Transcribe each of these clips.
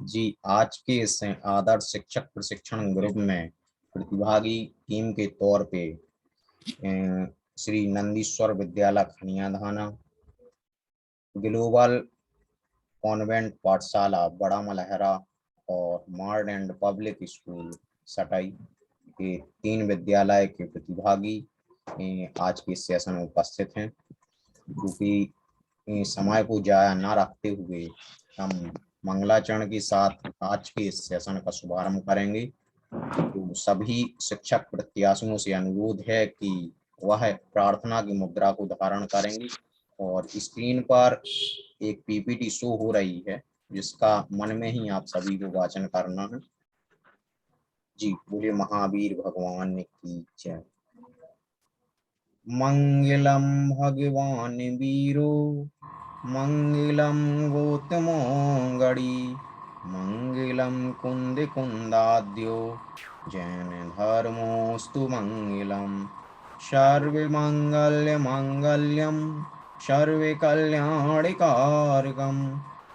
जी, आज के इस आदर्श शिक्षक प्रशिक्षण ग्रुप में प्रतिभागी टीम के तौर पे श्री नंदीश्वर विद्यालय खनियाधाना, ग्लोबल कॉन्वेंट पाठशाला बड़ा मलहरा और मॉडर्न एंड पब्लिक स्कूल सटाई के 3 विद्यालय के प्रतिभागी आज के सेशन में उपस्थित हैं। क्योंकि समय को जाया न रखते हुए हम मंगलाचरण के साथ आज के इस सेशन का शुभारंभ करेंगे। तो सभी शिक्षक प्रत्याशियों से अनुरोध है कि वह प्रार्थना की मुद्रा को धारण करेंगे और स्क्रीन पर एक पीपीटी शो हो रही है जिसका मन में ही आप सभी को वाचन करना है। जी, बोलिए महावीर भगवान की जय। मंगलम भगवान वीरो मंगलम गौतमोंगड़ी मंगलम कुंद कुंदाद्यो जैन धर्मोस्तु मंगलम सर्वे मंगल्य मंगल्यम सर्वे कल्याणिकारकम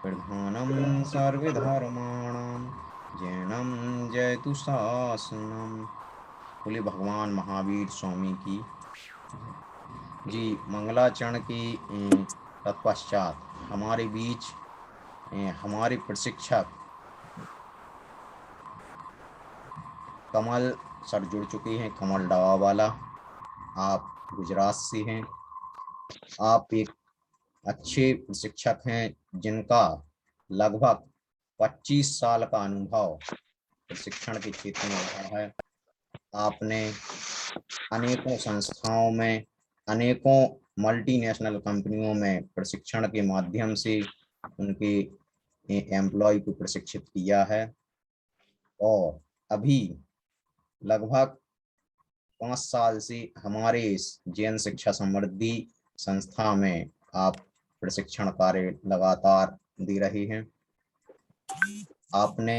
प्रधानम सर्वे धर्माणाम जैनम जयतु शासनम। बोले भगवान महावीर स्वामी की। जी, मंगलाचरण की तत्पश्चात हमारे बीच हमारे प्रशिक्षक कमल सर जुड़ चुके हैं। कमल डावावाला, आप गुजरात से हैं। आप एक अच्छे प्रशिक्षक हैं जिनका लगभग 25 साल का अनुभव प्रशिक्षण के क्षेत्र में रहा है। आपने अनेकों संस्थाओं में, अनेकों मल्टीनेशनल कंपनियों में प्रशिक्षण के माध्यम से उनके एम्प्लॉय को प्रशिक्षित किया है और अभी लगभग 5 साल से हमारे इस जैन शिक्षा समृद्धि संस्था में आप प्रशिक्षण कार्य लगातार दे रहे हैं। आपने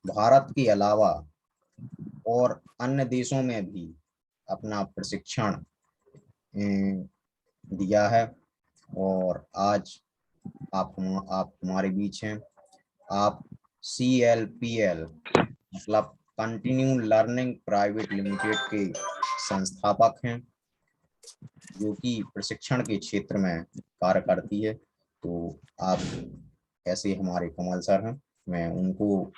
भारत के अलावा और अन्य देशों में भी अपना प्रशिक्षण दिया है और आज आप हमारे बीच हैं। आप CLPL मतलब कंटिन्यू लर्निंग प्राइवेट लिमिटेड के संस्थापक हैं जो कि प्रशिक्षण के क्षेत्र में कार्य करती है। तो आप ऐसे हमारे कमल सर हैं, मैं उनको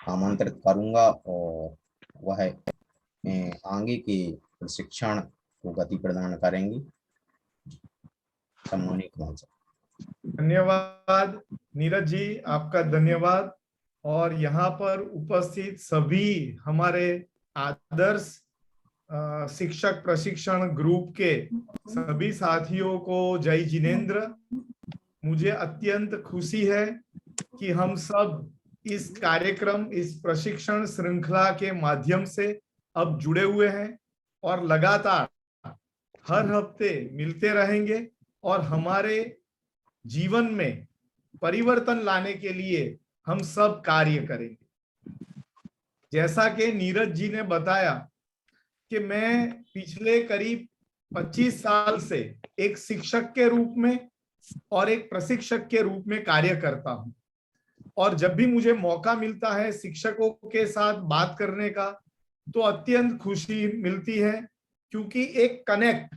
आमंत्रित करूंगा और वह आगे के प्रशिक्षण को गति प्रदान करेंगी। सम्मानित कमल सर। धन्यवाद नीरज जी, आपका धन्यवाद। और यहाँ पर उपस्थित सभी हमारे आदर्श शिक्षक प्रशिक्षण ग्रुप के सभी साथियों को जय जिनेन्द्र। मुझे अत्यंत खुशी है कि हम सब इस कार्यक्रम, इस प्रशिक्षण श्रृंखला के माध्यम से अब जुड़े हुए हैं और लगातार हर हफ्ते मिलते रहेंगे और हमारे जीवन में परिवर्तन लाने के लिए हम सब कार्य करेंगे। जैसा कि नीरज जी ने बताया कि मैं पिछले करीब 25 साल से एक शिक्षक के रूप में और एक प्रशिक्षक के रूप में कार्य करता हूं और जब भी मुझे मौका मिलता है शिक्षकों के साथ बात करने का तो अत्यंत खुशी मिलती है, क्योंकि एक कनेक्ट,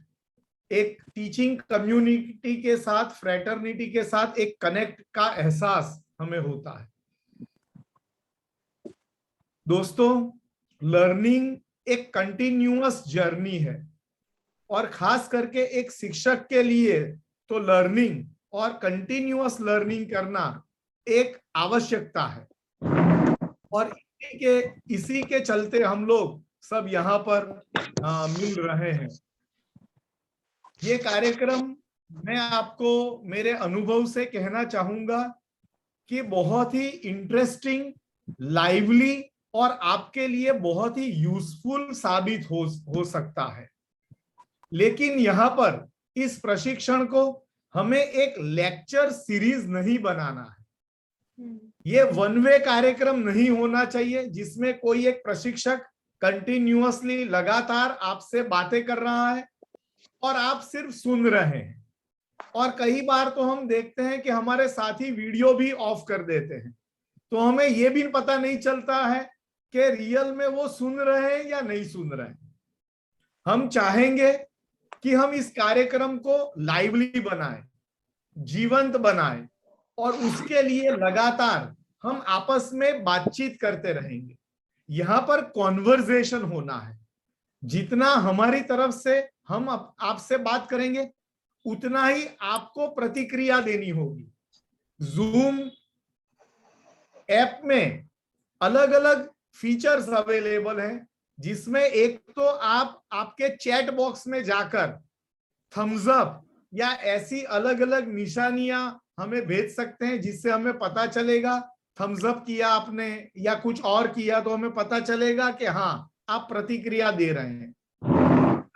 एक टीचिंग कम्युनिटी के साथ, फ्रेटर्निटी के साथ एक कनेक्ट का एहसास हमें होता है। दोस्तों, लर्निंग एक कंटिन्यूअस जर्नी है और खास करके एक शिक्षक के लिए तो लर्निंग और कंटिन्यूअस लर्निंग करना एक आवश्यकता है और इसी के चलते हम लोग सब यहाँ पर मिल रहे हैं। ये कार्यक्रम मैं आपको मेरे अनुभव से कहना चाहूंगा कि बहुत ही इंटरेस्टिंग, लाइवली और आपके लिए बहुत ही यूजफुल साबित हो सकता है। लेकिन यहाँ पर इस प्रशिक्षण को हमें एक लेक्चर सीरीज नहीं बनाना है। ये वन वे कार्यक्रम नहीं होना चाहिए जिसमें कोई एक प्रशिक्षक कंटिन्यूअसली लगातार आपसे बातें कर रहा है और आप सिर्फ सुन रहे हैं और कई बार तो हम देखते हैं कि हमारे साथी वीडियो भी ऑफ कर देते हैं, तो हमें ये भी पता नहीं चलता है कि रियल में वो सुन रहे हैं या नहीं सुन रहे हैं। हम चाहेंगे कि हम इस कार्यक्रम को लाइवली बनाएं, जीवंत बनाएं, और उसके लिए लगातार हम आपस में बातचीत करते रहेंगे। यहाँ पर कॉन्वर्सेशन होना है। जितना हमारी तरफ से हम आपसे बात करेंगे, उतना ही आपको प्रतिक्रिया देनी होगी। जूम ऐप में अलग अलग फीचर्स अवेलेबल हैं, जिसमें एक तो आप आपके चैट बॉक्स में जाकर थम्स अप या ऐसी अलग अलग निशानियां हमें भेज सकते हैं, जिससे हमें पता चलेगा थम्स अप किया आपने या कुछ और किया, तो हमें पता चलेगा कि हाँ आप प्रतिक्रिया दे रहे हैं।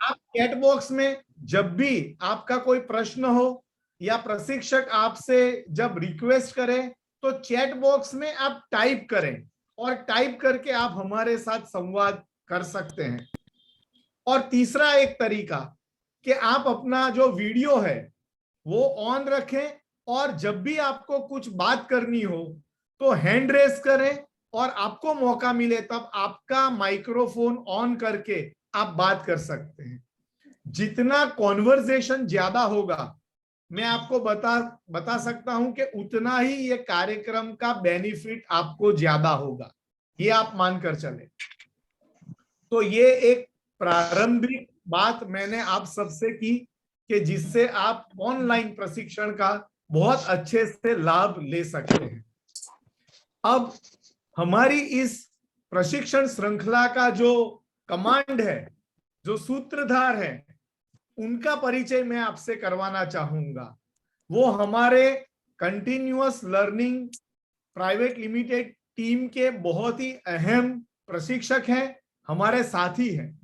आप चैट बॉक्स में जब भी आपका कोई प्रश्न हो या प्रशिक्षक आपसे जब रिक्वेस्ट करे, तो चैट बॉक्स में आप टाइप करें और टाइप करके आप हमारे साथ संवाद कर सकते हैं। और तीसरा एक तरीका कि आप अपना जो वीडियो है वो ऑन रखें, और जब भी आपको कुछ बात करनी हो तो हैंड रेस करें, और आपको मौका मिले तब आपका माइक्रोफोन ऑन करके आप बात कर सकते हैं। जितना कॉन्वर्सेशन ज्यादा होगा, मैं आपको बता सकता हूं कि उतना ही ये कार्यक्रम का बेनिफिट आपको ज्यादा होगा, ये आप मानकर चले। तो ये एक प्रारंभिक बात मैंने आप सबसे की कि जिससे आप ऑनलाइन प्रशिक्षण का बहुत अच्छे से लाभ ले सकते हैं। अब हमारी इस प्रशिक्षण श्रृंखला का जो कमांड है, जो सूत्रधार है, उनका परिचय मैं आपसे करवाना चाहूंगा। वो हमारे continuous learning private limited team के बहुत ही अहम प्रशिक्षक हैं, हमारे साथी हैं,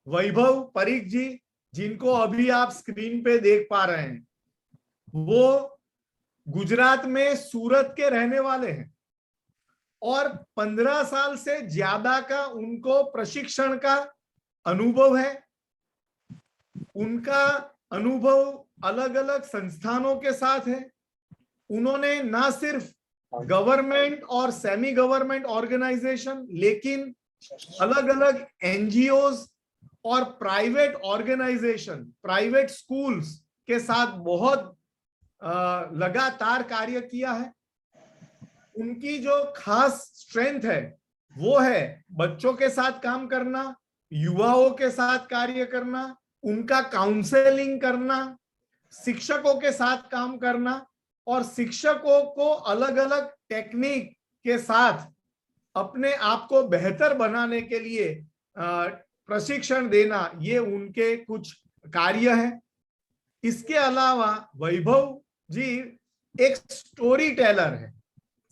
वैभव परीख जी, जिनको अभी आप स्क्रीन पे देख पा रहे हैं। वो गुजरात में सूरत के रहने वाले हैं और 15 साल से ज्यादा का उनको प्रशिक्षण का अनुभव है। उनका अनुभव अलग अलग संस्थानों के साथ है। उन्होंने ना सिर्फ गवर्नमेंट और सेमी गवर्नमेंट ऑर्गेनाइजेशन, लेकिन अलग अलग एनजीओज और प्राइवेट ऑर्गेनाइजेशन, प्राइवेट स्कूल्स के साथ बहुत लगातार कार्य किया है। उनकी जो खास स्ट्रेंथ है वो है बच्चों के साथ काम करना, युवाओं के साथ कार्य करना, उनका काउंसलिंग करना, शिक्षकों के साथ काम करना, और शिक्षकों को अलग अलग टेक्निक के साथ अपने आप को बेहतर बनाने के लिए प्रशिक्षण देना, ये उनके कुछ कार्य है। इसके अलावा वैभव जी एक स्टोरी टेलर है,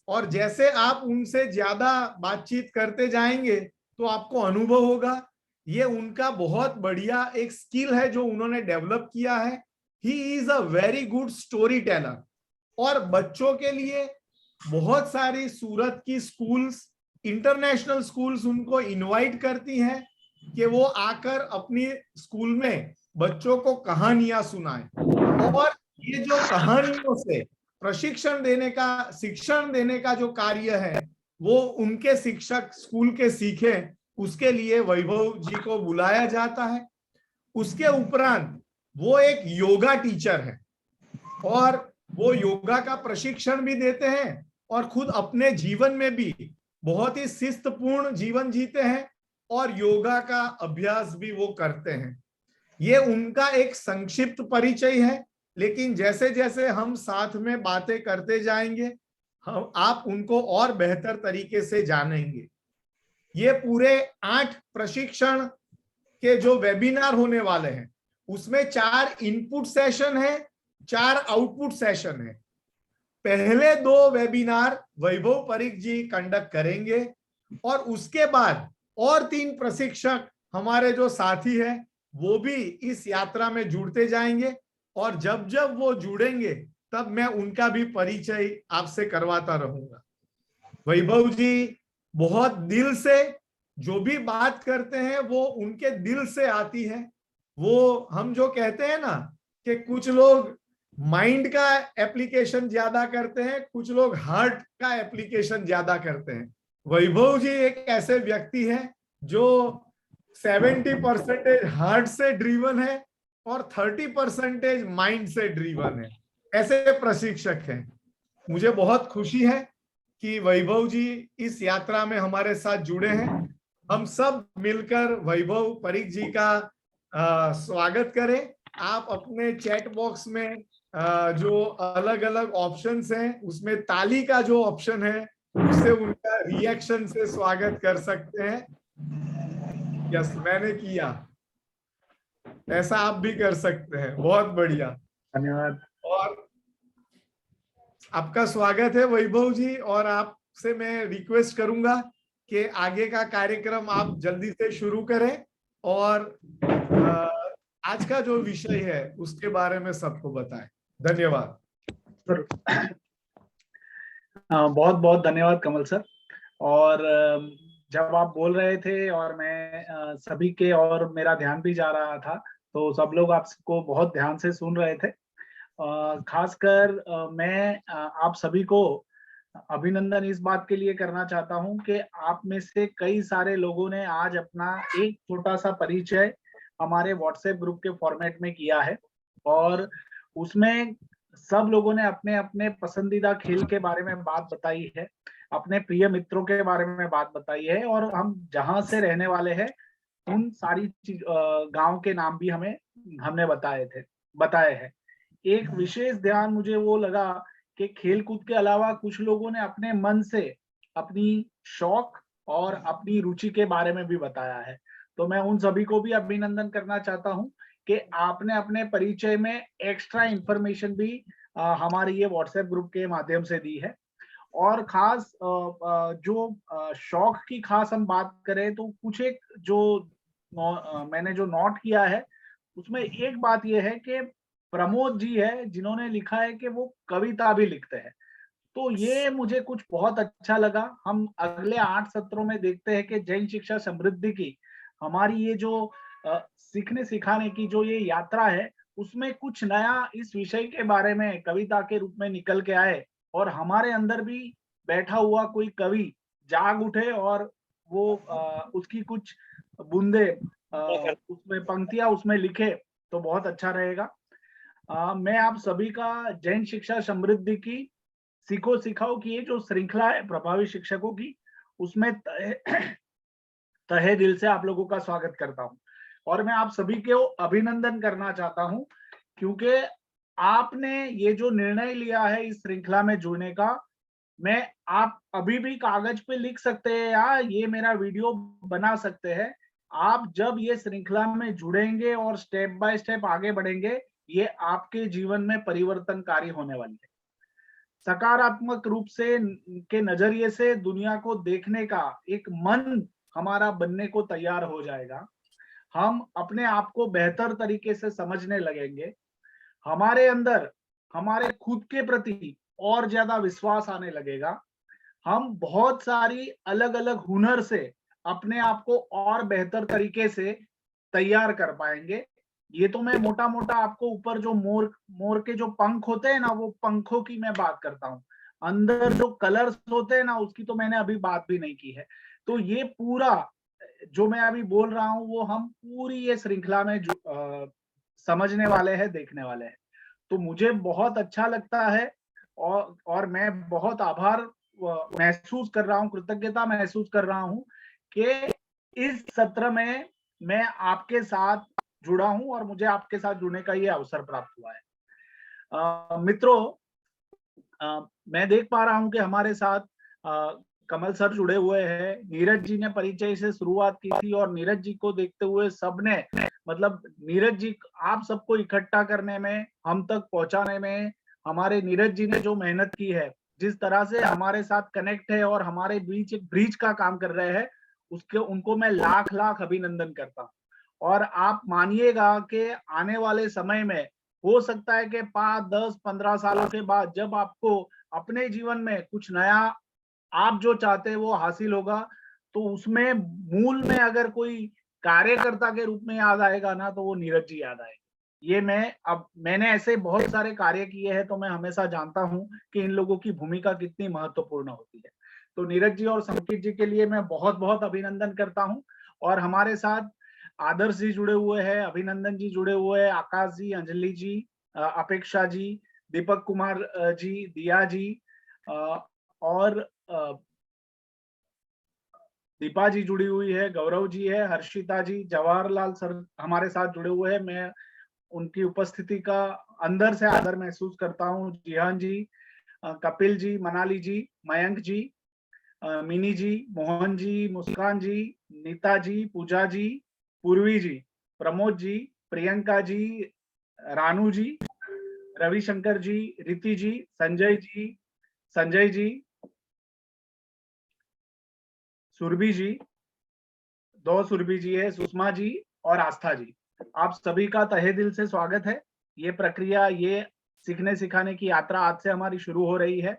और जैसे आप उनसे ज्यादा बातचीत करते जाएंगे तो आपको अनुभव होगा। ये उनका बहुत बढ़िया एक स्किल है जो उन्होंने डेवलप किया है। He is a very good story teller, और बच्चों के लिए बहुत सारी सूरत की स्कूल्स, इंटरनेशनल स्कूल्स उनको इनवाइट करती हैं कि वो आकर अपनी स्कूल में बच्चों को कहानियां सुनाएं। और ये जो कहानियों से प्रशिक्षण देने का, शिक्षण देने का जो कार्य है, वो उनके शिक्षक स्कूल के सीखे, उसके लिए वैभव जी को बुलाया जाता है। उसके उपरांत वो एक योगा टीचर है, और वो योगा का प्रशिक्षण भी देते हैं, और खुद अपने जीवन में भी बहुत ही शिस्तपूर्ण जीवन जीते हैं, और योगा का अभ्यास भी वो करते हैं। ये उनका एक संक्षिप्त परिचय है, लेकिन जैसे जैसे हम साथ में बातें करते जाएंगे, आप उनको और बेहतर तरीके से जानेंगे। ये पूरे 8 प्रशिक्षण के जो वेबिनार होने वाले हैं, उसमें 4 इनपुट सेशन है, 4 आउटपुट सेशन है। पहले 2 वेबिनार वैभव परीख जी कंडक्ट करेंगे, और उसके बाद और 3 प्रशिक्षक हमारे जो साथी हैं वो भी इस यात्रा में जुड़ते जाएंगे, और जब जब वो जुड़ेंगे तब मैं उनका भी परिचय आपसे करवाता रहूंगा। वैभव जी बहुत दिल से जो भी बात करते हैं वो उनके दिल से आती है। वो हम जो कहते हैं ना कि कुछ लोग माइंड का एप्लीकेशन ज्यादा करते हैं, कुछ लोग हार्ट का एप्लीकेशन ज्यादा करते हैं। वैभव जी एक ऐसे व्यक्ति हैं जो 70% हार्ट से ड्रीवन है और 30% माइंड से ड्रीवन है। ऐसे प्रशिक्षक हैं। मुझे बहुत खुशी है कि वैभव जी इस यात्रा में हमारे साथ जुड़े हैं। हम सब मिलकर वैभव परीख जी का स्वागत करें। आप अपने चैट बॉक्स में जो अलग अलग ऑप्शंस हैं उसमें ताली का जो ऑप्शन है उससे उनका रिएक्शन से स्वागत कर सकते हैं। यस, मैंने किया, ऐसा आप भी कर सकते हैं। बहुत बढ़िया, धन्यवाद। और आपका स्वागत है वैभव जी। और आपसे मैं रिक्वेस्ट करूंगा कि आगे का कार्यक्रम आप जल्दी से शुरू करें और आज का जो विषय है उसके बारे में सबको बताएं। धन्यवाद। बहुत बहुत धन्यवाद कमल सर। और जब आप बोल रहे थे और मैं सभी के और मेरा ध्यान भी जा रहा था, तो सब लोग आपको बहुत ध्यान से सुन रहे थे। खासकर मैं आप सभी को अभिनंदन इस बात के लिए करना चाहता हूं कि आप में से कई सारे लोगों ने आज अपना एक छोटा सा परिचय हमारे व्हाट्सएप ग्रुप के फॉर्मेट में किया है, और उसमें सब लोगों ने अपने अपने पसंदीदा खेल के बारे में बात बताई है, अपने प्रिय मित्रों के बारे में बात बताई है, और हम जहां से रहने वाले हैं उन सारी गांव के नाम भी हमने बताए हैं। एक विशेष ध्यान मुझे वो लगा कि खेल कूद के अलावा कुछ लोगों ने अपने मन से अपनी शौक और अपनी रुचि के बारे में भी बताया है। तो मैं उन सभी को भी अभिनंदन करना चाहता हूं कि आपने अपने परिचय में एक्स्ट्रा इंफॉर्मेशन भी हमारे ये व्हाट्सएप ग्रुप के माध्यम से दी है। और खास जो शौक की खास हम बात करें तो कुछ एक जो मैंने जो नोट किया है उसमें एक बात यह है कि प्रमोद जी है जिन्होंने लिखा है कि वो कविता भी लिखते हैं। तो ये मुझे कुछ बहुत अच्छा लगा। हम अगले 8 सत्रों में देखते हैं कि जैन शिक्षा समृद्धि की हमारी ये जो सीखने सिखाने की जो ये यात्रा है उसमें कुछ नया इस विषय के बारे में कविता के रूप में निकल के आए, और हमारे अंदर भी बैठा हुआ कोई कवि जाग उठे और वो उसकी कुछ बूंदे उसमें पंक्तियां उसमें लिखे, तो बहुत अच्छा रहेगा। मैं आप सभी का जैन शिक्षा समृद्धि की सीखो सिखाओ की ये जो श्रृंखला है प्रभावी शिक्षकों की, उसमें तहे दिल से आप लोगों का स्वागत करता हूं। और मैं आप सभी को अभिनंदन करना चाहता हूं क्योंकि आपने ये जो निर्णय लिया है इस श्रृंखला में जुड़ने का। मैं आप अभी भी कागज पे लिख सकते हैं या ये मेरा वीडियो बना सकते हैं। आप जब ये श्रृंखला में जुड़ेंगे और स्टेप बाय स्टेप आगे बढ़ेंगे, ये आपके जीवन में परिवर्तनकारी होने वाली है। सकारात्मक रूप से के नजरिए से दुनिया को देखने का एक मन हमारा बनने को तैयार हो जाएगा। हम अपने आप को बेहतर तरीके से समझने लगेंगे। हमारे अंदर हमारे खुद के प्रति और ज्यादा विश्वास आने लगेगा। हम बहुत सारी अलग अलग हुनर से अपने आप को और बेहतर तरीके से तैयार कर पाएंगे। ये तो मैं मोटा मोटा आपको ऊपर जो मोर के जो पंख होते हैं ना, वो पंखों की मैं बात करता हूँ। अंदर जो कलर्स होते हैं ना, उसकी तो मैंने अभी बात भी नहीं की है। तो ये पूरा जो मैं अभी बोल रहा हूँ वो हम पूरी ये श्रृंखला में समझने वाले हैं, देखने वाले हैं। तो मुझे बहुत अच्छा लगता है और मैं बहुत आभार महसूस कर रहा हूँ, कृतज्ञता महसूस कर रहा हूँ कि इस सत्र में मैं आपके साथ जुड़ा हूं और मुझे आपके साथ जुड़ने का ये अवसर प्राप्त हुआ है। मित्रों, मैं देख पा रहा हूं कि हमारे साथ कमल सर जुड़े हुए हैं। नीरज जी ने परिचय से शुरुआत की थी और नीरज जी को देखते हुए सबने, मतलब नीरज जी आप सबको इकट्ठा करने में, हम तक पहुंचाने में हमारे नीरज जी ने जो मेहनत की है, जिस तरह से हमारे साथ कनेक्ट है और हमारे बीच एक ब्रिज का काम कर रहे हैं, उसके उनको मैं लाख लाख अभिनंदन करता हूँ। और आप मानिएगा कि आने वाले समय में हो सकता है कि 5, 10, 15 सालों के बाद जब आपको अपने जीवन में कुछ नया आप जो चाहते हैं वो हासिल होगा, तो उसमें मूल में अगर कोई कार्यकर्ता के रूप में याद आएगा ना, तो वो नीरज जी याद आएगा। ये मैंने ऐसे बहुत सारे कार्य किए हैं, तो मैं हमेशा जानता हूँ कि इन लोगों की भूमिका कितनी महत्वपूर्ण होती है। तो नीरज जी और संकित जी के लिए मैं बहुत बहुत अभिनंदन करता हूँ। और हमारे साथ आदर्श जी जुड़े हुए हैं, अभिनंदन जी जुड़े हुए हैं, आकाश जी, अंजलि जी, अपेक्षा जी, दीपक कुमार जी, दिया जी, और दीपा जी जुड़ी हुई है, गौरव जी है, हर्षिता जी, जवाहरलाल सर हमारे साथ जुड़े हुए हैं। मैं उनकी उपस्थिति का अंदर से आदर महसूस करता हूँ। जिहान जी, कपिल जी, मनाली जी, मयंक जी, मिनी जी, मोहन जी, मुस्कान जी, नीता जी, पूजा जी, पूर्वी जी, प्रमोद जी, प्रियंका जी, रानू जी, रविशंकर जी, रीति जी, संजय जी, सुरभि जी, 2 सुरभि जी है, सुषमा जी और आस्था जी। आप सभी का तहे दिल से स्वागत है। ये प्रक्रिया, ये सीखने सिखाने की यात्रा आज से हमारी शुरू हो रही है।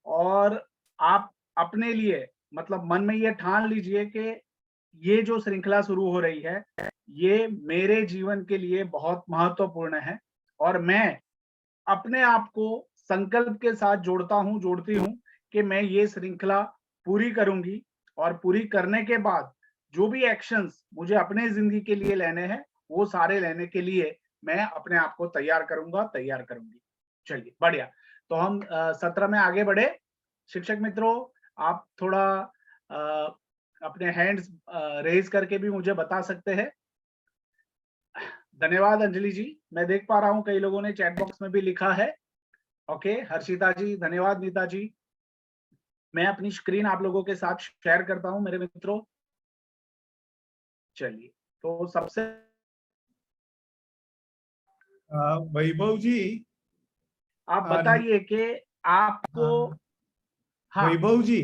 और आप अपने लिए मतलब मन में ये ठान लीजिए कि ये जो श्रृंखला शुरू हो रही है, ये मेरे जीवन के लिए बहुत महत्वपूर्ण है। और मैं अपने आप को संकल्प के साथ जोड़ती हूँ कि मैं ये श्रृंखला पूरी करूंगी। और पूरी करने के बाद जो भी एक्शंस मुझे अपने जिंदगी के लिए लेने हैं, वो सारे लेने के लिए मैं अपने आप को तैयार करूंगी। चलिए, बढ़िया। तो हम सत्र में आगे बढ़े। शिक्षक मित्रों, आप थोड़ा अपने हैंड्स रेज करके भी मुझे बता सकते हैं। धन्यवाद अंजलि जी। मैं देख पा रहा हूं कई लोगों ने चैट बॉक्स में भी लिखा है। ओके, हर्षिता जी, धन्यवाद। नीता जी, मैं अपनी स्क्रीन आप लोगों के साथ शेयर करता हूं मेरे मित्रों। चलिए, तो सबसे वैभव जी, आप बताइए कि आपको, हाँ वैभव जी,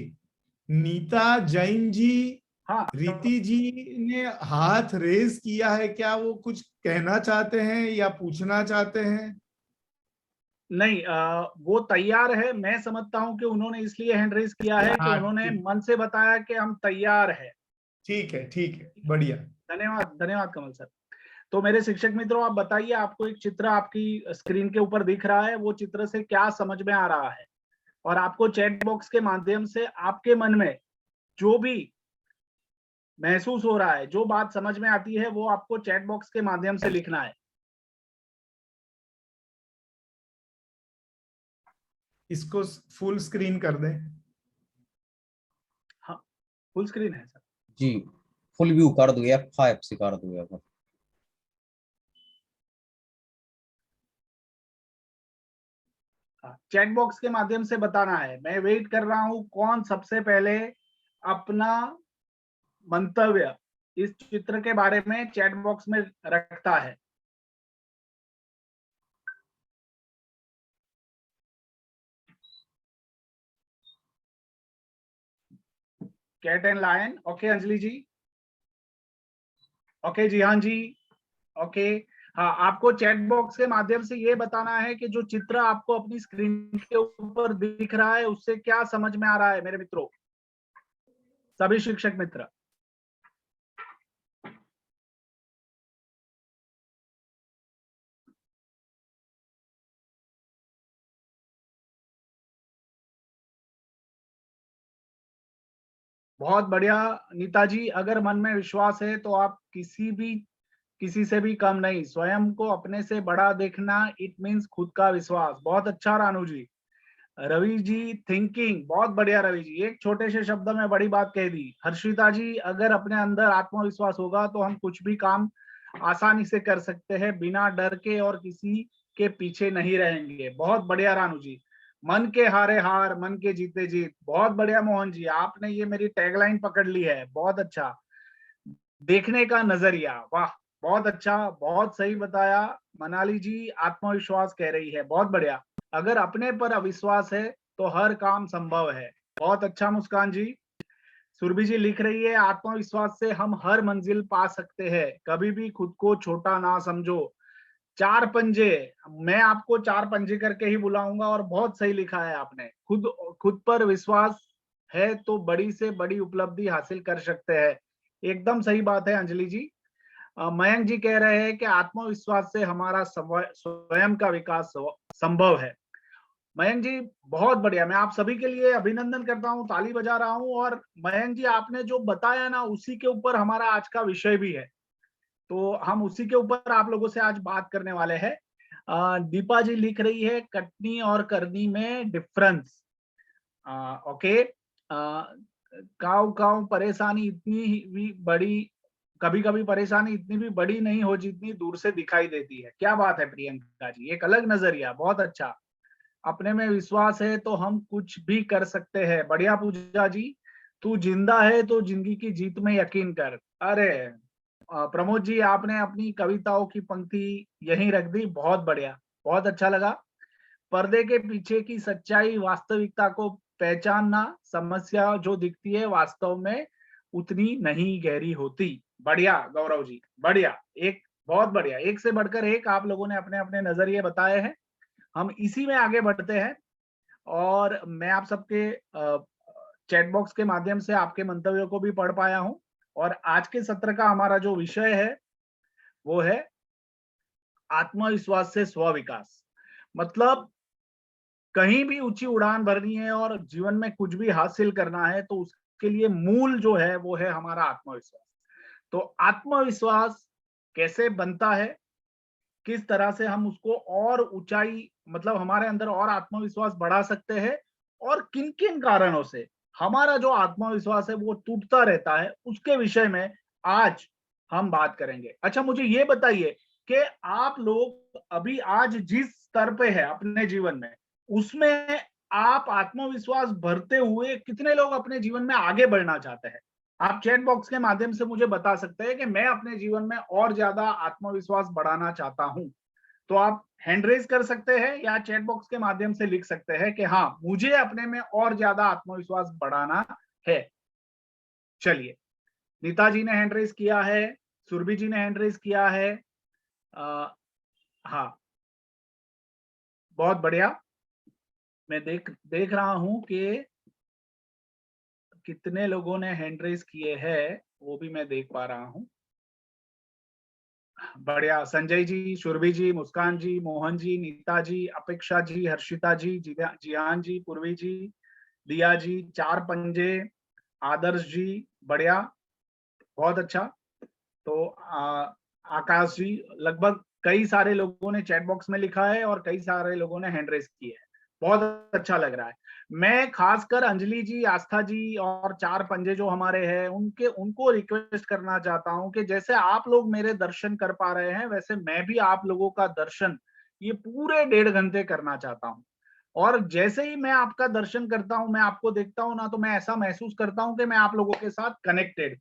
नीता जैन जी, हाँ, रीति जी ने हाथ रेज किया है, क्या वो कुछ कहना चाहते हैं या पूछना चाहते हैं? नहीं, वो तैयार है। मैं समझता हूं कि उन्होंने इसलिए हैंड रेज किया है कि हाँ, उन्होंने मन से बताया कि हम तैयार है। ठीक है, बढ़िया। धन्यवाद, धन्यवाद कमल सर। तो मेरे शिक्षक मित्रों, आप बताइए, आपको एक चित्र आपकी स्क्रीन के ऊपर दिख रहा है, वो चित्र से क्या समझ में आ रहा है? और आपको चैट बॉक्स के माध्यम से आपके मन में जो भी महसूस हो रहा है, जो बात समझ में आती है, वो आपको चैट बॉक्स के माध्यम से लिखना है। इसको फुल स्क्रीन कर दें। हाँ, फुल स्क्रीन है सर। जी, फुल व्यू कर दो, F5 से कर दो। चैट बॉक्स के माध्यम से बताना है। मैं वेट कर रहा हूं कौन सबसे पहले अपना मंतव्य इस चित्र के बारे में चैट बॉक्स में रखता है। Cat and lion, okay Anjali ji, okay Jihan ji, okay. हाँ, आपको चैट बॉक्स के माध्यम से ये बताना है कि जो चित्र आपको अपनी स्क्रीन के ऊपर दिख रहा है, उससे क्या समझ में आ रहा है मेरे मित्रों, सभी शिक्षक मित्र। बहुत बढ़िया नीता जी, अगर मन में विश्वास है तो आप किसी से भी कम नहीं। स्वयं को अपने से बड़ा देखना, इट मीन्स खुद का विश्वास। बहुत अच्छा रानू जी। रवि जी, थिंकिंग, बहुत बढ़िया रवि जी, एक छोटे से शब्द में बड़ी बात कह दी। हर्षिता जी, अगर अपने अंदर आत्मविश्वास होगा तो हम कुछ भी काम आसानी से कर सकते हैं, बिना डर के, और किसी के पीछे नहीं रहेंगे। बहुत बढ़िया रानू जी। मन के हारे हार, मन के जीते जीत। बहुत बढ़िया मोहन जी, आपने ये मेरी टैगलाइन पकड़ ली है, बहुत अच्छा। देखने का नजरिया, वाह, बहुत अच्छा, बहुत सही बताया। मनाली जी, आत्मविश्वास कह रही है, बहुत बढ़िया। अगर अपने पर अविश्वास है तो हर काम संभव है। बहुत अच्छा मुस्कान जी। सुरभि जी लिख रही है, आत्मविश्वास से हम हर मंजिल पा सकते हैं, कभी भी खुद को छोटा ना समझो। 4 पंजे, मैं आपको 4 पंजे करके ही बुलाऊंगा। और बहुत सही लिखा है आपने। खुद पर विश्वास है तो बड़ी से बड़ी उपलब्धि हासिल कर सकते हैं। एकदम सही बात है अंजलि जी। मयंक जी कह रहे हैं कि आत्मविश्वास से हमारा स्वयं का विकास संभव है। मयंक जी बहुत बढ़िया, मैं आप सभी के लिए अभिनंदन करता हूँ, ताली बजा रहा हूँ। और मयंक जी आपने जो बताया ना, उसी के ऊपर हमारा आज का विषय भी है, तो हम उसी के ऊपर आप लोगों से आज बात करने वाले हैं। दीपा जी लिख रही है कटनी और करनी में डिफरेंस। ओके, काव काव परेशानी इतनी भी बड़ी, कभी कभी परेशानी इतनी भी बड़ी नहीं हो जितनी दूर से दिखाई देती है। क्या बात है प्रियंका जी, एक अलग नजरिया, बहुत अच्छा। अपने में विश्वास है तो हम कुछ भी कर सकते हैं। बढ़िया पूजा जी, तू जिंदा है तो जिंदगी की जीत में यकीन कर। अरे प्रमोद जी, आपने अपनी कविताओं की पंक्ति यहीं रख दी, बहुत बढ़िया, बहुत अच्छा लगा। पर्दे के पीछे की सच्चाई, वास्तविकता को पहचानना, समस्या जो दिखती है वास्तव में उतनी नहीं गहरी होती। बढ़िया गौरव जी, बढ़िया, एक बहुत बढ़िया, एक से बढ़कर एक आप लोगों ने अपने अपने नजरिए बताए हैं। हम इसी में आगे बढ़ते हैं और मैं आप सबके चैट बॉक्स के माध्यम से आपके मंतव्यों को भी पढ़ पाया हूं। और आज के सत्र का हमारा जो विषय है वो है आत्मविश्वास से स्व विकास। मतलब कहीं भी ऊंची उड़ान भरनी है और जीवन में कुछ भी हासिल करना है तो उसके लिए मूल जो है वो है हमारा आत्मविश्वास। तो आत्मविश्वास कैसे बनता है, किस तरह से हम उसको और ऊंचाई, मतलब हमारे अंदर और आत्मविश्वास बढ़ा सकते हैं, और किन किन कारणों से हमारा जो आत्मविश्वास है वो टूटता रहता है, उसके विषय में आज हम बात करेंगे। अच्छा, मुझे ये बताइए कि आप लोग अभी आज जिस स्तर पे है अपने जीवन में, उसमें आप आत्मविश्वास भरते हुए कितने लोग अपने जीवन में आगे बढ़ना चाहते हैं? आप चैट बॉक्स के माध्यम से मुझे बता सकते हैं कि मैं अपने जीवन में और ज्यादा आत्मविश्वास बढ़ाना चाहता हूं। तो आप हैंड रेज कर सकते हैं या चैट बॉक्स के माध्यम से लिख सकते हैं कि हाँ, मुझे अपने में और ज्यादा आत्मविश्वास बढ़ाना है। चलिए, नीता जी ने हैंड रेज किया है, सुरभि जी ने हैंड रेज किया है। हाँ, बहुत बढ़िया। मैं देख रहा हूं कि कितने लोगों ने हैंड रेज किए हैं, वो भी मैं देख पा रहा हूं। बढ़िया, संजय जी, सुरभि जी, मुस्कान जी, मोहन जी, नीता जी, अपेक्षा जी, हर्षिता जी, जियान जी, पूर्वी जी, दिया जी, चार पंजे, आदर्श जी, बढ़िया, बहुत अच्छा। तो आकाश जी, लगभग कई सारे लोगों ने चैट बॉक्स में लिखा है और कई सारे लोगों ने हैंड रेज किए है, बहुत अच्छा लग रहा है। मैं खासकर अंजलि जी, आस्था जी और चार पंजे जो हमारे हैं उनको रिक्वेस्ट करना चाहता हूं कि जैसे आप लोग मेरे दर्शन कर पा रहे हैं, वैसे मैं भी आप लोगों का दर्शन ये पूरे 1.5 घंटे करना चाहता हूं। और जैसे ही मैं आपका दर्शन करता हूं, मैं आपको देखता हूं ना, तो मैं ऐसा महसूस करता हूं कि मैं आप लोगों के साथ कनेक्टेड।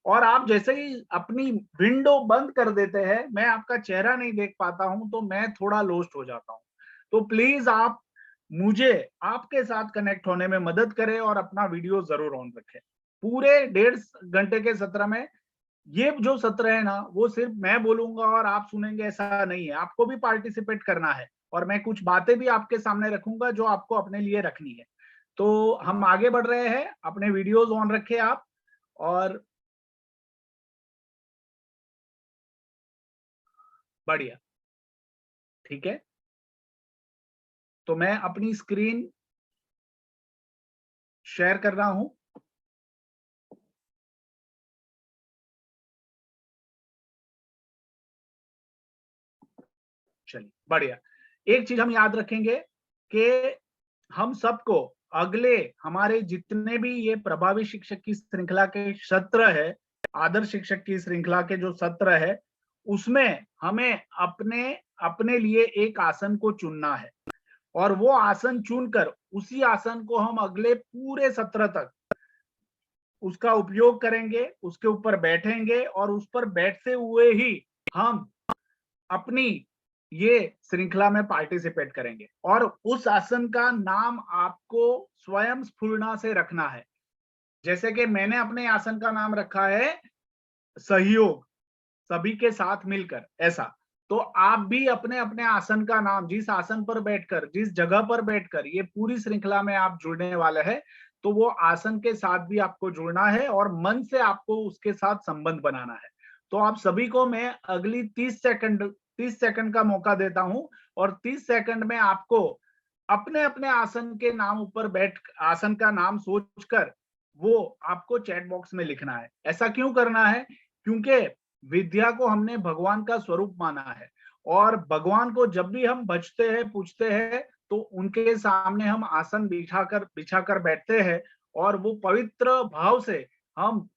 और आप जैसे ही अपनी विंडो बंद कर देते हैं, मैं आपका चेहरा नहीं देख पाता हूं, तो मैं थोड़ा लॉस्ट हो जाता हूं। तो प्लीज आप मुझे आपके साथ कनेक्ट होने में मदद करें और अपना वीडियो जरूर ऑन रखें। पूरे 1.5 घंटे के सत्र में, ये जो सत्र है ना, वो सिर्फ मैं बोलूंगा और आप सुनेंगे ऐसा नहीं है, आपको भी पार्टिसिपेट करना है। और मैं कुछ बातें भी आपके सामने रखूंगा जो आपको अपने लिए रखनी है। तो हम आगे बढ़ रहे हैं, अपने वीडियोस ऑन रखें आप। और बढ़िया, ठीक है, तो मैं अपनी स्क्रीन शेयर कर रहा हूं। चलिए, बढ़िया। एक चीज हम याद रखेंगे कि हम सबको अगले हमारे जितने भी ये प्रभावी शिक्षक की श्रृंखला के सत्र है, आदर्श शिक्षक की श्रृंखला के जो सत्र है, उसमें हमें अपने अपने लिए एक आसन को चुनना है। और वो आसन चुनकर उसी आसन को हम अगले पूरे सत्र तक उसका उपयोग करेंगे, उसके ऊपर बैठेंगे और उस पर बैठते हुए ही हम अपनी ये श्रृंखला में पार्टिसिपेट करेंगे। और उस आसन का नाम आपको स्वयं स्फुरना से रखना है। जैसे कि मैंने अपने आसन का नाम रखा है सहयोग, सभी के साथ मिलकर, ऐसा। तो आप भी अपने अपने आसन का नाम, जिस आसन पर बैठकर, जिस जगह पर बैठकर ये पूरी श्रृंखला में आप जुड़ने वाले हैं, तो वो आसन के साथ भी आपको जुड़ना है और मन से आपको उसके साथ संबंध बनाना है। तो आप सभी को मैं अगली 30 सेकंड का मौका देता हूं और 30 सेकंड में आपको अपने अपने आसन के नाम ऊपर बैठ आसन का नाम सोचकर वो आपको चैट बॉक्स में लिखना है। ऐसा क्यों करना है? क्योंकि विद्या को हमने भगवान का स्वरूप माना है और भगवान को जब भी हम भजते हैं, पूछते हैं, तो उनके सामने हम आसन बिछाकर बैठते हैं और वो पवित्र भाव से हम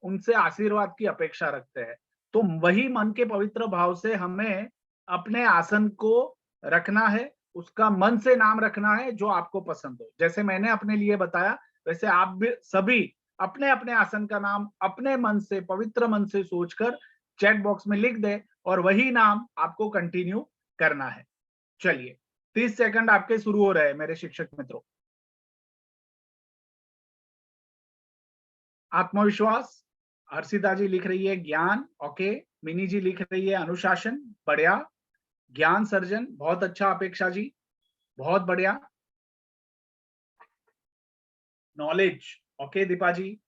उनसे आशीर्वाद की अपेक्षा रखते हैं। तो वही मन के पवित्र भाव से हमें अपने आसन को रखना है, उसका मन से नाम रखना है जो आपको पसंद हो। जैसे मैंने अपने लिए बताया, वैसे आप भी सभी अपने अपने आसन का नाम अपने मन से, पवित्र मन से सोचकर चैट बॉक्स में लिख दे और वही नाम आपको कंटिन्यू करना है। चलिए 30 सेकंड आपके शुरू हो रहे हैं मेरे शिक्षक मित्रों। आत्मविश्वास, हर्षिता जी लिख रही है ज्ञान, ओके। मिनी जी लिख रही है अनुशासन, बढ़िया। ज्ञान सर्जन, बहुत अच्छा। अपेक्षा जी, बहुत बढ़िया। Knowledge, okay. दीपा जी।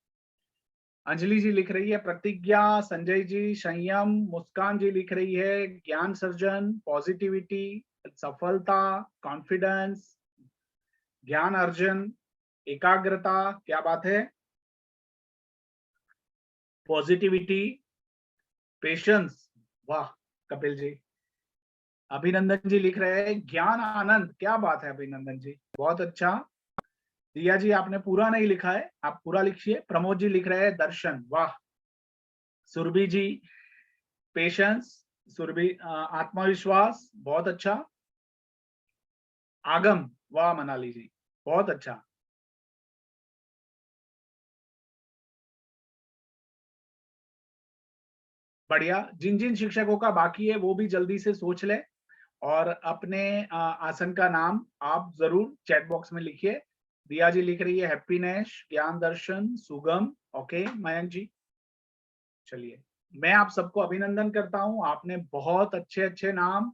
अंजलि जी लिख रही है प्रतिज्ञा। संजय जी संयम। मुस्कान जी लिख रही है ज्ञान सर्जन, पॉजिटिविटी, सफलता, कॉन्फिडेंस, ज्ञान अर्जन, एकाग्रता, क्या बात है, पॉजिटिविटी, पेशेंस, वाह कपिल जी। अभिनंदन जी लिख रहे हैं ज्ञान आनंद, क्या बात है अभिनंदन जी, बहुत अच्छा। दिया जी आपने पूरा नहीं लिखा है, आप पूरा लिखिए। प्रमोद जी लिख रहे हैं दर्शन, वाह। सुरभि जी पेशेंस, सुरभि आत्मविश्वास, बहुत अच्छा। आगम, वाह मनाली जी, बहुत अच्छा। बढ़िया। जिन जिन शिक्षकों का बाकी है वो भी जल्दी से सोच ले और अपने आसन का नाम आप जरूर चैट बॉक्स में लिखिए। दिया जी लिख रही है हैप्पीनेस, ज्ञान दर्शन, सुगम, ओके। मयंक जी, चलिए मैं आप सबको अभिनंदन करता हूं, आपने बहुत अच्छे अच्छे नाम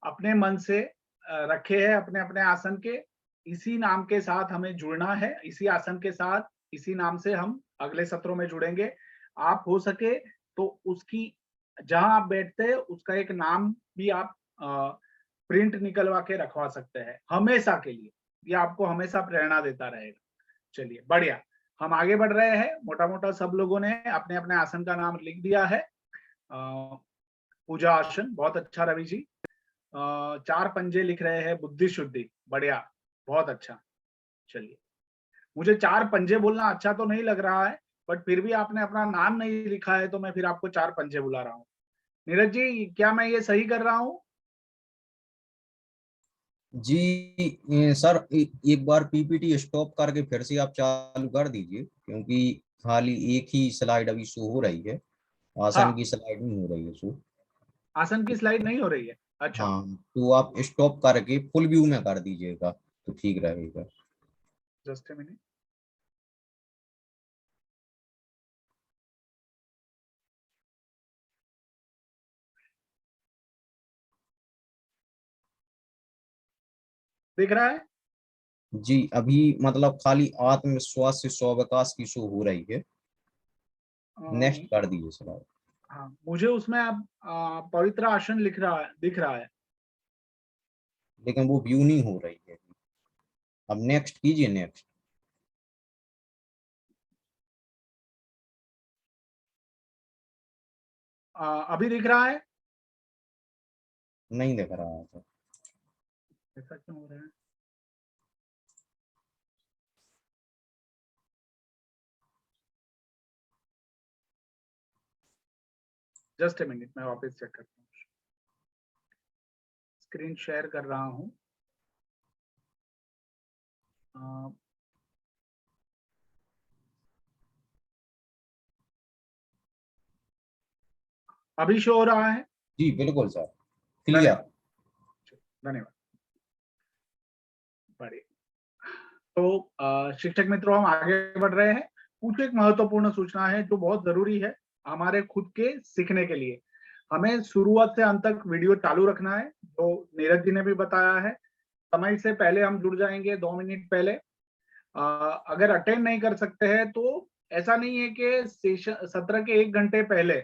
अपने मन से रखे हैं अपने अपने आसन के। इसी नाम के साथ हमें जुड़ना है, इसी आसन के साथ, इसी नाम से हम अगले सत्रों में जुड़ेंगे। आप हो सके तो उसकी जहां आप बैठते हैं उसका एक नाम भी आप प्रिंट निकलवा के रखवा सकते हैं हमेशा के लिए, ये आपको हमेशा प्रेरणा देता रहेगा। चलिए बढ़िया, हम आगे बढ़ रहे हैं। मोटा मोटा सब लोगों ने अपने अपने आसन का नाम लिख दिया है। पूजा आसन, बहुत अच्छा रवि जी। 4 पंजे लिख रहे हैं बुद्धि शुद्धि, बढ़िया, बहुत अच्छा। चलिए मुझे 4 पंजे बोलना अच्छा तो नहीं लग रहा है, बट फिर भी आपने अपना नाम नहीं लिखा है तो मैं फिर आपको 4 पंजे बुला रहा हूँ। नीरज जी क्या मैं ये सही कर रहा हूँ? जी सर, एक बार पीपीटी स्टॉप करके फिर से आप चालू कर दीजिए, क्योंकि खाली एक ही स्लाइड अभी शो हो रही है, आसन हाँ, की स्लाइड नहीं हो रही है शो। आसन की स्लाइड नहीं हो रही है, अच्छा। हाँ, तो आप स्टॉप करके फुल व्यू में कर दीजिएगा तो ठीक रहेगा। Just a minute. दिख रहा है? जी अभी मतलब खाली आत्मविश्वास से स्वविकास की शो हो रही है। नेक्स्ट कर दीजिए स्लाइड। हाँ, मुझे उसमें अब पवित्र आसन दिख रहा है। लेकिन वो व्यू नहीं हो रही है। अब नेक्स्ट कीजिए, नेक्स्ट। अभी दिख रहा है? नहीं दिख रहा था। ऐसा क्यों हो रहा है? जस्ट ए मिनट, मैं वापस चेक करता हूँ। स्क्रीन शेयर कर रहा हूँ। अभी शो हो रहा है? जी बिल्कुल सर, क्लियर। धन्यवाद, धन्यवाद। बढ़िया। तो शिक्षक मित्रों हम आगे बढ़ रहे हैं। कुछ एक महत्वपूर्ण सूचना है जो बहुत जरूरी है हमारे खुद के सीखने के लिए। हमें शुरुआत से अंत तक वीडियो चालू रखना है, जो नीरज जी ने भी बताया है। समय से पहले हम जुड़ जाएंगे, 2 मिनट पहले। अगर अटेंड नहीं कर सकते हैं तो ऐसा नहीं है कि सेशन सत्र के 1 घंटे पहले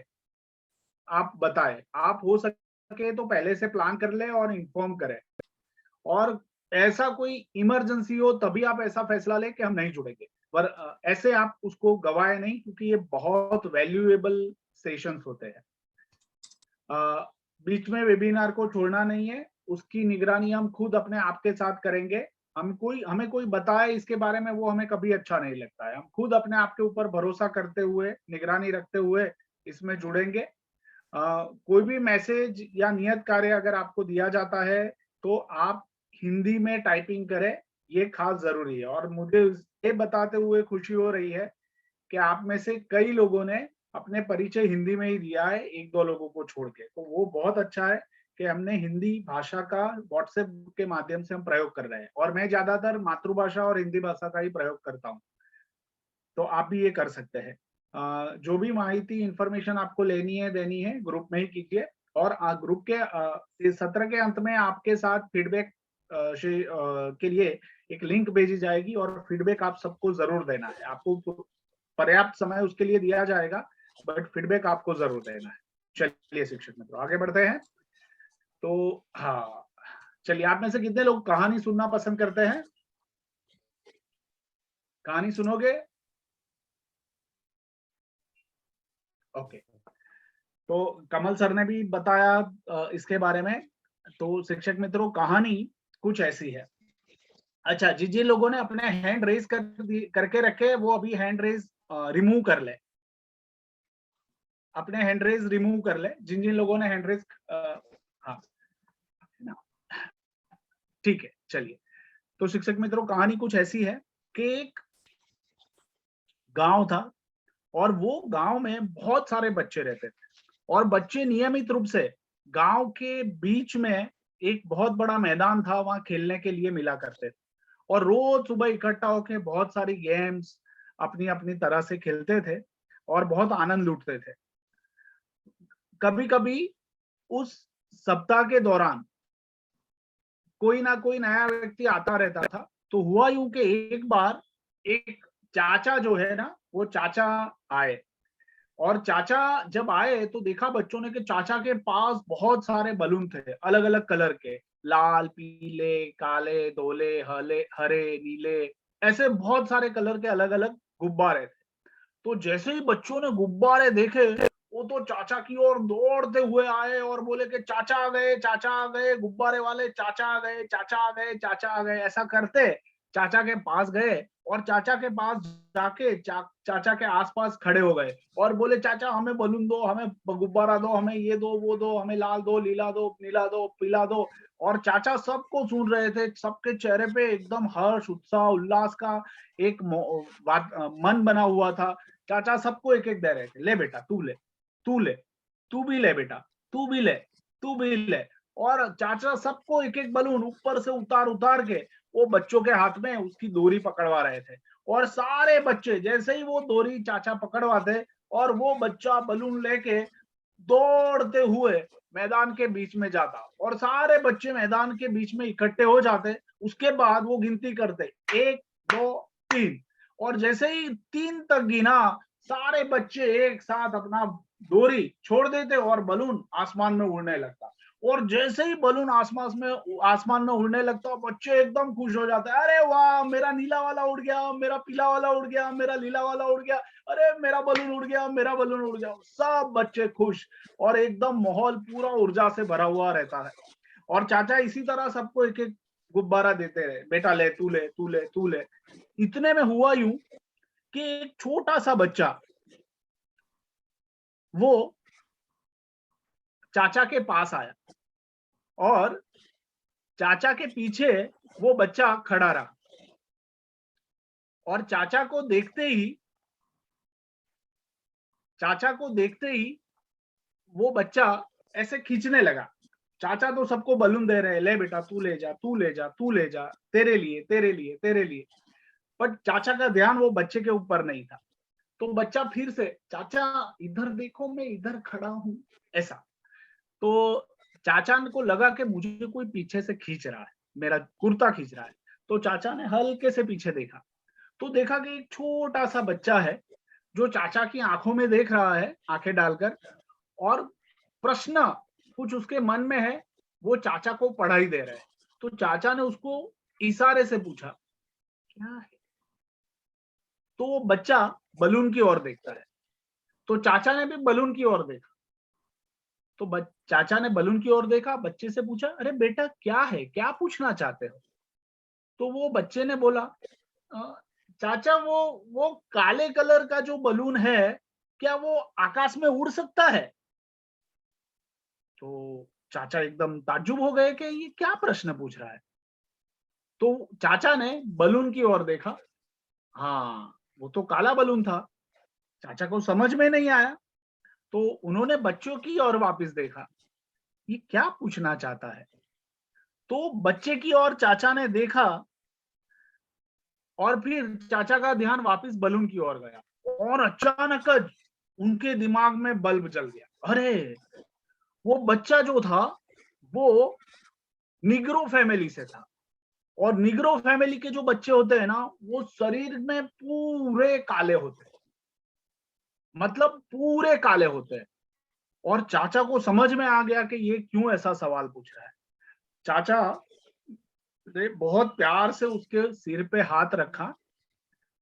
आप बताएं, आप हो सके तो पहले से प्लान कर ले और इन्फॉर्म करें, और ऐसा कोई इमरजेंसी हो तभी आप ऐसा फैसला लें कि हम नहीं जुड़ेंगे, पर ऐसे आप उसको गवाए नहीं, क्योंकि ये बहुत वैल्यूएबल सेशंस होते हैं। बीच में वेबिनार को छोड़ना नहीं है, उसकी निगरानी हम खुद अपने आप के साथ करेंगे। हमें कोई बताए इसके बारे में, वो हमें कभी अच्छा नहीं लगता है। हम खुद अपने आप के ऊपर भरोसा करते हुए, निगरानी रखते हुए इसमें जुड़ेंगे। कोई भी मैसेज या नियत कार्य अगर आपको दिया जाता है तो आप हिंदी में टाइपिंग करें, ये खास जरूरी है। और मुझे ये बताते हुए खुशी हो रही है कि आप में से कई लोगों ने अपने परिचय हिंदी में ही दिया है, एक दो लोगों को छोड़ के, तो वो बहुत अच्छा है कि हमने हिंदी भाषा का व्हाट्सएप के माध्यम से हम प्रयोग कर रहे हैं। और मैं ज्यादातर मातृभाषा और हिंदी भाषा का ही प्रयोग करता हूँ, तो आप भी ये कर सकते हैं। जो भी माहिती इंफॉर्मेशन आपको लेनी है, देनी है, ग्रुप में ही कीजिए। और ग्रुप के सत्र के अंत में आपके साथ फीडबैक के लिए एक लिंक भेजी जाएगी, और फीडबैक आप सबको जरूर देना है। आपको पर्याप्त समय उसके लिए दिया जाएगा, बट फीडबैक आपको जरूर देना है। चलिए शिक्षक मित्रों, आगे बढ़ते हैं। तो हाँ, चलिए, आप में से कितने लोग कहानी सुनना पसंद करते हैं? कहानी सुनोगे? ओके, तो कमल सर ने भी बताया इसके बारे में। तो शिक्षक मित्रों, कहानी कुछ ऐसी है। अच्छा, जिन लोगों ने अपने हैंड रेज करके रखे, वो अभी हैंड रेज रिमूव कर ले, अपने हैंड रेज रिमूव कर ले, जिन लोगों ने हैंड रेज, हाँ, ठीक है। चलिए, तो शिक्षक मित्रों, कहानी कुछ ऐसी है कि एक गांव था, और वो गांव में बहुत सारे बच्चे रहते थे, और बच्चे नियमित रूप से गांव के बीच में एक बहुत बड़ा मैदान था, वहां खेलने के लिए मिला करते थे, और रोज सुबह इकट्ठा होकर बहुत सारी गेम्स अपनी अपनी तरह से खेलते थे और बहुत आनंद लूटते थे। कभी कभी उस सप्ताह के दौरान कोई ना कोई नया व्यक्ति आता रहता था। तो हुआ यूं कि एक बार एक चाचा जो है ना, वो चाचा आए, और चाचा जब आए तो देखा बच्चों ने कि चाचा के पास बहुत सारे बलून थे, अलग अलग कलर के, लाल, पीले, काले, धोले, हरे, नीले, ऐसे बहुत सारे कलर के अलग अलग गुब्बारे थे। तो जैसे ही बच्चों ने गुब्बारे देखे, वो तो चाचा की ओर दौड़ते हुए आए और बोले कि चाचा आ गए, चाचा आ गए, गुब्बारे वाले चाचा आ गए, चाचा आ गए, चाचा आ गए। ऐसा करते चाचा के पास गए, और चाचा के पास जाके चाचा के आसपास खड़े हो गए और बोले, चाचा हमें बलून दो, हमें गुब्बारा दो, हमें ये दो, वो दो, हमें लाल दो, नीला दो, पीला दो। और चाचा सबको सुन रहे थे, सबके चेहरे पे एकदम हर्ष, उत्साह, उल्लास का एक मन बना हुआ था। चाचा सबको एक एक दे रहे थे, ले बेटा तू ले, तू ले, तू भी ले बेटा, तू भी ले, तू भी ले। और चाचा सबको एक एक बलून ऊपर से उतार उतार के वो बच्चों के हाथ में उसकी डोरी पकड़वा रहे थे। और सारे बच्चे जैसे ही वो डोरी चाचा पकड़वाते, और वो बच्चा बलून लेके दौड़ते हुए मैदान के बीच में जाता, और सारे बच्चे मैदान के बीच में इकट्ठे हो जाते। उसके बाद वो गिनती करते, 1 2 3, और जैसे ही 3 तक गिना, सारे बच्चे एक साथ अपना डोरी छोड़ देते और बलून आसमान में उड़ने लगता। और जैसे ही बलून आसमान में उड़ने लगता, बच्चे एकदम खुश हो जाते, अरे वाह, मेरा नीला वाला उड़ गया, मेरा पीला वाला उड़ गया, मेरा लीला वाला उड़ गया, अरे मेरा बलून उड़ गया, मेरा बलून उड़ गया। सब बच्चे खुश, और एकदम माहौल पूरा ऊर्जा से भरा हुआ रहता है। और चाचा इसी तरह सबको एक एक गुब्बारा देते रहे, बेटा ले, तू ले, तू ले, तू ले। इतने में हुआ यूं कि एक छोटा सा बच्चा वो चाचा के पास आया, और चाचा के पीछे वो बच्चा खड़ा रहा, और चाचा को देखते ही वो बच्चा ऐसे खींचने लगा। चाचा तो सबको बलून दे रहे, ले बेटा तू ले जा, तू ले जा, तू ले जा, तेरे लिए, तेरे लिए, तेरे लिए। बट चाचा का ध्यान वो बच्चे के ऊपर नहीं था। तो बच्चा फिर से, चाचा इधर देखो, मैं इधर खड़ा हूं, ऐसा। तो चाचा को लगा कि मुझे कोई पीछे से खींच रहा है, मेरा कुर्ता खींच रहा है। तो चाचा ने हल्के से पीछे देखा, तो देखा कि एक छोटा सा बच्चा है जो चाचा की आंखों में देख रहा है, आंखें डालकर, और प्रश्न कुछ उसके मन में है, वो चाचा को पढ़ाई दे रहे हैं। तो चाचा ने उसको इशारे से पूछा, क्या है? तो वो बच्चा बलून की ओर देखता है। तो चाचा ने भी बलून की ओर देखा। तो चाचा ने बलून की ओर देखा, बच्चे से पूछा, अरे बेटा क्या है, क्या पूछना चाहते हो? तो वो बच्चे ने बोला, "अ, चाचा वो काले कलर का जो बलून है, क्या वो आकाश में उड़ सकता है?" तो चाचा एकदम ताज्जुब हो गए कि ये क्या प्रश्न पूछ रहा है। तो चाचा ने बलून की ओर देखा। हाँ, वो तो काला बलून था। चाचा को समझ में नहीं आया। तो उन्होंने बच्चों की ओर वापस देखा, ये क्या पूछना चाहता है। तो बच्चे की ओर चाचा ने देखा और फिर चाचा का ध्यान वापस बलून की ओर गया और अचानक उनके दिमाग में बल्ब जल गया। अरे, वो बच्चा जो था वो निग्रो फैमिली से था। और निग्रो फैमिली के जो बच्चे होते हैं ना, वो शरीर में पूरे काले होते हैं, मतलब पूरे काले होते हैं। और चाचा को समझ में आ गया कि ये क्यों ऐसा सवाल पूछ रहा है। चाचा ने बहुत प्यार से उसके सिर पे हाथ रखा,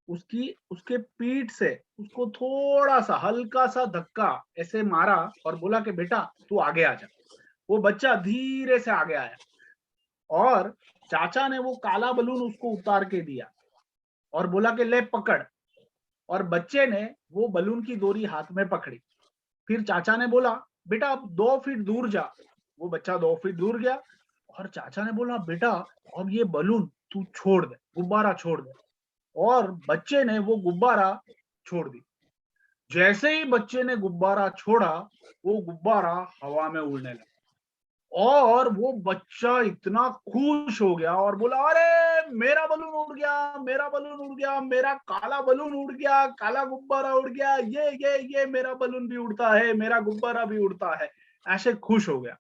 उसकी उसके पीठ से उसको थोड़ा सा हल्का सा धक्का ऐसे मारा और बोला कि बेटा तू आगे आ जा। वो बच्चा धीरे से आगे आया और चाचा ने वो काला बलून उसको उतार के दिया और बोला कि ले पकड़। और बच्चे ने वो बलून की डोरी हाथ में पकड़ी। फिर चाचा ने बोला, बेटा अब 2 फीट दूर जा। वो बच्चा 2 फीट दूर गया और चाचा ने बोला, बेटा अब ये बलून तू छोड़ दे, गुब्बारा छोड़ दे। और बच्चे ने वो गुब्बारा छोड़ दी। जैसे ही बच्चे ने गुब्बारा छोड़ा, वो गुब्बारा हवा में उड़ने लगा और वो बच्चा इतना खुश हो गया और बोला, अरे मेरा बलून उड़ गया, मेरा बलून उड़ गया, मेरा काला बलून उड़ गया, काला गुब्बारा उड़ गया, ये मेरा बलून भी उड़ता है, मेरा गुब्बारा भी उड़ता है। ऐसे खुश हो गया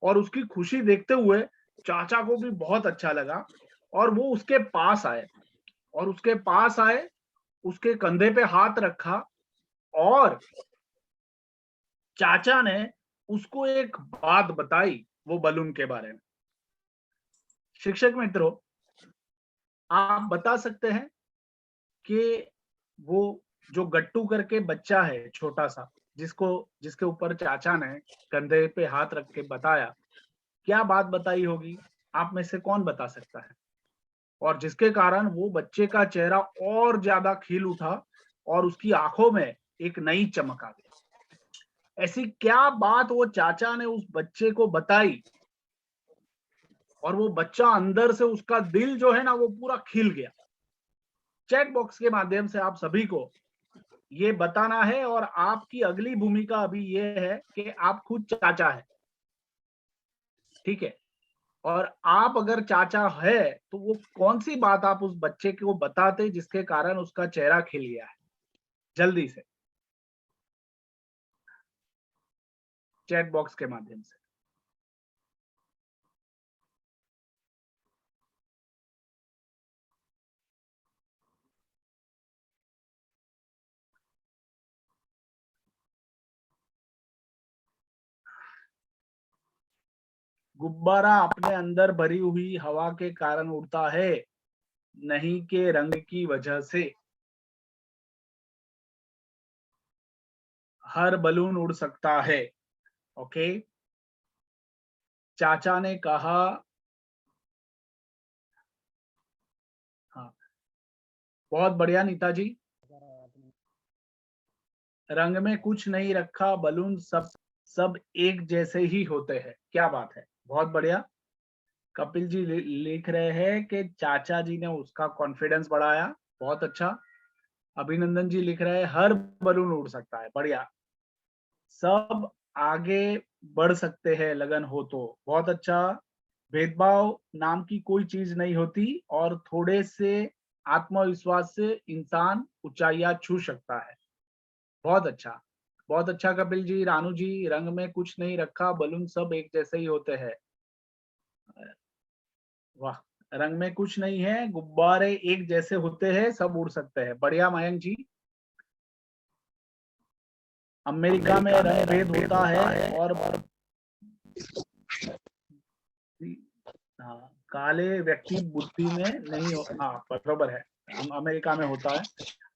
और उसकी खुशी देखते हुए चाचा को भी बहुत अच्छा लगा और वो उसके पास आए और उसके पास आए, उसके कंधे पे हाथ रखा और चाचा ने उसको एक बात बताई वो बलून के बारे में। शिक्षक मित्रों, आप बता सकते हैं कि वो जो गट्टू करके बच्चा है छोटा सा, जिसको जिसके ऊपर चाचा ने कंधे पे हाथ रख के बताया, क्या बात बताई होगी? आप में से कौन बता सकता है? और जिसके कारण वो बच्चे का चेहरा और ज्यादा खिल उठा और उसकी आंखों में एक नई चमक आ गई। ऐसी क्या बात वो चाचा ने उस बच्चे को बताई और वो बच्चा अंदर से, उसका दिल जो है ना वो पूरा खिल गया। चैट बॉक्स के माध्यम से आप सभी को ये बताना है और आपकी अगली भूमिका अभी ये है कि आप खुद चाचा है, ठीक है? और आप अगर चाचा है तो वो कौन सी बात आप उस बच्चे को बताते जिसके कारण उसका चेहरा खिल गया है? जल्दी से चैट बॉक्स के माध्यम से। गुब्बारा अपने अंदर भरी हुई हवा के कारण उड़ता है, नहीं के रंग की वजह से। हर बलून उड़ सकता है। ओके, चाचा ने कहा। हाँ, बहुत बढ़िया नीता जी। रंग में कुछ नहीं रखा, बलून सब सब एक जैसे ही होते हैं। क्या बात है, बहुत बढ़िया। कपिल जी लिख रहे हैं कि चाचा जी ने उसका कॉन्फिडेंस बढ़ाया, बहुत अच्छा। अभिनंदन जी लिख रहे हैं हर बलून उड़ सकता है, बढ़िया। सब आगे बढ़ सकते हैं लगन हो तो, बहुत अच्छा। भेदभाव नाम की कोई चीज नहीं होती और थोड़े से आत्मविश्वास से इंसान ऊंचाइयां छू सकता है, बहुत अच्छा। बहुत अच्छा कपिल जी। रानू जी, रंग में कुछ नहीं रखा, बलून सब एक जैसे ही होते हैं। वाह, रंग में कुछ नहीं है, गुब्बारे एक जैसे होते हैं, सब उड़ सकते हैं, बढ़िया मयंक जी। अमेरिका में रंग भेद होता है और हाँ, काले व्यक्ति बुद्धि में नहीं हो, हाँ बरोबर है, अमेरिका में होता है।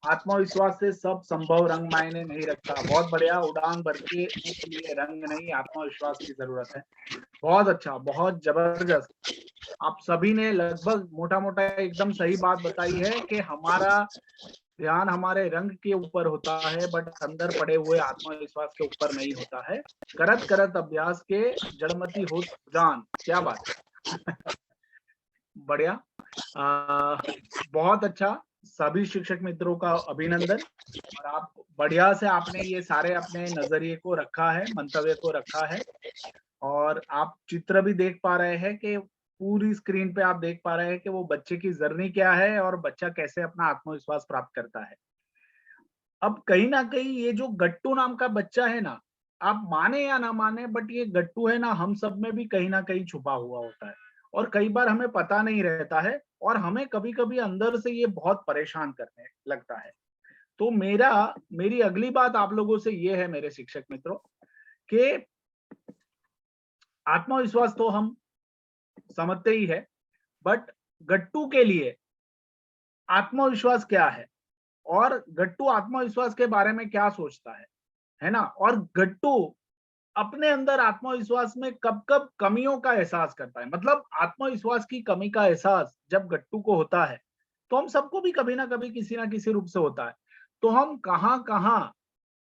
आत्मविश्वास से सब संभव, रंग मायने नहीं रखता। बहुत बढ़िया, उड़ान भर के ऊँच लिए रंग नहीं, आत्मविश्वास की जरूरत है। बहुत अच्छा, बहुत जबरदस्त। आप सभी ने लगभग मोटा मोटा एकदम सही बात बताई है कि हमारा ध्यान हमारे रंग के ऊपर होता है, बट अंदर पड़े हुए आत्मविश्वास के ऊपर नहीं होता है। करत करत अभ्यास के जड़मती हो जान, क्या बात है। बढ़िया, बहुत अच्छा। सभी शिक्षक मित्रों का अभिनंदन। और आप बढ़िया से आपने ये सारे अपने नजरिए को रखा है, मंतव्य को रखा है। और आप चित्र भी देख पा रहे हैं कि पूरी स्क्रीन पे आप देख पा रहे हैं कि वो बच्चे की जर्नी क्या है और बच्चा कैसे अपना आत्मविश्वास प्राप्त करता है। अब कहीं ना कहीं ये जो गट्टू नाम का बच्चा है ना, आप माने या ना माने, बट ये गट्टू है ना, हम सब में भी कहीं ना कहीं छुपा हुआ होता है और कई बार हमें पता नहीं रहता है और हमें कभी कभी अंदर से ये बहुत परेशान करने लगता है। तो मेरी अगली बात आप लोगों से ये है मेरे शिक्षक मित्रों, कि आत्मविश्वास तो हम समझते ही है, बट गट्टू के लिए आत्मविश्वास क्या है और गट्टू आत्मविश्वास के बारे में क्या सोचता है ना। और गट्टू अपने अंदर आत्मविश्वास में कब कब कमियों का एहसास करता है, मतलब आत्मविश्वास की कमी का एहसास जब गट्टू को होता है, तो हम सबको भी कभी ना कभी किसी ना किसी रूप से होता है। तो हम कहां कहां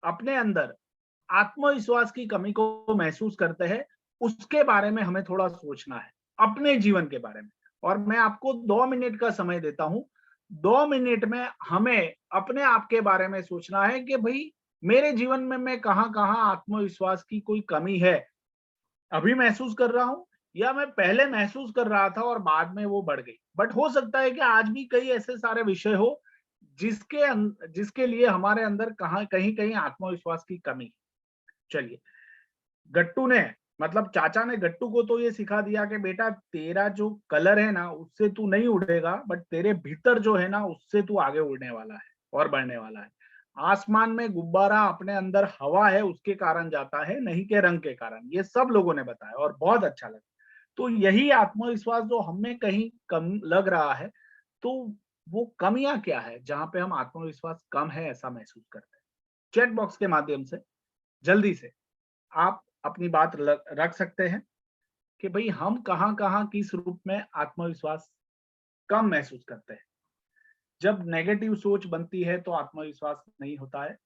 अपने अंदर आत्मविश्वास की कमी को महसूस करते हैं, उसके बारे में हमें थोड़ा सोचना है, अपने जीवन के बारे में। और मैं आपको 2 मिनट का समय देता हूं। 2 मिनट में हमें अपने आप के बारे में सोचना है कि भाई मेरे जीवन में मैं कहां कहां आत्मविश्वास की कोई कमी है अभी महसूस कर रहा हूं, या मैं पहले महसूस कर रहा था और बाद में वो बढ़ गई। बट हो सकता है कि आज भी कई ऐसे सारे विषय हो जिसके लिए हमारे अंदर कहीं कहीं आत्मविश्वास की कमी। चलिए, गट्टू ने, मतलब चाचा ने गट्टू को तो ये सिखा दिया कि बेटा तेरा जो कलर है ना उससे तू नहीं उड़ेगा, बट तेरे भीतर जो है ना उससे तू आगे उड़ने वाला है और बढ़ने वाला है। आसमान में गुब्बारा अपने अंदर हवा है उसके कारण जाता है, नहीं के रंग के कारण। ये सब लोगों ने बताया और बहुत अच्छा लगा। तो यही आत्मविश्वास जो हमें कहीं कम लग रहा है, तो वो कमियां क्या है जहां पे हम आत्मविश्वास कम है ऐसा महसूस करते हैं। चैट बॉक्स के माध्यम से जल्दी से आप अपनी बात रख सकते हैं कि भाई हम कहां कहां किस रूप में आत्मविश्वास कम महसूस करते हैं। जब नेगेटिव सोच बनती है तो आत्मविश्वास नहीं होता है।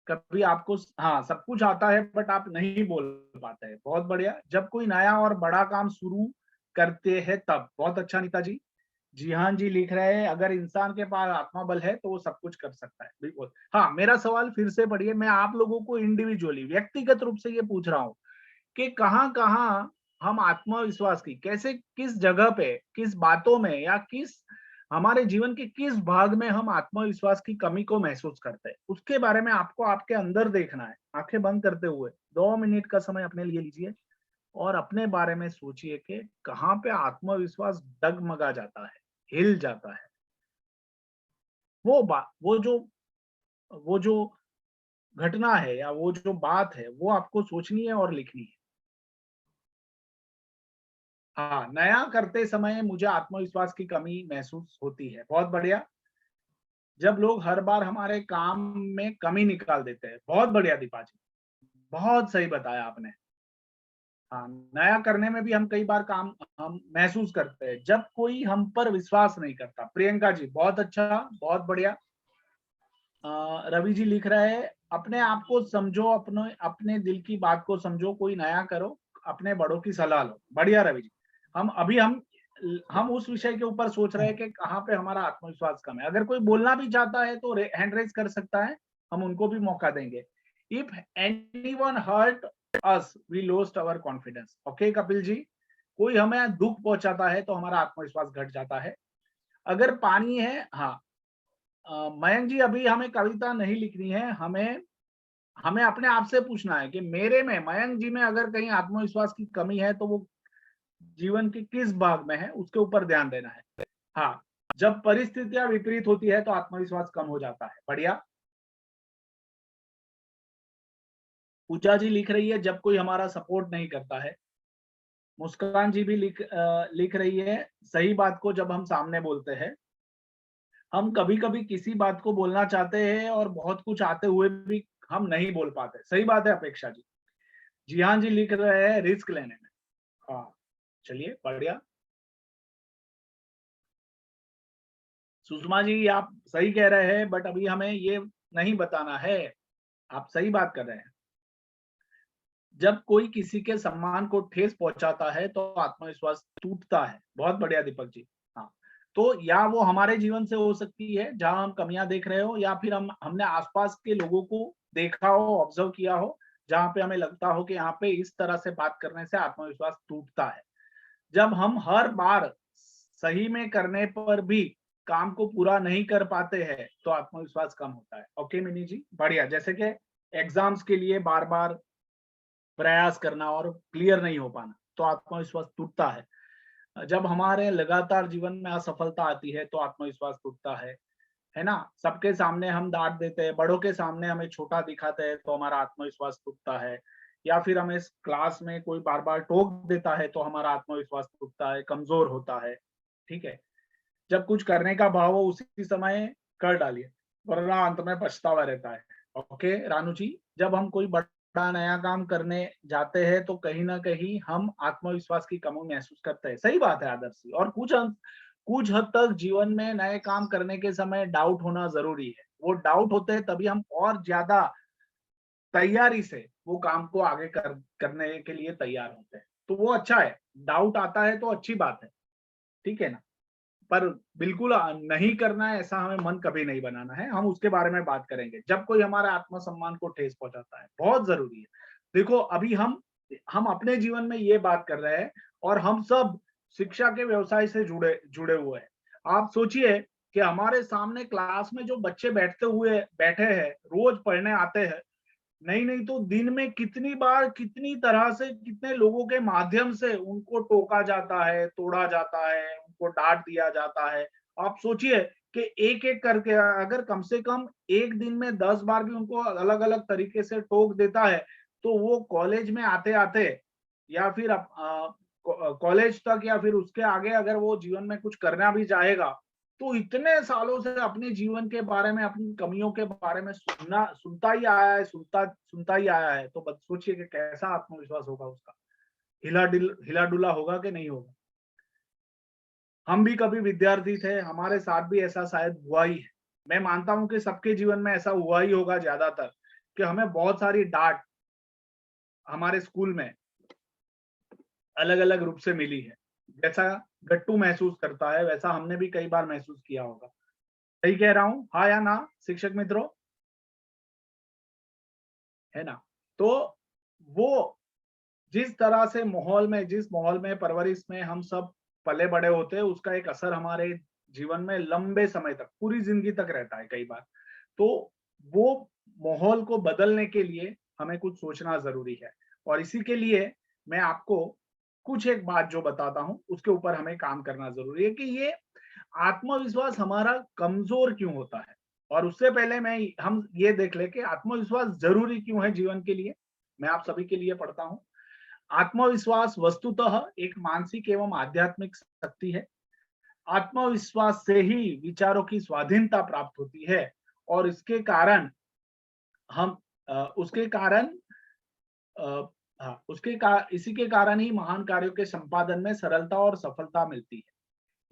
कभी आपको हाँ सब कुछ आता है बट आप नहीं बोल पाते हैं, बहुत बढ़िया। जब कोई नया और बड़ा काम शुरू करते हैं तब, बहुत अच्छा नीता जी। जी हाँ जी लिख रहे हैं, अगर इंसान के पास आत्मबल है तो वो सब कुछ कर सकता है, बिल्कुल। हाँ, मेरा सवाल फिर से पढ़िए, मैं आप लोगों को इंडिविजुअली व्यक्तिगत रूप से ये पूछ रहा हूँ कि कहाँ कहाँ हम आत्मविश्वास की कैसे, किस जगह पे, किस बातों में, या किस हमारे जीवन के किस भाग में हम आत्मविश्वास की कमी को महसूस करते हैं, उसके बारे में आपको आपके अंदर देखना है। आंखें बंद करते हुए 2 मिनट का समय अपने लिए लीजिए और अपने बारे में सोचिए कि कहाँ पे आत्मविश्वास डगमगा जाता है, हिल जाता है। वो बात, वो जो घटना है या वो जो बात है वो आपको सोचनी है और लिखनी है। हाँ, नया करते समय मुझे आत्मविश्वास की कमी महसूस होती है, बहुत बढ़िया। जब लोग हर बार हमारे काम में कमी निकाल देते हैं, बहुत बढ़िया दीपा जी, बहुत सही बताया आपने। हाँ, नया करने में भी हम कई बार काम हम महसूस करते हैं जब कोई हम पर विश्वास नहीं करता। प्रियंका जी बहुत अच्छा, बहुत बढ़िया। रवि जी लिख रहे हैं, अपने आप को समझो, अपने अपने दिल की बात को समझो, कोई नया करो, अपने बड़ों की सलाह लो। बढ़िया रवि जी। हम उस विषय के ऊपर सोच रहे हैं कि कहाँ पे हमारा आत्मविश्वास कम है। अगर कोई बोलना भी चाहता है तो हैंड रेज कर सकता है, हम उनको भी मौका देंगे। If anyone hurt us we lost our confidence. Okay Kapil ji, कोई हमें दुख पहुंचाता है तो हमारा आत्मविश्वास घट जाता है। अगर पानी है, हाँ, मयंक जी अभी हमें कविता नहीं लिखनी है, हमें हमें अपने आप से पूछना है कि मेरे में, मयंक जी में अगर कहीं आत्मविश्वास की कमी है तो वो जीवन के किस भाग में है, उसके ऊपर ध्यान देना है। हाँ, जब परिस्थितियां विपरीत होती है तो आत्मविश्वास कम हो जाता है। बढ़िया। पूजा जी लिख रही है जब कोई हमारा सपोर्ट नहीं करता है। मुस्कान जी भी लिख रही है सही बात को जब हम सामने बोलते हैं। हम कभी कभी किसी बात को बोलना चाहते हैं और बहुत कुछ आते हुए भी हम नहीं बोल पाते। सही बात है अपेक्षा जी। जिहान जी लिख रहे हैं रिस्क लेने में। हाँ चलिए बढ़िया। सुषमा जी आप सही कह रहे हैं, बट अभी हमें ये नहीं बताना है। आप सही बात कर रहे हैं। जब कोई किसी के सम्मान को ठेस पहुंचाता है तो आत्मविश्वास टूटता है। बहुत बढ़िया दीपक जी। हाँ, तो या वो हमारे जीवन से हो सकती है जहां हम कमियां देख रहे हो, या फिर हमने आसपास के लोगों को देखा हो, ऑब्जर्व किया हो, जहां पे हमें लगता हो कि यहाँ पे इस तरह से बात करने से आत्मविश्वास टूटता है। जब हम हर बार सही में करने पर भी काम को पूरा नहीं कर पाते हैं तो आत्मविश्वास कम होता है। ओके मिनी जी बढ़िया। जैसे कि एग्जाम्स के लिए बार बार प्रयास करना और क्लियर नहीं हो पाना तो आत्मविश्वास टूटता है। जब हमारे लगातार जीवन में असफलता आती है तो आत्मविश्वास टूटता है ना। सबके सामने हम डांट देते हैं, बड़ों के सामने हमें छोटा दिखाते हैं तो हमारा आत्मविश्वास टूटता है। या फिर हमें क्लास में कोई बार बार टोक देता है तो हमारा आत्मविश्वास टूटता है, कमजोर होता है। ठीक है। जब कुछ करने का भाव हो उसी समय कर डालिए, वरना अंत में पछतावा रहता है। ओके रानू जी। जब हम कोई बड़ा नया काम करने जाते हैं तो कहीं ना कहीं हम आत्मविश्वास की कमी महसूस करते हैं। सही बात है आदर्श जी। और कुछ हद तक जीवन में नए काम करने के समय डाउट होना जरूरी है। वो डाउट होते हैं तभी हम और ज्यादा तैयारी से वो काम को आगे करने के लिए तैयार होते हैं। तो वो अच्छा है, डाउट आता है तो अच्छी बात है। ठीक है ना। पर बिल्कुल नहीं करना है ऐसा हमें मन कभी नहीं बनाना है। हम उसके बारे में बात करेंगे जब कोई हमारे आत्मसम्मान को ठेस पहुंचाता है। बहुत जरूरी है। देखो अभी हम अपने जीवन में ये बात कर रहे हैं और हम सब शिक्षा के व्यवसाय से जुड़े जुड़े हुए हैं। आप सोचिए कि हमारे सामने क्लास में जो बच्चे बैठे हैं, रोज पढ़ने आते हैं, नहीं नहीं तो दिन में कितनी बार कितनी तरह से कितने लोगों के माध्यम से उनको टोका जाता है, तोड़ा जाता है, उनको डांट दिया जाता है। आप सोचिए कि एक एक करके अगर कम से कम एक दिन में 10 बार भी उनको अलग अलग तरीके से टोक देता है तो वो कॉलेज में आते आते या फिर कॉलेज तक या फिर उसके आगे अगर वो जीवन में कुछ करना भी चाहेगा तो इतने सालों से अपने जीवन के बारे में, अपनी कमियों के बारे में सुनता ही आया है, सुनता ही आया है। तो सोचिए कि कैसा आत्मविश्वास होगा उसका। हिला डुला होगा कि नहीं होगा। हम भी कभी विद्यार्थी थे, हमारे साथ भी ऐसा शायद हुआ ही है। मैं मानता हूं कि सबके जीवन में ऐसा हुआ ही होगा ज्यादातर, कि हमें बहुत सारी डांट हमारे स्कूल में अलग अलग रूप से मिली है। जैसा गट्टू महसूस करता है वैसा हमने भी कई बार महसूस किया होगा। सही कह रहा हूं, हाँ या ना शिक्षक मित्रों? है ना। तो वो जिस माहौल में परवरिश में हम सब पले बड़े होते हैं उसका एक असर हमारे जीवन में लंबे समय तक, पूरी जिंदगी तक रहता है कई बार। तो वो माहौल को बदलने के लिए हमें कुछ सोचना जरूरी है। और इसी के लिए मैं आपको कुछ एक बात जो बताता हूं उसके ऊपर हमें काम करना जरूरी है कि ये आत्मविश्वास हमारा कमजोर क्यों होता है। और उससे पहले हम ये देख ले कि आत्मविश्वास जरूरी क्यों है जीवन के लिए। मैं आप सभी के लिए पढ़ता हूं। आत्मविश्वास वस्तुतः एक मानसिक एवं आध्यात्मिक शक्ति है। आत्मविश्वास से ही विचारों की स्वाधीनता प्राप्त होती है और इसके कारण हम उसके कारण इसी के कारण ही महान कार्यों के संपादन में सरलता और सफलता मिलती है।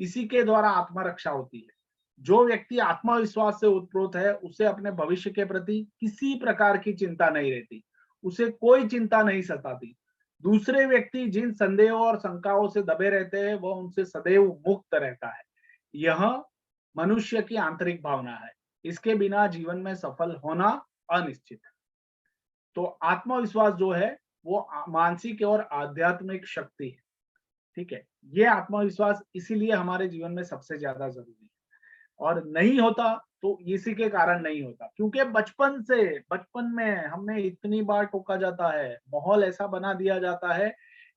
इसी के द्वारा आत्मरक्षा होती है। जो व्यक्ति आत्मविश्वास से उत्प्रोत है उसे अपने भविष्य के प्रति किसी प्रकार की चिंता नहीं रहती, उसे कोई चिंता नहीं सताती। दूसरे व्यक्ति जिन संदेहों और शंकाओं से दबे रहते हैं वह उनसे सदैव मुक्त रहता है। यह मनुष्य की आंतरिक भावना है। इसके बिना जीवन में सफल होना अनिश्चित है। तो आत्मविश्वास जो है वो मानसिक और आध्यात्मिक शक्ति है। ठीक है। ये आत्मविश्वास इसीलिए हमारे जीवन में सबसे ज्यादा जरूरी है। और नहीं होता तो इसी के कारण नहीं होता क्योंकि बचपन में हमें इतनी बार टोका जाता है, माहौल ऐसा बना दिया जाता है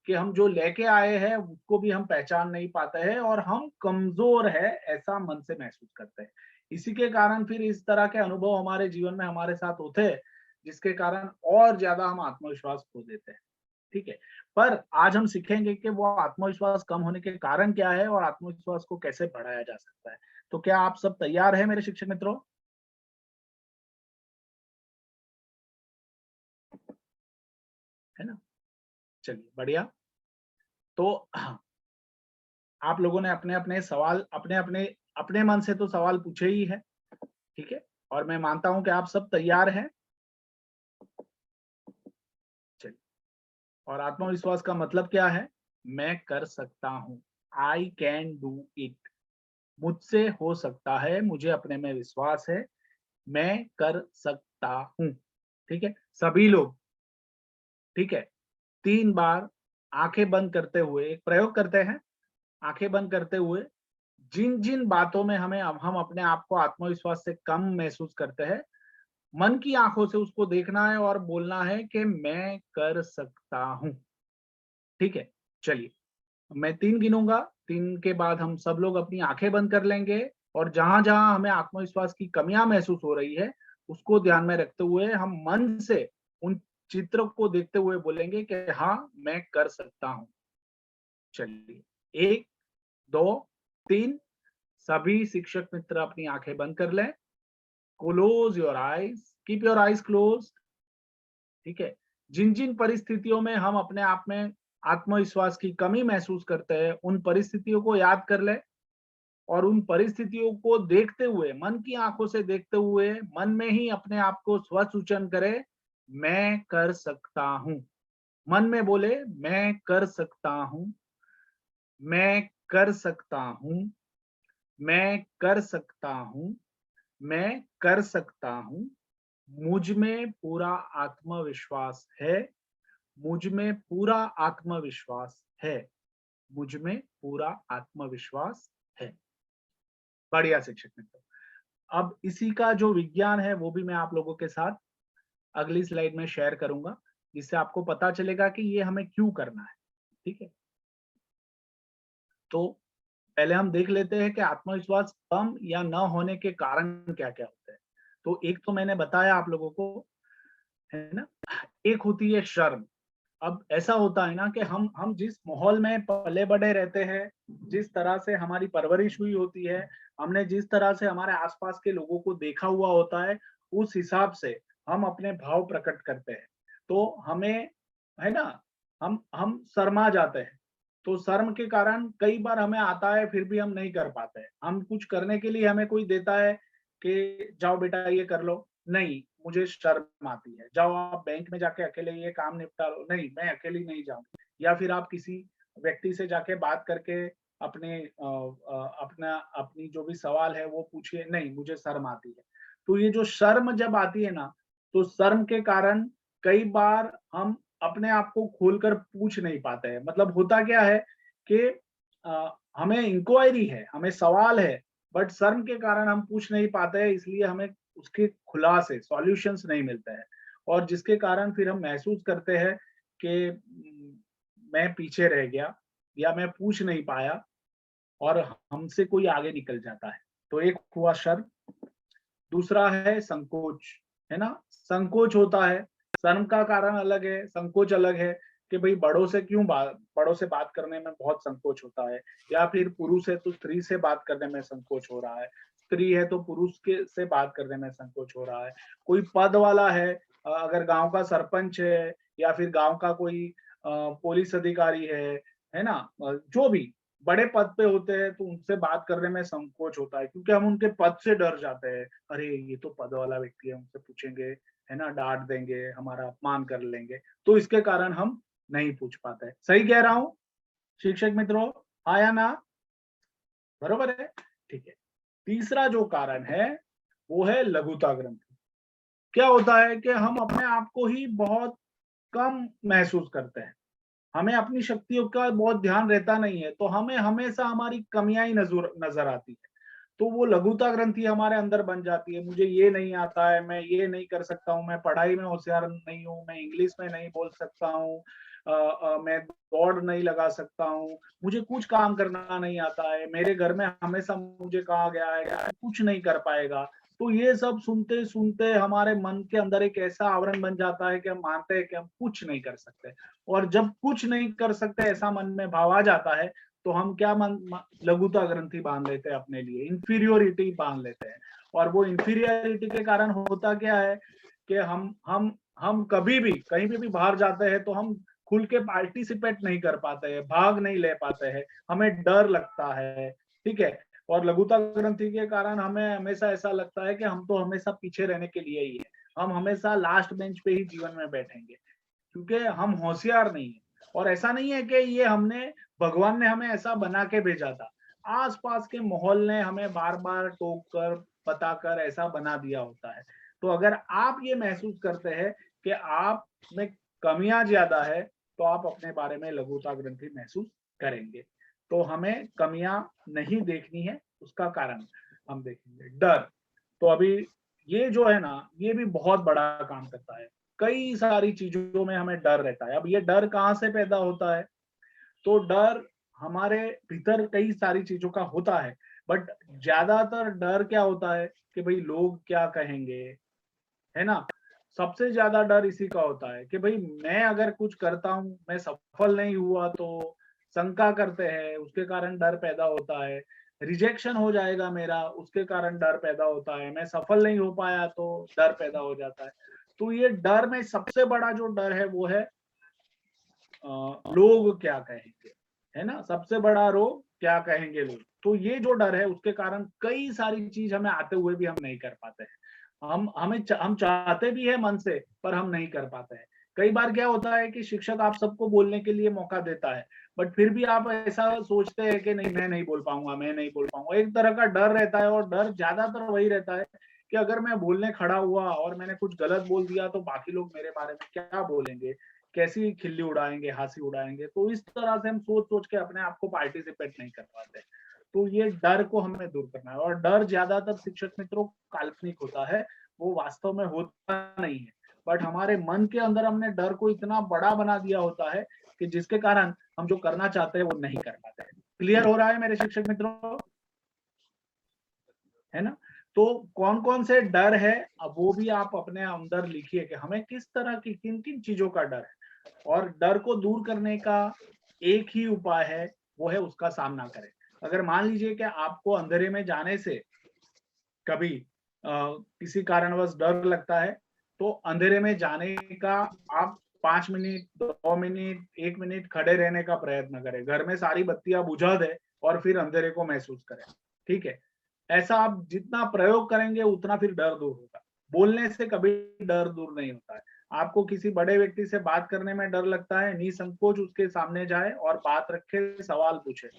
कि हम जो लेके आए हैं उसको भी हम पहचान नहीं पाते हैं और हम कमजोर है ऐसा मन से महसूस करते हैं। इसी के कारण फिर इस तरह के अनुभव हमारे जीवन में हमारे साथ होते हैं जिसके कारण और ज्यादा हम आत्मविश्वास खो देते हैं। ठीक है, पर आज हम सीखेंगे कि वो आत्मविश्वास कम होने के कारण क्या है और आत्मविश्वास को कैसे बढ़ाया जा सकता है। तो क्या आप सब तैयार हैं मेरे शिक्षक मित्रों? है ना, चलिए बढ़िया। तो आप लोगों ने अपने अपने सवाल अपने मन से तो सवाल पूछे ही है, ठीक है, और मैं मानता हूं कि आप सब तैयार हैं। चलिए, और आत्मविश्वास का मतलब क्या है? मैं कर सकता हूं, आई कैन डू इट, मुझसे हो सकता है, मुझे अपने में विश्वास है, मैं कर सकता हूं। ठीक है, सभी लोग, ठीक है, 3 बार आंखें बंद करते हुए एक प्रयोग करते हैं। आंखें बंद करते हुए जिन जिन बातों में हम अपने आप को आत्मविश्वास से कम महसूस करते हैं, मन की आंखों से उसको देखना है और बोलना है कि मैं कर सकता हूं। ठीक है, चलिए मैं 3 गिनूंगा, 3 के बाद हम सब लोग अपनी आंखें बंद कर लेंगे और जहां जहां हमें आत्मविश्वास की कमियां महसूस हो रही है उसको ध्यान में रखते हुए हम मन से उन चित्र को देखते हुए बोलेंगे कि हाँ मैं कर सकता हूं। चलिए, 1 2 3, सभी शिक्षक मित्र अपनी आंखें बंद कर लें। Close your eyes, keep your eyes close. ठीक है, जिन जिन परिस्थितियों में हम अपने आप में आत्मविश्वास की कमी महसूस करते हैं उन परिस्थितियों को याद कर ले और उन परिस्थितियों को देखते हुए, मन की आंखों से देखते हुए मन में ही अपने आप को स्वसूचन करे, मैं कर सकता हूं। मन में बोले, मैं कर सकता हूं, मैं कर सकता हूं, मैं कर सकता हूं, मैं कर सकता हूं, मुझ में पूरा आत्मविश्वास है, मुझ में पूरा आत्मविश्वास है, मुझ में पूरा आत्मविश्वास है। बढ़िया शिक्षक मित्रों, अब इसी का जो विज्ञान है वो भी मैं आप लोगों के साथ अगली स्लाइड में शेयर करूंगा, जिससे आपको पता चलेगा कि ये हमें क्यों करना है। ठीक है, तो पहले हम देख लेते हैं कि आत्मविश्वास कम या न होने के कारण क्या क्या होते हैं। तो एक तो मैंने बताया आप लोगों को, है ना, एक होती है शर्म। अब ऐसा होता है ना कि हम जिस माहौल में पले बढ़े रहते हैं, जिस तरह से हमारी परवरिश हुई होती है, हमने जिस तरह से हमारे आसपास के लोगों को देखा हुआ होता है, उस हिसाब से हम अपने भाव प्रकट करते हैं। तो हमें, है ना, हम शर्मा जाते हैं। तो शर्म के कारण कई बार हमें आता है फिर भी हम नहीं कर पाते हैं। हम कुछ करने के लिए हमें कोई देता है कि जाओ बेटा ये कर लो, नहीं मुझे शर्म आती है। जाओ आप बैंक में जाके अकेले ये काम निपटा लो, नहीं मैं अकेली नहीं जाऊंगी। या फिर आप किसी व्यक्ति से जाके बात करके अपनी जो भी सवाल है वो पूछिए, नहीं मुझे शर्म आती है। तो ये जो शर्म जब आती है ना, तो शर्म के कारण कई बार हम अपने आप को खोलकर पूछ नहीं पाते हैं। मतलब होता क्या है कि हमें इंक्वायरी है, हमें सवाल है, बट शर्म के कारण हम पूछ नहीं पाते हैं, इसलिए हमें उसके खुलासे सॉल्यूशंस नहीं मिलते हैं और जिसके कारण फिर हम महसूस करते हैं कि मैं पीछे रह गया या मैं पूछ नहीं पाया और हमसे कोई आगे निकल जाता है। तो एक हुआ शर्म, दूसरा है संकोच, है ना, संकोच होता है। शर्म का कारण अलग है, संकोच अलग है कि भाई बड़ों से बात करने में बहुत संकोच होता है, या फिर पुरुष है तो स्त्री से बात करने में संकोच हो रहा है, स्त्री है तो पुरुष के से बात करने में संकोच हो रहा है। कोई पद वाला है, अगर गांव का सरपंच है या फिर गांव का कोई पुलिस अधिकारी है ना, जो भी बड़े पद पे होते हैं तो उनसे बात करने में संकोच होता है क्योंकि हम उनके पद से डर जाते हैं। अरे ये तो पद वाला व्यक्ति है, उनसे पूछेंगे, है ना, डांट देंगे, हमारा अपमान कर लेंगे, तो इसके कारण हम नहीं पूछ पाते। सही कह रहा हूँ शिक्षक मित्रों? हाँ या ना? बरोबर है, ठीक है। तीसरा जो कारण है वो है लघुता ग्रंथि। क्या होता है कि हम अपने आप को ही बहुत कम महसूस करते हैं, हमें अपनी शक्तियों का बहुत ध्यान रहता नहीं है, तो हमें हमेशा हमारी कमियां ही नजर आती है। तो वो लघुता ग्रंथि हमारे अंदर बन जाती है, मुझे ये नहीं आता है, मैं ये नहीं कर सकता हूँ, मैं पढ़ाई में होशियार नहीं हूँ, मैं इंग्लिश में नहीं बोल सकता हूँ, मैं दौड़ नहीं लगा सकता हूँ, मुझे कुछ काम करना नहीं आता है, मेरे घर में हमेशा मुझे कहा गया है कुछ नहीं कर पाएगा। तो ये सब सुनते सुनते हमारे मन के अंदर एक ऐसा आवरण बन जाता है कि हम मानते हैं कि हम कुछ नहीं कर सकते, और जब कुछ नहीं कर सकते ऐसा मन में भाव आ जाता है तो हम क्या लघुता ग्रंथि बांध लेते हैं अपने लिए, इंफीरियोरिटी बांध लेते हैं। और वो इंफीरियोरिटी के कारण होता क्या है कि हम कभी भी कहीं पे भी बाहर जाते हैं तो हम खुल के पार्टिसिपेट नहीं कर पाते हैं, भाग नहीं ले पाते हैं, हमें डर लगता है, ठीक है। और लघुता ग्रंथि के कारण हमें हमेशा ऐसा लगता है कि हम तो हमेशा पीछे रहने के लिए ही है, हम हमेशा लास्ट बेंच पे ही जीवन में बैठेंगे, क्योंकि हम होशियार नहीं है। और ऐसा नहीं है कि ये हमने भगवान ने हमें ऐसा बना के भेजा था, आसपास के माहौल ने हमें बार बार टोक कर बताकर ऐसा बना दिया होता है। तो अगर आप ये महसूस करते हैं कि आप में कमियां ज्यादा है तो आप अपने बारे में लघुता ग्रंथि महसूस करेंगे। तो हमें कमियां नहीं देखनी है, उसका कारण हम देखेंगे। डर, तो अभी ये जो है ना, ये भी बहुत बड़ा काम करता है। कई सारी चीजों में हमें डर रहता है। अब ये डर कहाँ से पैदा होता है? तो डर हमारे भीतर कई सारी चीजों का होता है, बट ज्यादातर डर क्या होता है कि भाई लोग क्या कहेंगे, है ना। सबसे ज्यादा डर इसी का होता है कि भाई मैं अगर कुछ करता हूँ, मैं सफल नहीं हुआ तो शंका करते हैं, उसके कारण डर पैदा होता है। रिजेक्शन हो जाएगा मेरा, उसके कारण डर पैदा होता है। मैं सफल नहीं हो पाया तो डर पैदा हो जाता है। तो ये डर में सबसे बड़ा जो डर है वो है लोग क्या कहेंगे, है ना। सबसे बड़ा रोग क्या कहेंगे लोग। तो ये जो डर है उसके कारण कई सारी चीज हमें आते हुए भी हम नहीं कर पाते हैं। हम चाहते भी है मन से, पर हम नहीं कर पाते हैं। कई बार क्या होता है कि शिक्षक आप सबको बोलने के लिए मौका देता है, बट फिर भी आप ऐसा सोचते हैं कि नहीं, मैं नहीं बोल पाऊंगा, मैं नहीं बोल पाऊंगा। एक तरह का डर रहता है, और डर ज्यादातर वही रहता है कि अगर मैं बोलने खड़ा हुआ और मैंने कुछ गलत बोल दिया तो बाकी लोग मेरे बारे में क्या बोलेंगे, कैसी खिल्ली उड़ाएंगे, हंसी उड़ाएंगे। तो इस तरह से हम सोच सोच के अपने आप को पार्टिसिपेट नहीं कर पाते। तो ये डर को हमें दूर करना है। और डर ज्यादातर शिक्षक मित्रों काल्पनिक होता है, वो वास्तव में होता नहीं है। बट हमारे मन के अंदर हमने डर को इतना बड़ा बना दिया होता है कि जिसके कारण हम जो करना चाहते हैं वो नहीं कर पाते। क्लियर हो रहा है मेरे शिक्षक मित्रों, है ना। तो कौन कौन से डर है, अब वो भी आप अपने अंदर लिखिए कि हमें किस तरह की, किन किन चीजों का डर है। और डर को दूर करने का एक ही उपाय है, वो है उसका सामना करें। अगर मान लीजिए कि आपको अंधेरे में जाने से कभी किसी कारणवश डर लगता है, तो अंधेरे में जाने का आप 5 मिनट, 2 मिनट, 1 मिनट खड़े रहने का प्रयत्न करें। घर में सारी बत्तियां बुझा दें और फिर अंधेरे को महसूस करें, ठीक है। ऐसा आप जितना प्रयोग करेंगे उतना फिर डर दूर होगा। बोलने से कभी डर दूर नहीं होता है। आपको किसी बड़े व्यक्ति से बात करने में डर लगता है, निसंकोच उसके सामने जाए और बात रखे, सवाल पूछे।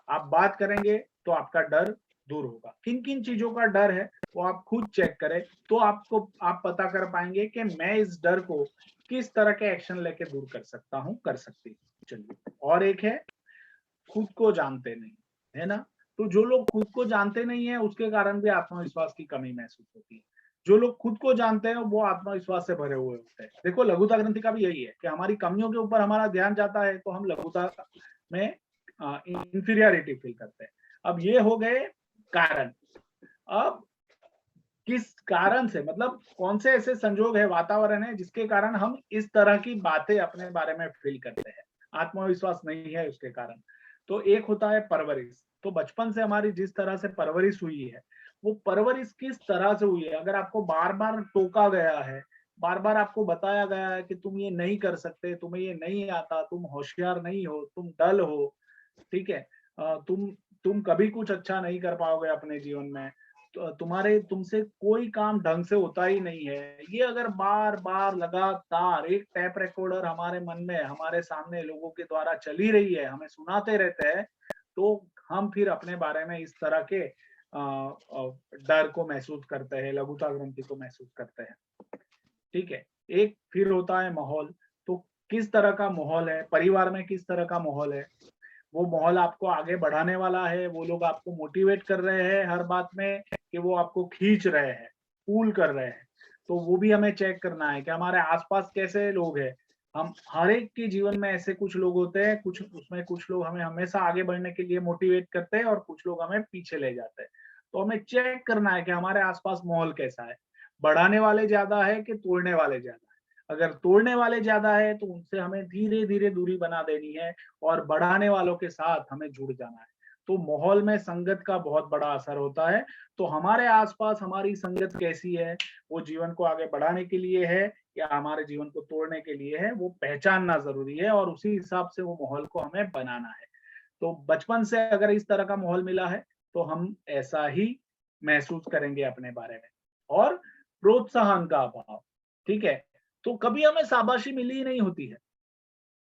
आप बात करेंगे तो आपका डर दूर होगा। किन किन चीजों का डर है वो आप खुद चेक करें, तो आप पता कर पाएंगे कि मैं इस डर को किस तरह के एक्शन लेके दूर कर सकता हूँ, कर सकती हूँ। चलिए, और एक है खुद को जानते नहीं, है ना। तो जो लोग खुद को जानते नहीं है उसके कारण भी आत्मविश्वास की कमी महसूस होती है। जो लोग खुद को जानते हैं वो आत्मविश्वास से भरे हुए होते हैं। देखो, लघुता ग्रंथि का भी यही है कि हमारी कमियों के ऊपर हमारा ध्यान जाता है तो हम लघुता में इंफीरियरिटी फील करते हैं। अब ये हो गए कारण। अब किस कारण से, मतलब कौन से ऐसे संजोग है, वातावरण है जिसके कारण हम इस तरह की बातें अपने बारे में फील करते हैं, आत्मविश्वास नहीं है उसके कारण। तो एक होता है परवरिश। तो बचपन से हमारी जिस तरह से परवरिश हुई है, वो परवरिश किस तरह से हुई है। अगर आपको बार बार टोका गया है, बार बार आपको बताया गया है कि तुम ये नहीं कर सकते, तुम्हें ये नहीं आता, तुम होशियार नहीं हो, तुम डल हो, ठीक है, तुम कभी कुछ अच्छा नहीं कर पाओगे अपने जीवन में, तो तुमसे कोई काम ढंग से होता ही नहीं है, ये अगर बार बार लगातार एक टैप रिकॉर्डर हमारे मन में, हमारे सामने लोगों के द्वारा चली रही है, हमें सुनाते रहते हैं, तो हम फिर अपने बारे में इस तरह के डर को महसूस करते हैं, लघुता ग्रंथि को महसूस करते हैं, ठीक है। एक फिर होता है माहौल। तो किस तरह का माहौल है, परिवार में किस तरह का माहौल है, वो माहौल आपको आगे बढ़ाने वाला है, वो लोग आपको मोटिवेट कर रहे हैं हर बात में, कि वो आपको खींच रहे हैं, पुल कर रहे हैं। तो वो भी हमें चेक करना है कि हमारे आसपास कैसे लोग हैं। हम हर एक के जीवन में ऐसे कुछ लोग होते हैं, कुछ उसमें कुछ लोग हमें हमेशा आगे बढ़ने के लिए मोटिवेट करते हैं और कुछ लोग हमें पीछे ले जाते हैं। तो हमें चेक करना है कि हमारे आसपास माहौल कैसा है, बढ़ाने वाले ज्यादा है कि तोड़ने वाले ज्यादा है। अगर तोड़ने वाले ज्यादा है तो उनसे हमें धीरे धीरे दूरी बना देनी है और बढ़ाने वालों के साथ हमें जुड़ जाना है। तो माहौल में संगत का बहुत बड़ा असर होता है। तो हमारे आसपास हमारी संगत कैसी है, वो जीवन को आगे बढ़ाने के लिए है या हमारे जीवन को तोड़ने के लिए है, वो पहचानना जरूरी है और उसी हिसाब से वो माहौल को हमें बनाना है। तो बचपन से अगर इस तरह का माहौल मिला है तो हम ऐसा ही महसूस करेंगे अपने बारे में। और प्रोत्साहन का अभाव, ठीक है, तो कभी हमें शाबाशी मिली ही नहीं होती है,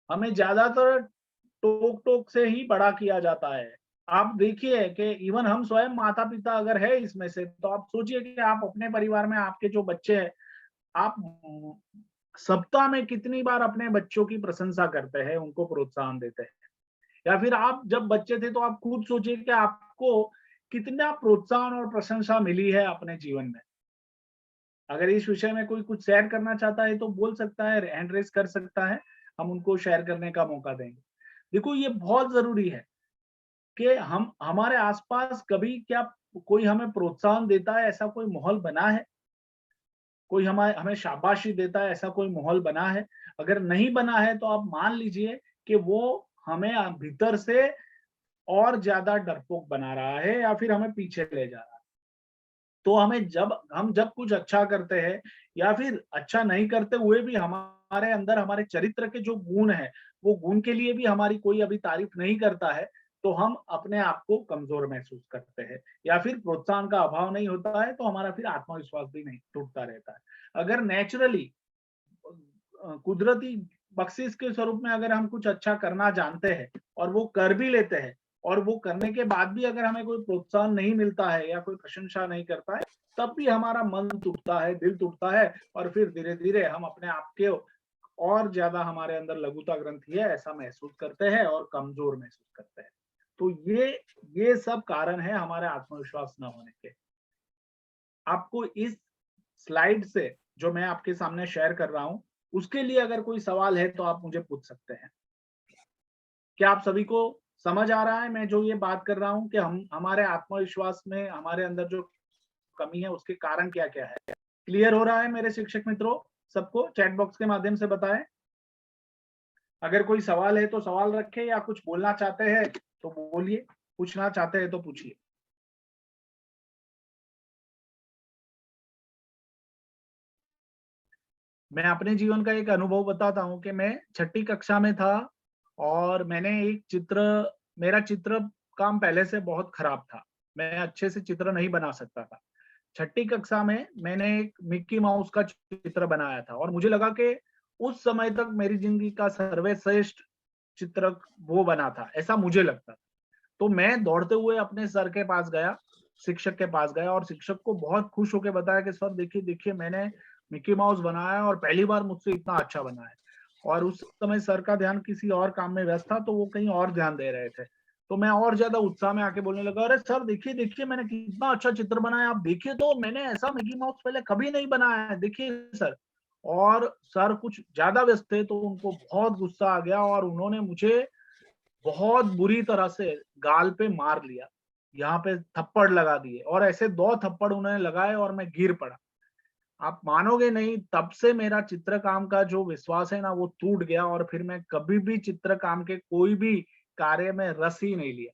हमें ज्यादातर टोक टोक से ही बड़ा किया जाता है। आप देखिए कि इवन हम स्वयं माता पिता अगर है इसमें से, तो आप सोचिए कि आप अपने परिवार में आपके जो बच्चे हैं, आप सप्ताह में कितनी बार अपने बच्चों की प्रशंसा करते हैं, उनको प्रोत्साहन देते हैं। या फिर आप जब बच्चे थे तो आप खुद सोचिए कि आपको कितना प्रोत्साहन और प्रशंसा मिली है अपने जीवन में। अगर इस विषय में कोई कुछ शेयर करना चाहता है तो बोल सकता है, हैंड रेज कर सकता है, हम उनको शेयर करने का मौका देंगे। देखो ये बहुत जरूरी है कि हम हमारे आसपास कभी क्या कोई हमें प्रोत्साहन देता है, ऐसा कोई माहौल बना है, कोई हमें हमें शाबाशी देता है, ऐसा कोई माहौल बना है? अगर नहीं बना है तो आप मान लीजिए कि वो हमें भीतर से और ज्यादा डरपोक बना रहा है या फिर हमें पीछे ले जा रहा है। तो हमें जब कुछ अच्छा करते हैं या फिर अच्छा नहीं करते हुए भी हमारे अंदर हमारे चरित्र के जो गुण है, वो गुण के लिए भी हमारी कोई अभी तारीफ नहीं करता है, तो हम अपने आप को कमजोर महसूस करते हैं या फिर प्रोत्साहन का अभाव नहीं होता है तो हमारा फिर आत्मविश्वास भी नहीं टूटता रहता है। अगर नेचुरली कुदरती बख्शिश के स्वरूप में अगर हम कुछ अच्छा करना जानते हैं और वो कर भी लेते हैं और वो करने के बाद भी अगर हमें कोई प्रोत्साहन नहीं मिलता है या कोई प्रशंसा नहीं करता है, तब भी हमारा मन टूटता है, दिल टूटता है और फिर धीरे धीरे हम अपने आप के और ज्यादा हमारे अंदर लघुता ग्रंथि है ऐसा महसूस करते हैं और कमजोर महसूस करते हैं। तो ये सब कारण है हमारे आत्मविश्वास न होने के। आपको इस स्लाइड से जो मैं आपके सामने शेयर कर रहा हूं, उसके लिए अगर कोई सवाल है तो आप मुझे पूछ सकते हैं। क्या आप सभी को समझ आ रहा है मैं जो ये बात कर रहा हूं कि हम हमारे आत्मविश्वास में हमारे अंदर जो कमी है उसके कारण क्या क्या है? क्लियर हो रहा है मेरे शिक्षक मित्रों? सबको चैट बॉक्स के माध्यम से बताएं। अगर कोई सवाल है तो सवाल रखें या कुछ बोलना चाहते हैं तो बोलिए, पूछना चाहते हैं तो पूछिए। मैं अपने जीवन का एक अनुभव बताता हूँ कि मैं 6ठी कक्षा में था और मैंने एक चित्र, मेरा चित्र काम पहले से बहुत खराब था, मैं अच्छे से चित्र नहीं बना सकता था। 6ठी कक्षा में मैंने एक मिक्की माउस का चित्र बनाया था और मुझे लगा कि उस समय तक मेरी जिंदगी का सर्वश्रेष्ठ चित्र वो बना था, ऐसा मुझे लगता था। तो मैं दौड़ते हुए अपने सर के पास गया, शिक्षक के पास गया और शिक्षक को बहुत खुश होकर बताया कि सर देखिए देखिए मैंने मिक्की माउस बनाया और पहली बार मुझसे इतना अच्छा बना है। और उस समय सर का ध्यान किसी और काम में व्यस्त था तो वो कहीं और ध्यान दे रहे थे। तो मैं और ज्यादा उत्साह में आके बोलने लगा, अरे सर देखिए देखिए मैंने कितना अच्छा चित्र बनाया, आप देखिए तो मैंने ऐसा मिक्की माउस पहले कभी नहीं बनाया है, देखिए सर। और सर कुछ ज्यादा व्यस्त थे तो उनको बहुत गुस्सा आ गया और उन्होंने मुझे बहुत बुरी तरह से गाल पे मार लिया, यहाँ पे थप्पड़ लगा दिए और ऐसे 2 थप्पड़ उन्होंने लगाए और मैं गिर पड़ा। आप मानोगे नहीं, तब से मेरा चित्रकाम का जो विश्वास है ना वो टूट गया और फिर मैं कभी भी चित्रकाम के कोई भी कार्य में रस ही नहीं लिया।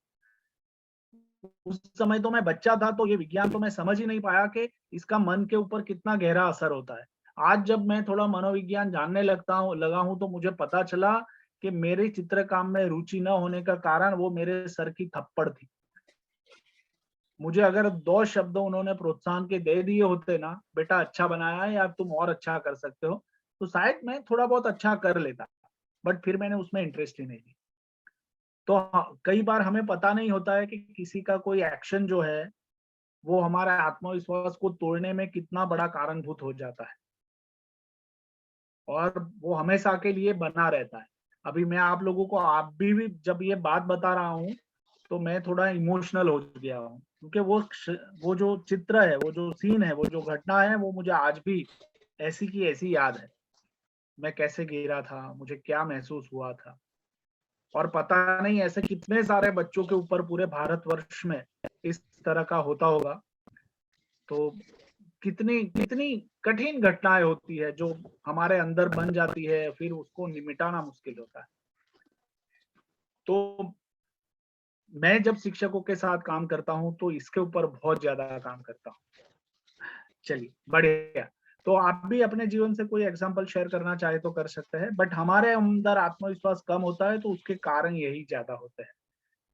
उस समय तो मैं बच्चा था तो ये विज्ञान तो मैं समझ ही नहीं पाया कि इसका मन के ऊपर कितना गहरा असर होता है। आज जब मैं थोड़ा मनोविज्ञान जानने लगा हूँ तो मुझे पता चला कि मेरे चित्रकाम में रुचि न होने का कारण वो मेरे सर की थप्पड़ थी। मुझे अगर 2 शब्द उन्होंने प्रोत्साहन के दे दिए होते ना, बेटा अच्छा बनाया है या तुम और अच्छा कर सकते हो, तो शायद मैं थोड़ा बहुत अच्छा कर लेता। बट फिर मैंने उसमें इंटरेस्ट ही नहीं ली। तो हाँ, कई बार हमें पता नहीं होता है कि किसी का कोई एक्शन जो है वो हमारे आत्मविश्वास को तोड़ने में कितना बड़ा कारणभूत हो जाता है और वो हमेशा के लिए बना रहता है। अभी मैं आप लोगों को आप भी जब ये बात बता रहा हूँ तो मैं थोड़ा इमोशनल हो गया हूँ क्योंकि वो जो चित्र है, वो जो सीन है, वो जो घटना है, वो मुझे आज भी ऐसी की ऐसी याद है। मैं कैसे गिरा था, मुझे क्या महसूस हुआ था। और पता नहीं ऐसे कितने सारे बच्चों के ऊपर पूरे भारतवर्ष में इस तरह का होता होगा। तो कितनी कितनी कठिन घटनाएं होती है जो हमारे अंदर बन जाती है, फिर उसको मिटाना मुश्किल होता है। तो मैं जब शिक्षकों के साथ काम करता हूं तो इसके ऊपर बहुत ज्यादा काम करता हूं। चलिए बढ़िया। तो आप भी अपने जीवन से कोई एग्जांपल शेयर करना चाहे तो कर सकते हैं, बट हमारे अंदर आत्मविश्वास कम होता है तो उसके कारण यही ज्यादा होते हैं।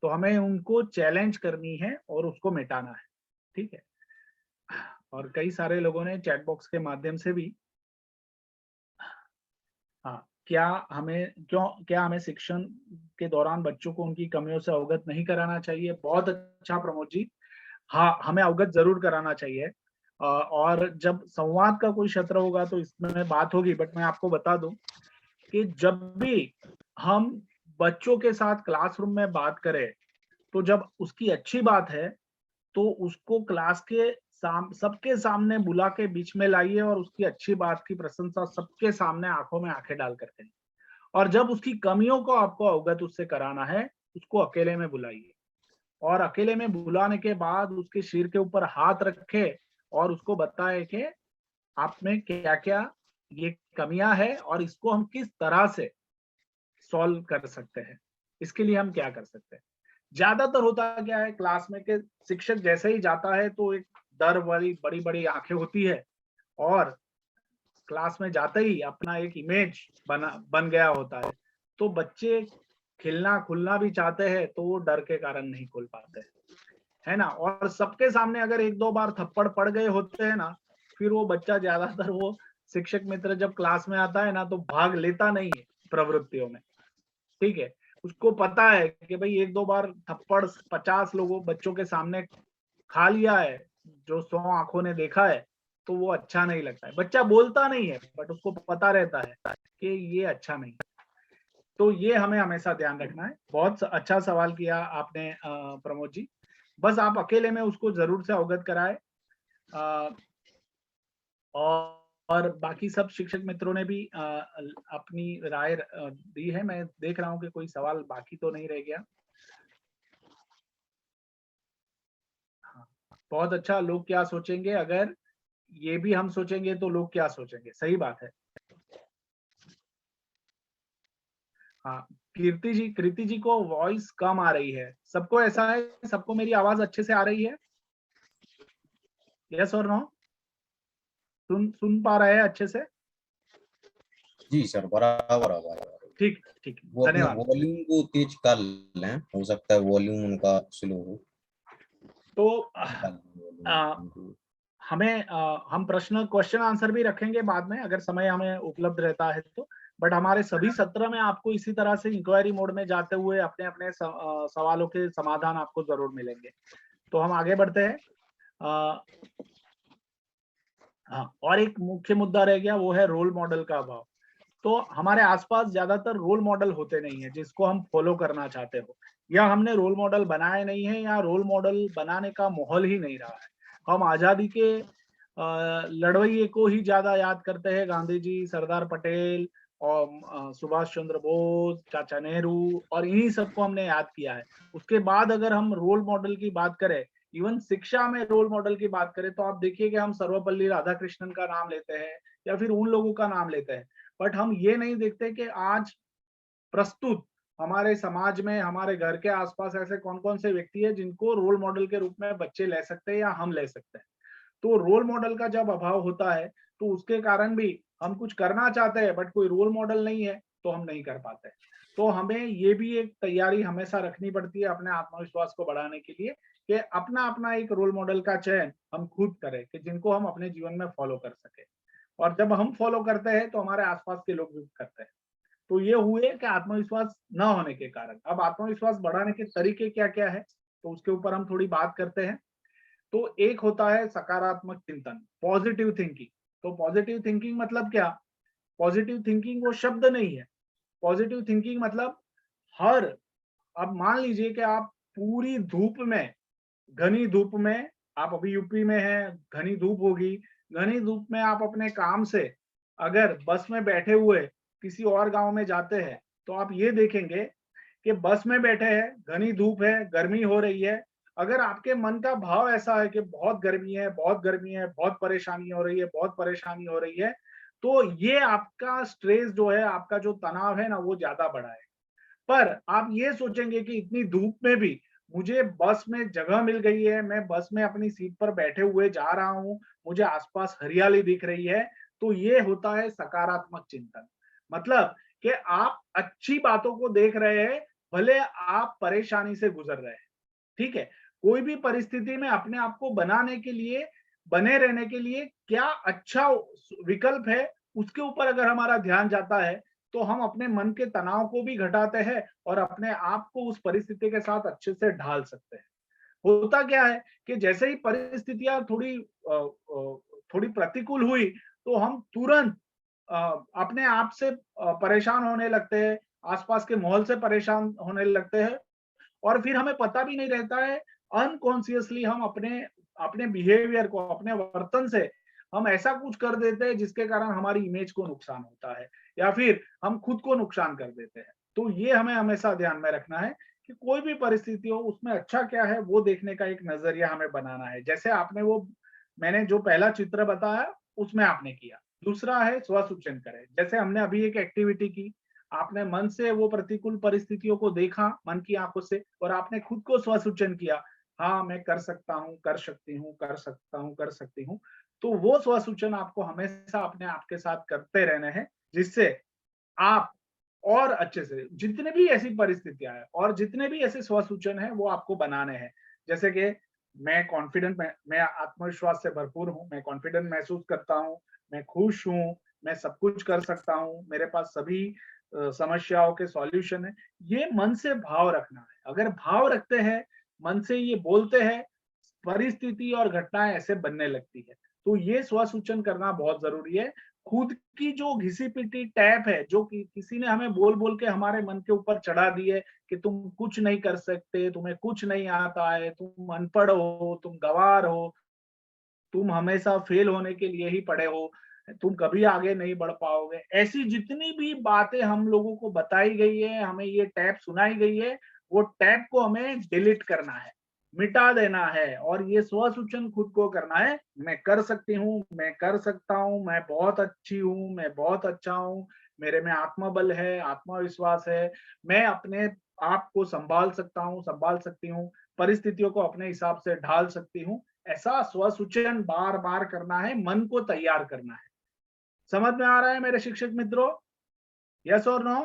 तो हमें उनको चैलेंज करनी है और उसको मिटाना है, ठीक है। और कई सारे लोगों ने चैट बॉक्स के माध्यम से भी, हाँ, क्या हमें शिक्षण के दौरान बच्चों को उनकी कमियों से अवगत नहीं कराना चाहिए? बहुत अच्छा प्रमोद जी। हाँ, हमें अवगत जरूर कराना चाहिए। और जब संवाद का कोई क्षेत्र होगा तो इसमें बात होगी, बट मैं आपको बता दूं कि जब भी हम बच्चों के साथ क्लासरूम में बात करें, तो जब उसकी अच्छी बात है तो उसको क्लास के सबके सामने बुला के बीच में लाइए और उसकी अच्छी बात की प्रशंसा सबके सामने आंखों में आंखें डाल कर करिए। और जब उसकी कमियों को आपको अवगत उससे कराना है, उसको अकेले में बुलाइए और अकेले में बुलाने के बाद उसके सिर के ऊपर हाथ रखे और उसको बताए कि आप में क्या क्या ये कमियां है और इसको हम किस तरह से सॉल्व कर सकते हैं, इसके लिए हम क्या कर सकते हैं। ज्यादातर होता क्या है क्लास में कि शिक्षक जैसे ही जाता है तो एक डर वाली बड़ी बड़ी आंखें होती है और क्लास में जाते ही अपना एक इमेज बन गया होता है। तो बच्चे खिलना खुलना भी चाहते हैं तो वो डर के कारण नहीं खुल पाते हैं, है ना। और सबके सामने अगर एक दो बार थप्पड़ पड़ गए होते हैं ना, फिर वो बच्चा ज्यादातर वो शिक्षक मित्र जब क्लास में आता है ना तो भाग लेता नहीं है प्रवृत्तियों में, ठीक है। उसको पता है कि भाई एक दो बार थप्पड़ 50 लोगों बच्चों के सामने खा लिया है, जो 100 आंखों ने देखा है, तो वो अच्छा नहीं लगता है। बच्चा बोलता नहीं है बट उसको पता रहता है कि ये अच्छा नहीं। तो ये हमें हमेशा ध्यान रखना है। बहुत अच्छा सवाल किया आपने प्रमोद जी। बस आप अकेले में उसको जरूर से अवगत कराए। और बाकी सब शिक्षक मित्रों ने भी अपनी राय दी है। मैं देख रहा हूँ कि कोई सवाल बाकी तो नहीं रह गया। हाँ, बहुत अच्छा। लोग क्या सोचेंगे, अगर ये भी हम सोचेंगे तो लोग क्या सोचेंगे, सही बात है। हाँ, कृति जी को वॉइस कम आ रही है। सबको ऐसा है? सबको मेरी आवाज अच्छे से आ रही है? यस और नो? सुन पा रहे हैं अच्छे से? जी सर, बराबर आवाज आ रही है। ठीक ठीक, वो अपना धन्यवाद। वॉल्यूम को तेज कर लें, हो सकता है वॉल्यूम उनका स्लो हो। तो निकाल लें आ, volume उनको। हमें हम क्वेश्चन आंसर भी रखेंगे बाद में अगर समय हमें उपलब्ध रहता है तो। बट हमारे सभी सत्र में आपको इसी तरह से इंक्वायरी मोड में जाते हुए अपने अपने सवालों के समाधान आपको जरूर मिलेंगे। तो हम आगे बढ़ते हैं। हाँ, और एक मुख्य मुद्दा रह गया, वो है रोल मॉडल का अभाव। तो हमारे आसपास ज्यादातर रोल मॉडल होते नहीं है जिसको हम फॉलो करना चाहते हो, या हमने रोल मॉडल बनाए नहीं है, या रोल मॉडल बनाने का माहौल ही नहीं रहा है। हम आजादी के लड़वैये को ही ज्यादा याद करते हैं, गांधी जी, सरदार पटेल और सुभाष चंद्र बोस, चाचा नेहरू, और इन्हीं सबको हमने याद किया है। उसके बाद अगर हम रोल मॉडल की बात करें, इवन शिक्षा में रोल मॉडल की बात करें, तो आप देखिए कि हम सर्वपल्ली राधाकृष्णन का नाम लेते हैं या फिर उन लोगों का नाम लेते हैं, बट हम ये नहीं देखते कि आज प्रस्तुत हमारे समाज में, हमारे घर के आसपास ऐसे कौन कौन से व्यक्ति है जिनको रोल मॉडल के रूप में बच्चे ले सकते हैं या हम ले सकते हैं। तो रोल मॉडल का जब अभाव होता है तो उसके कारण भी हम कुछ करना चाहते हैं बट कोई रोल मॉडल नहीं है तो हम नहीं कर पाते। तो हमें ये भी एक तैयारी हमेशा रखनी पड़ती है अपने आत्मविश्वास को बढ़ाने के लिए कि अपना अपना एक रोल मॉडल का चयन हम खुद करें कि जिनको हम अपने जीवन में फॉलो कर सके। और जब हम फॉलो करते हैं तो हमारे आसपास के लोग भी करते हैं। तो ये हुए कि आत्मविश्वास न होने के कारण। अब आत्मविश्वास बढ़ाने के तरीके क्या क्या है, तो उसके ऊपर हम थोड़ी बात करते हैं। तो एक होता है सकारात्मक चिंतन, पॉजिटिव थिंकिंग। तो पॉजिटिव थिंकिंग मतलब क्या? पॉजिटिव थिंकिंग वो शब्द नहीं है। पॉजिटिव थिंकिंग मतलब हर, अब मान लीजिए कि आप पूरी धूप में, घनी धूप में, आप अभी यूपी में हैं, घनी धूप होगी, घनी धूप में आप अपने काम से अगर बस में बैठे हुए किसी और गांव में जाते हैं तो आप ये देखेंगे कि बस में बैठे हैं, घनी धूप है, गर्मी हो रही है, अगर आपके मन का भाव ऐसा है कि बहुत गर्मी है, बहुत गर्मी है, बहुत परेशानी हो रही है, बहुत परेशानी हो रही है, तो ये आपका स्ट्रेस जो है, आपका जो तनाव है ना, वो ज्यादा बढ़ा है। पर आप ये सोचेंगे कि इतनी धूप में भी मुझे बस में जगह मिल गई है, मैं बस में अपनी सीट पर बैठे हुए जा रहा हूँ, मुझे आसपास हरियाली दिख रही है, तो ये होता है सकारात्मक चिंतन। मतलब कि आप अच्छी बातों को देख रहे हैं, भले आप परेशानी से गुजर रहे हैं। ठीक है? कोई भी परिस्थिति में अपने आप को बनाने के लिए, बने रहने के लिए क्या अच्छा विकल्प है, उसके ऊपर अगर हमारा ध्यान जाता है, तो हम अपने मन के तनाव को भी घटाते हैं और अपने आप को उस परिस्थिति के साथ अच्छे से ढाल सकते हैं। होता क्या है कि जैसे ही परिस्थितियां थोड़ी प्रतिकूल हुई, तो हम तुरंत अपने आप से परेशान होने लगते हैं, आसपास के माहौल से परेशान होने लगते हैं और फिर हमें पता भी नहीं रहता है, अनकॉन्शियसली हम अपने अपने बिहेवियर को, अपने वर्तन से हम ऐसा कुछ कर देते हैं जिसके कारण हमारी इमेज को नुकसान होता है या फिर हम खुद को नुकसान कर देते हैं। तो ये हमें हमेशा ध्यान में रखना है कि कोई भी परिस्थिति हो, उसमें अच्छा क्या है वो देखने का एक नजरिया हमें बनाना है। जैसे आपने वो, मैंने जो पहला चित्र बताया उसमें आपने किया। दूसरा है स्वसूचन करें। जैसे हमने अभी एक एक्टिविटी की, आपने मन से वो प्रतिकूल परिस्थितियों को देखा मन की आंखों से और आपने खुद को स्वसूचन किया, हाँ मैं कर सकता हूँ, कर सकती हूँ, कर सकता हूँ, कर सकती हूँ। तो वो स्वसूचन आपको हमेशा अपने आप के साथ करते रहने हैं, जिससे आप और अच्छे से जितने भी ऐसी परिस्थितियां हैं और जितने भी ऐसे स्वसूचन हैं वो आपको बनाने हैं। जैसे कि मैं कॉन्फिडेंट, मैं आत्मविश्वास से भरपूर हूँ, मैं कॉन्फिडेंट महसूस करता हूँ, मैं खुश हूँ, मैं सब कुछ कर सकता हूँ, मेरे पास सभी समस्याओं के सॉल्यूशन है। ये मन से भाव रखना है। अगर भाव रखते हैं, मन से ये बोलते हैं, परिस्थिति और घटनाएं ऐसे बनने लगती है। तो ये स्वसूचन करना बहुत जरूरी है। खुद की जो घिसी-पिटी टैप है, जो कि किसी ने हमें बोल-बोल के हमारे मन के ऊपर चढ़ा दी है कि तुम कुछ नहीं कर सकते, तुम्हें कुछ नहीं आता है, तुम अनपढ़ हो, तुम गँवार हो, तुम हमेशा फेल होने के लिए ही पड़े हो, तुम कभी आगे नहीं बढ़ पाओगे। ऐसी जितनी भी बातें हम लोगों को बताई गई है, हमें ये टैप सुनाई गई है, वो टैप को हमें डिलीट करना है, मिटा देना है और ये स्वसूचन खुद को करना है। मैं कर सकती हूँ, मैं कर सकता हूँ, मैं बहुत अच्छी हूँ, मैं बहुत अच्छा हूँ, मेरे में आत्मबल है, आत्मविश्वास है, मैं अपने आप को सँभाल सकता हूँ, सँभाल सकती हूँ, परिस्थितियों को अपने हिसाब से ढाल सकती हूँ। ऐसा स्वसूचन बार-बार करना है, मन को तैयार करना है। समझ में आ रहा है मेरे शिक्षक मित्रों? यस और नो?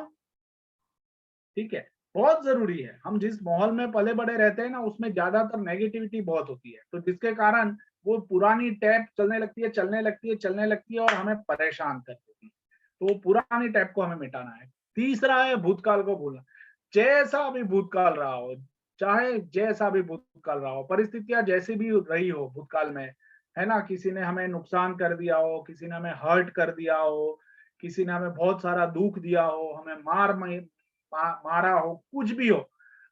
ठीक है। बहुत ज़रूरी है। हम जिस माहौल में पले-बड़े रहते हैं ना, उसमें ज़्यादातर नेगेटिविटी बहुत होती है। तो जिसके कारण वो पुरानी टैप चलने लगती है, चलने लगती है, चलने लगती है और हमें परेशान कर देती है। तो पुरानी टैप को हमें मिटाना है। तीसरा है भूतकाल को भूलना। जैसा भी भूतकाल रहा हो, चाहे जैसा भी भूतकाल रहा हो, परिस्थितियाँ जैसी भी रही हो भूतकाल में, है ना? किसी ने हमें नुकसान कर दिया हो, किसी ने हमें हर्ट कर दिया हो, किसी ने हमें बहुत सारा दुःख दिया हो, हमें मारा हो, कुछ भी हो,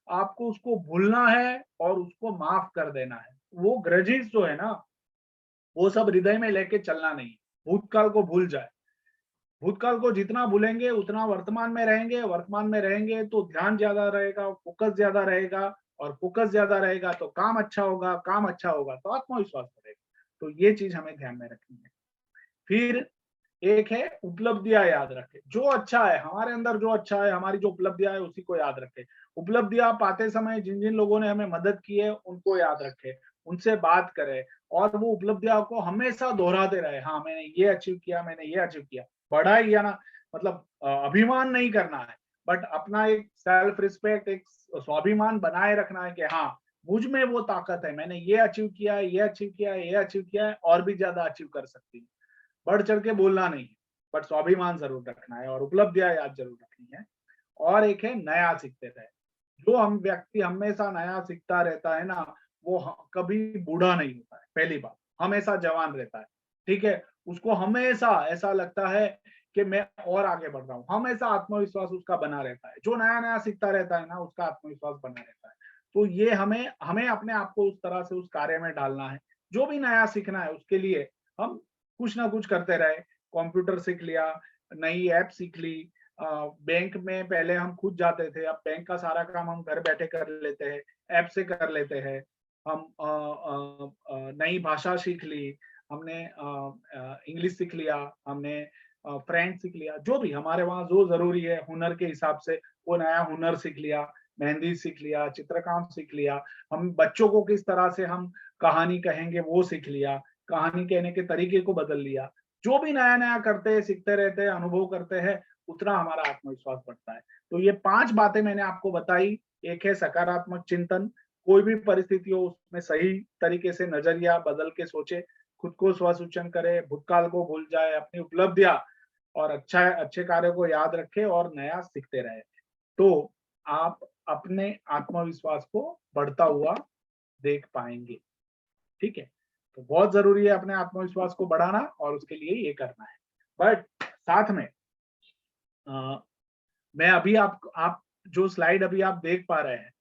आपको उसको भूलना है और उसको माफ कर देना है। वो ग्रजेस जो है ना, वो सब हृदय में लेके चलना नहीं। भूतकाल को भूल जाए। भूतकाल को जितना भूलेंगे उतना वर्तमान में रहेंगे, वर्तमान में रहेंगे तो ध्यान ज्यादा रहेगा, फोकस ज्यादा रहेगा और फोकस ज्यादा रहेगा तो काम अच्छा होगा, काम अच्छा होगा तो आत्मविश्वास बढ़ेगा। तो ये चीज हमें ध्यान में रखनी है। फिर एक है उपलब्धियां याद रखें। जो अच्छा है हमारे अंदर, जो अच्छा है, हमारी जो उपलब्धियां है उसी को याद रखें। उपलब्धियां पाते समय जिन जिन लोगों ने हमें मदद की है उनको याद रखें, उनसे बात करें और वो उपलब्धियों को हमेशा दोहराते रहे। हाँ मैंने ये अचीव किया, मैंने ये अचीव किया। बड़ा ही या ना, मतलब अभिमान नहीं करना है, बट अपना एक सेल्फ रिस्पेक्ट, एक स्वाभिमान बनाए रखना है कि हाँ मुझ में वो ताकत है, मैंने ये अचीव किया है, ये अचीव किया है, ये अचीव किया है और भी ज्यादा अचीव कर सकती हूँ। बढ़ चढ़ के बोलना नहीं है, बट स्वाभिमान जरूर रखना है और उपलब्धियां याद जरूर रखनी है। और एक है नया सीखते रहे। जो हम व्यक्ति हमेशा नया सीखता रहता है ना, वो कभी बूढ़ा नहीं होता है। पहली बात, हमेशा जवान रहता है। ठीक है, उसको हमेशा ऐसा लगता है कि मैं और आगे बढ़ रहा हूँ, हमेशा आत्मविश्वास उसका बना रहता है। जो नया नया सीखता रहता है ना, उसका आत्मविश्वास बना रहता है। तो ये हमें हमें अपने आप को उस तरह से उस कार्य में डालना है। जो भी नया सीखना है उसके लिए हम कुछ ना कुछ करते रहे। कंप्यूटर सीख लिया, नई ऐप सीख ली, बैंक में पहले हम खुद जाते थे, अब बैंक का सारा काम हम घर बैठे कर लेते हैं, ऐप से कर लेते हैं। हम नई भाषा सीख ली, हमने इंग्लिश सीख लिया, हमने फ्रेंच सीख लिया, जो भी हमारे वहाँ जो जरूरी है हुनर के हिसाब से वो नया हुनर सीख लिया, मेहंदी सीख लिया, चित्रकाम सीख लिया। हम बच्चों को किस तरह से हम कहानी कहेंगे वो सीख लिया, कहानी कहने के तरीके को बदल लिया। जो भी नया नया करते हैं, सीखते रहते हैं, अनुभव करते हैं, उतना हमारा आत्मविश्वास बढ़ता है। तो ये 5 बातें मैंने आपको बताई। एक है सकारात्मक चिंतन, कोई भी परिस्थिति हो उसमें सही तरीके से नजरिया बदल के सोचे, खुद को स्वसूचन करे, भूतकाल को भूल जाए, अपनी उपलब्धियां और अच्छे कार्यों को याद रखे और नया सीखते रहे। तो आप अपने आत्मविश्वास को बढ़ता हुआ देख पाएंगे। ठीक है, तो बहुत जरूरी है अपने आत्मविश्वास को बढ़ाना और उसके लिए ये करना है। बट साथ में मैं अभी आप जो स्लाइड अभी आप देख पा रहे हैं,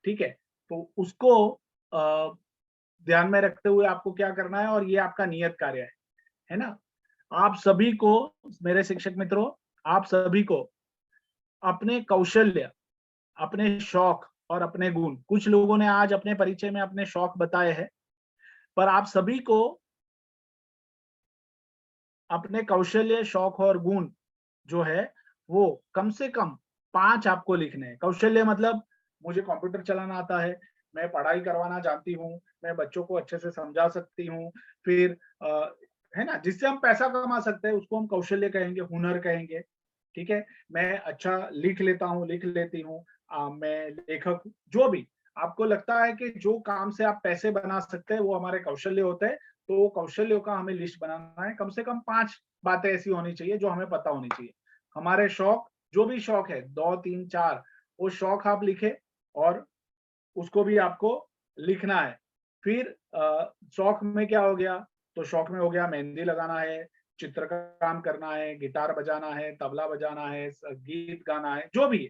ठीक है, तो उसको ध्यान में रखते हुए आपको क्या करना है, और ये आपका नियत कार्य है ना। आप सभी को, मेरे शिक्षक मित्रों, आप सभी को अपने कौशल्य, अपने शौक और अपने गुण, कुछ लोगों ने आज अपने परिचय में अपने शौक बताए हैं, पर आप सभी को अपने कौशल्य, शौक और गुण जो है वो कम से कम 5 आपको लिखने हैं। कौशल्य मतलब मुझे कंप्यूटर चलाना आता है, मैं पढ़ाई करवाना जानती हूँ, मैं बच्चों को अच्छे से समझा सकती हूँ, फिर है ना, जिससे हम पैसा कमा सकते हैं उसको हम कौशल्य कहेंगे, हुनर कहेंगे। ठीक है, मैं अच्छा लिख लेता हूँ, लिख लेती हूँ, मैं लेखक, जो भी आपको लगता है कि जो काम से आप पैसे बना सकते हैं वो हमारे कौशल्य होते हैं, तो कौशल्यों का हमें लिस्ट बनाना है। कम से कम 5 बातें ऐसी होनी चाहिए जो हमें पता होनी चाहिए। हमारे शौक, जो भी शौक है, 2, 3, 4, वो शौक आप लिखे और उसको भी आपको लिखना है। फिर शौक में क्या हो गया, तो शौक में हो गया मेहंदी लगाना है, चित्र का काम करना है, गिटार बजाना है, तबला बजाना है, गीत गाना है, जो भी है।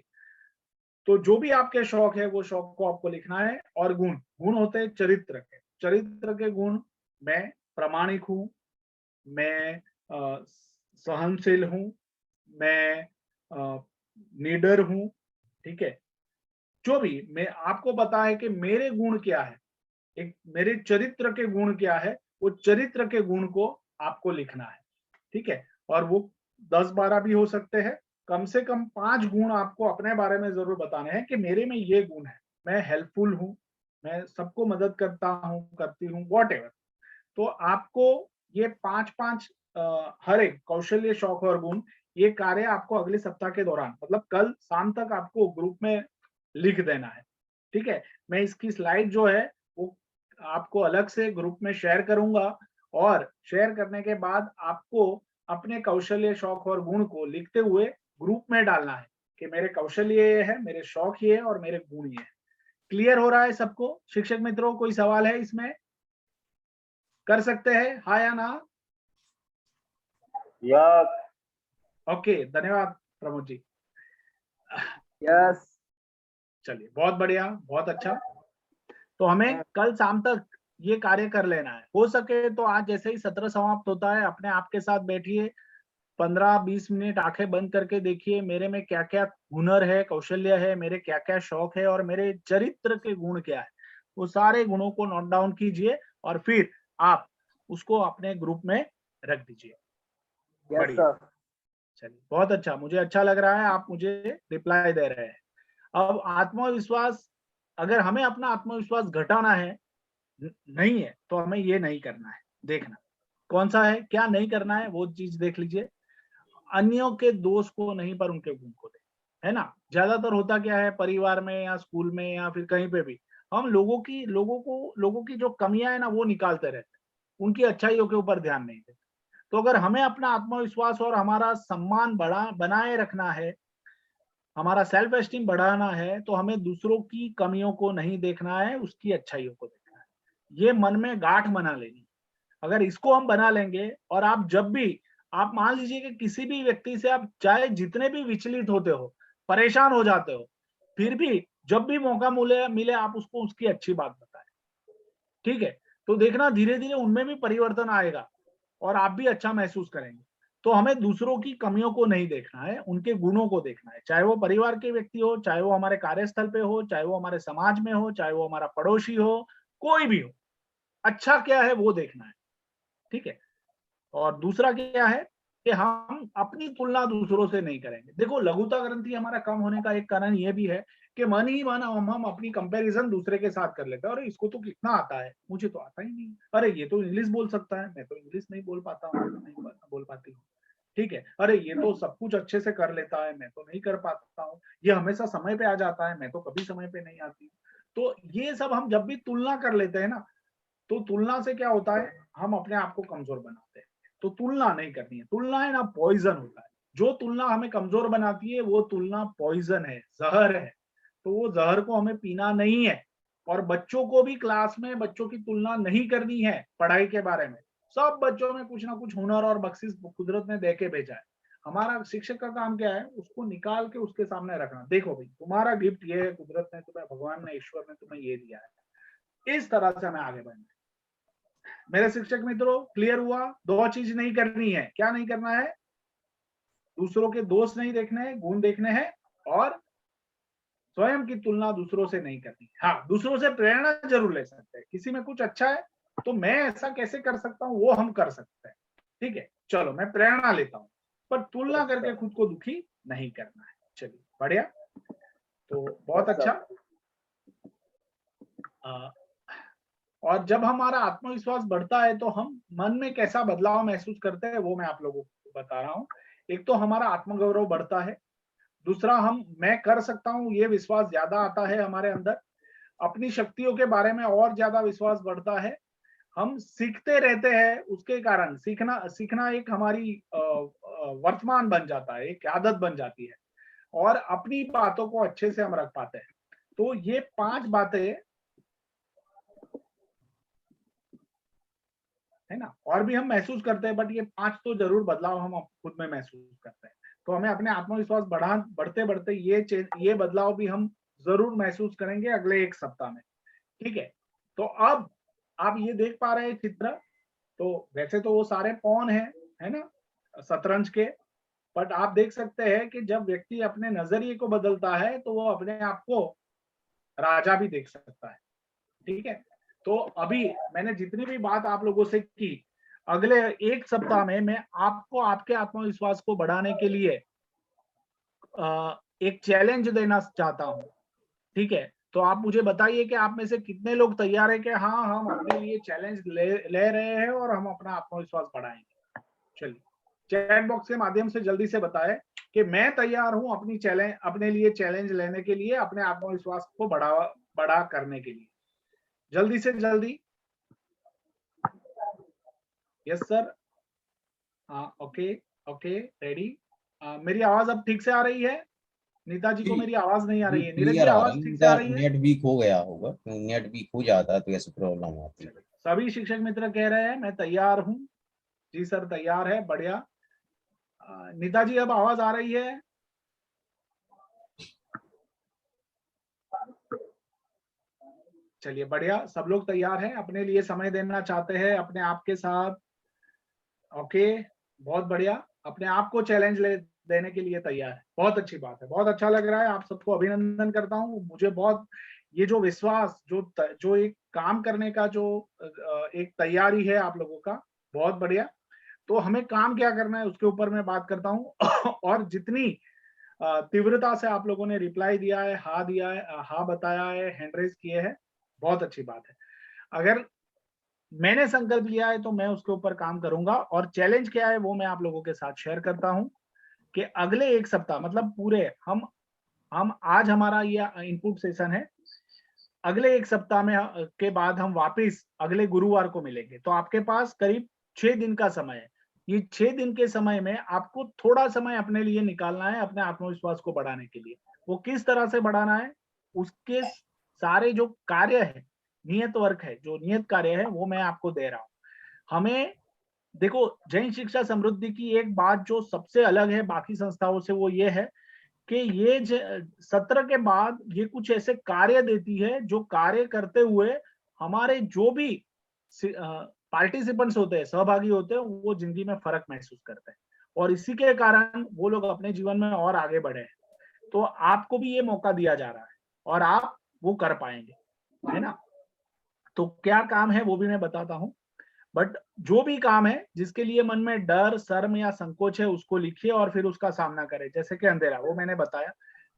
तो जो भी आपके शौक है वो शौक को आपको लिखना है। और गुण, गुण होते हैं चरित्र के। चरित्र के गुण, मैं प्रामाणिक हूँ, मैं सहनशील हूँ, मैं निडर हूँ। ठीक है, जो भी मैं आपको पता है कि मेरे गुण क्या है, एक मेरे चरित्र के गुण क्या है, वो चरित्र के गुण को आपको लिखना है। ठीक है, और वो 10-12 भी हो सकते हैं। कम से कम 5 गुण आपको अपने बारे में जरूर बताने हैं कि मेरे में ये गुण है, मैं हेल्पफुल हूँ, मैं सबको मदद करता हूँ, करती हूँ, वॉटएवर। तो आपको ये 5-5 हर एक कौशल्य, शौक और गुण, ये कार्य आपको अगले सप्ताह के दौरान, मतलब कल शाम तक आपको ग्रुप में लिख देना है। ठीक है, मैं इसकी स्लाइड जो है वो आपको अलग से ग्रुप में शेयर करूंगा, और शेयर करने के बाद आपको अपने कौशल्य, शौक और गुण को लिखते हुए ग्रुप में डालना है कि मेरे कौशल्य ये है, मेरे शौक ये है और मेरे गुण ये है। क्लियर हो रहा है सबको? शिक्षक मित्रों, कोई सवाल है इसमें? कर सकते हैं हाँ या ना? यस। ओके, धन्यवाद प्रमोद जी। यस। चलिए, बहुत बढ़िया, बहुत अच्छा। तो हमें कल शाम तक ये कार्य कर लेना है। हो सके तो आज जैसे ही सत्र समाप्त होता है, अपने आप के साथ बैठिए, 15-20 मिनट आंखें बंद करके देखिए मेरे में क्या क्या हुनर है, कौशल्य है, मेरे क्या क्या शौक है और मेरे चरित्र के गुण क्या है। वो सारे गुणों को नोट डाउन कीजिए और फिर आप उसको अपने ग्रुप में रख दीजिए। यस बढ़िया, सर। चलिए, बहुत अच्छा, मुझे अच्छा लग रहा है, आप मुझे रिप्लाई दे रहे हैं। अब आत्मविश्वास, अगर हमें अपना आत्मविश्वास घटाना है, नहीं है, तो हमें ये नहीं करना है। देखना कौन सा है, क्या नहीं करना है, वो चीज देख लीजिए। अन्यों के दोष को नहीं, पर उनके गुण को देखें, है ना। ज्यादातर होता क्या है, परिवार में या स्कूल में या फिर कहीं पे भी, हम लोगों की जो कमियां है ना वो निकालते रहते हैं, उनकी अच्छाइयों के ऊपर ध्यान नहीं देते। तो अगर हमें अपना आत्मविश्वास और हमारा सम्मान बनाए रखना है, हमारा सेल्फ एस्टीम बढ़ाना है, तो हमें दूसरों की कमियों को नहीं देखना है, उसकी अच्छाइयों को देखना है। ये मन में गांठ बना लेनी। अगर इसको हम बना लेंगे, और आप जब भी, आप मान लीजिए कि किसी भी व्यक्ति से आप चाहे जितने भी विचलित होते हो, परेशान हो जाते हो, फिर भी जब भी मौका मिले मिले आप उसको उसकी अच्छी बात बताएं। ठीक है, तो देखना धीरे धीरे उनमें भी परिवर्तन आएगा और आप भी अच्छा महसूस करेंगे। तो हमें दूसरों की कमियों को नहीं देखना है, उनके गुणों को देखना है, चाहे वो परिवार के व्यक्ति हो, चाहे वो हमारे कार्यस्थल पे हो, चाहे वो हमारे समाज में हो, चाहे वो हमारा पड़ोसी हो, कोई भी हो, अच्छा क्या है वो देखना है, ठीक है। और दूसरा क्या है कि हम अपनी तुलना दूसरों से नहीं करेंगे। देखो, लघुता ग्रंथि हमारा कम होने का एक कारण ये भी है कि मन ही मन हम अपनी कंपैरिजन दूसरे के साथ कर लेते हैं। अरे इसको तो कितना आता है, मुझे तो आता ही नहीं। अरे ये तो इंग्लिश बोल सकता है, मैं तो इंग्लिश नहीं बोल पाता हूँ, नहीं बोल पाती हूँ, ठीक है। अरे ये तो सब कुछ अच्छे से कर लेता है, मैं तो नहीं कर पाता हूँ। ये हमेशा समय पे आ जाता है, मैं तो कभी समय पे नहीं आती। तो ये सब हम जब भी तुलना कर लेते हैं ना, तो तुलना से क्या होता है, हम अपने आप को कमजोर बनाते हैं। तो तुलना नहीं करनी है। तुलना है ना पॉइजन होता है। जो तुलना हमें कमजोर बनाती है वो तुलना पॉइजन है, जहर है। तो वो जहर को हमें पीना नहीं है। और बच्चों को भी क्लास में बच्चों की तुलना नहीं करनी है पढ़ाई के बारे में। सब बच्चों में कुछ ना कुछ हुनर और बख्शिश कुदरत ने दे के भेजा है। हमारा शिक्षक का काम क्या है, उसको निकाल के उसके सामने रखना। देखो भाई, तुम्हारा गिफ्ट ये है, कुदरत ने तुम्हें, भगवान ने, ईश्वर ने तुम्हें ये दिया है। इस तरह से हमें आगे बढ़ना है। मेरे शिक्षक मित्रों, क्लियर हुआ? दो चीज नहीं करनी है। क्या नहीं करना है? दूसरों के दोष नहीं देखने हैं, गुण देखने हैं, और स्वयं की तुलना दूसरों से नहीं करनी। हाँ, दूसरों से प्रेरणा जरूर ले सकते हैं। किसी में कुछ अच्छा है तो मैं ऐसा कैसे कर सकता हूँ, वो हम कर सकते हैं, ठीक है। चलो, मैं प्रेरणा लेता हूँ, पर तुलना करके खुद को दुखी नहीं करना है। चलिए, बढ़िया। तो बहुत अच्छा। और जब हमारा आत्मविश्वास बढ़ता है तो हम मन में कैसा बदलाव महसूस करते हैं वो मैं आप लोगों को बता रहा हूँ। एक तो हमारा आत्मगौरव बढ़ता है। दूसरा, मैं कर सकता हूँ ये विश्वास ज्यादा आता है हमारे अंदर। अपनी शक्तियों के बारे में और ज्यादा विश्वास बढ़ता है। हम सीखते रहते हैं, उसके कारण सीखना एक हमारी वर्तमान बन जाता है, एक आदत बन जाती है, और अपनी बातों को अच्छे से हम रख पाते हैं। तो ये 5 बातें है ना, और भी हम महसूस करते हैं, बट ये 5 तो जरूर बदलाव हम खुद में महसूस करते हैं। तो हमें अपने आत्मविश्वास बढ़ते बढ़ते ये बदलाव भी हम जरूर महसूस करेंगे अगले 1 सप्ताह में, ठीक है। तो अब आप ये देख पा रहे हैं चित्र। तो वैसे तो वो सारे पॉन है ना, शतरंज के, बट आप देख सकते हैं कि जब व्यक्ति अपने नजरिए को बदलता है तो वो अपने आप को राजा भी देख सकता है, ठीक है। तो अभी मैंने जितनी भी बात आप लोगों से की, अगले 1 सप्ताह में मैं आपको आपके आत्मविश्वास को बढ़ाने के लिए एक चैलेंज देना चाहता हूं, ठीक है। तो आप मुझे बताइए कि आप में से कितने लोग तैयार है कि हाँ, हम अपने लिए चैलेंज ले रहे हैं और हम अपना आत्मविश्वास बढ़ाएंगे। चलिए, चैट बॉक्स के माध्यम से जल्दी से बताएं कि मैं तैयार हूं अपने लिए चैलेंज लेने के लिए, अपने आत्मविश्वास को बढ़ा करने के लिए। जल्दी से जल्दी। Yes sir. Okay okay, ready. मेरी आवाज अब ठीक से आ रही है? नीता जी को मेरी आवाज नहीं आ रही है। नीरज जी, क्लियर आ आवाज रही है। ठीक से आ रही है? नेट वीक हो गया होगा, नेट वीक हो जाता है तो ऐसी प्रॉब्लम आती है। सभी शिक्षक मित्र कह रहे हैं मैं तैयार हूँ। जी सर, तैयार है, बढ़िया। नीता जी, अब आवाज आ रही है? चलिए, बढ़िया, सब लोग तैयार हैं, अपने लिए समय देना चाहते हैं अपने आप के साथ। ओके, बहुत बढ़िया, अपने आप को चैलेंज देने के लिए तैयार है। बहुत अच्छी बात है, बहुत अच्छा लग रहा है। आप सबको अभिनंदन करता हूँ। मुझे बहुत ये जो विश्वास, जो एक काम करने का जो एक तैयारी है आप लोगों का, बहुत बढ़िया। तो हमें काम क्या करना है उसके ऊपर मैं बात करता हूँ। और जितनी तीव्रता से आप लोगों ने रिप्लाई दिया है, हाँ दिया है, हाँ बताया है, हैंड रेज किए हैं, बहुत अच्छी बात है। अगर मैंने संकल्प लिया है तो मैं उसके ऊपर काम करूंगा। और चैलेंज क्या है वो मैं आप लोगों के साथ शेयर करता हूं कि अगले 1 सप्ताह, मतलब पूरे हम आज हमारा ये इनपुट सेशन है, अगले 1 सप्ताह में के बाद हम वापस अगले गुरुवार को मिलेंगे। तो आपके पास करीब 6 दिन का समय है। ये 6 दिन के समय में आपको थोड़ा समय अपने लिए निकालना है, अपने आत्मविश्वास को बढ़ाने के लिए। वो किस तरह से बढ़ाना है, उसके सारे जो कार्य है, नियत वर्क है, जो नियत कार्य है, वो मैं आपको दे रहा हूं। हमें देखो, जैन शिक्षा समृद्धि की एक बात जो सबसे अलग है बाकी संस्थाओं से, वो ये है कि ये सत्र के बाद ये कुछ ऐसे कार्य देती है जो कार्य करते हुए हमारे जो भी पार्टिसिपेंट्स होते हैं, सहभागी होते हैं, वो जिंदगी में फर्क महसूस करते हैं। और इसी के कारण वो लोग अपने जीवन में और आगे बढ़े हैं। तो आपको भी ये मौका दिया जा रहा है और आप वो कर पाएंगे, है ना। तो क्या काम है वो भी मैं बताता हूँ, बट जो भी काम है जिसके लिए मन में डर, शर्म या संकोच है उसको लिखिए और फिर उसका सामना करें। जैसे कि अंधेरा, वो मैंने बताया।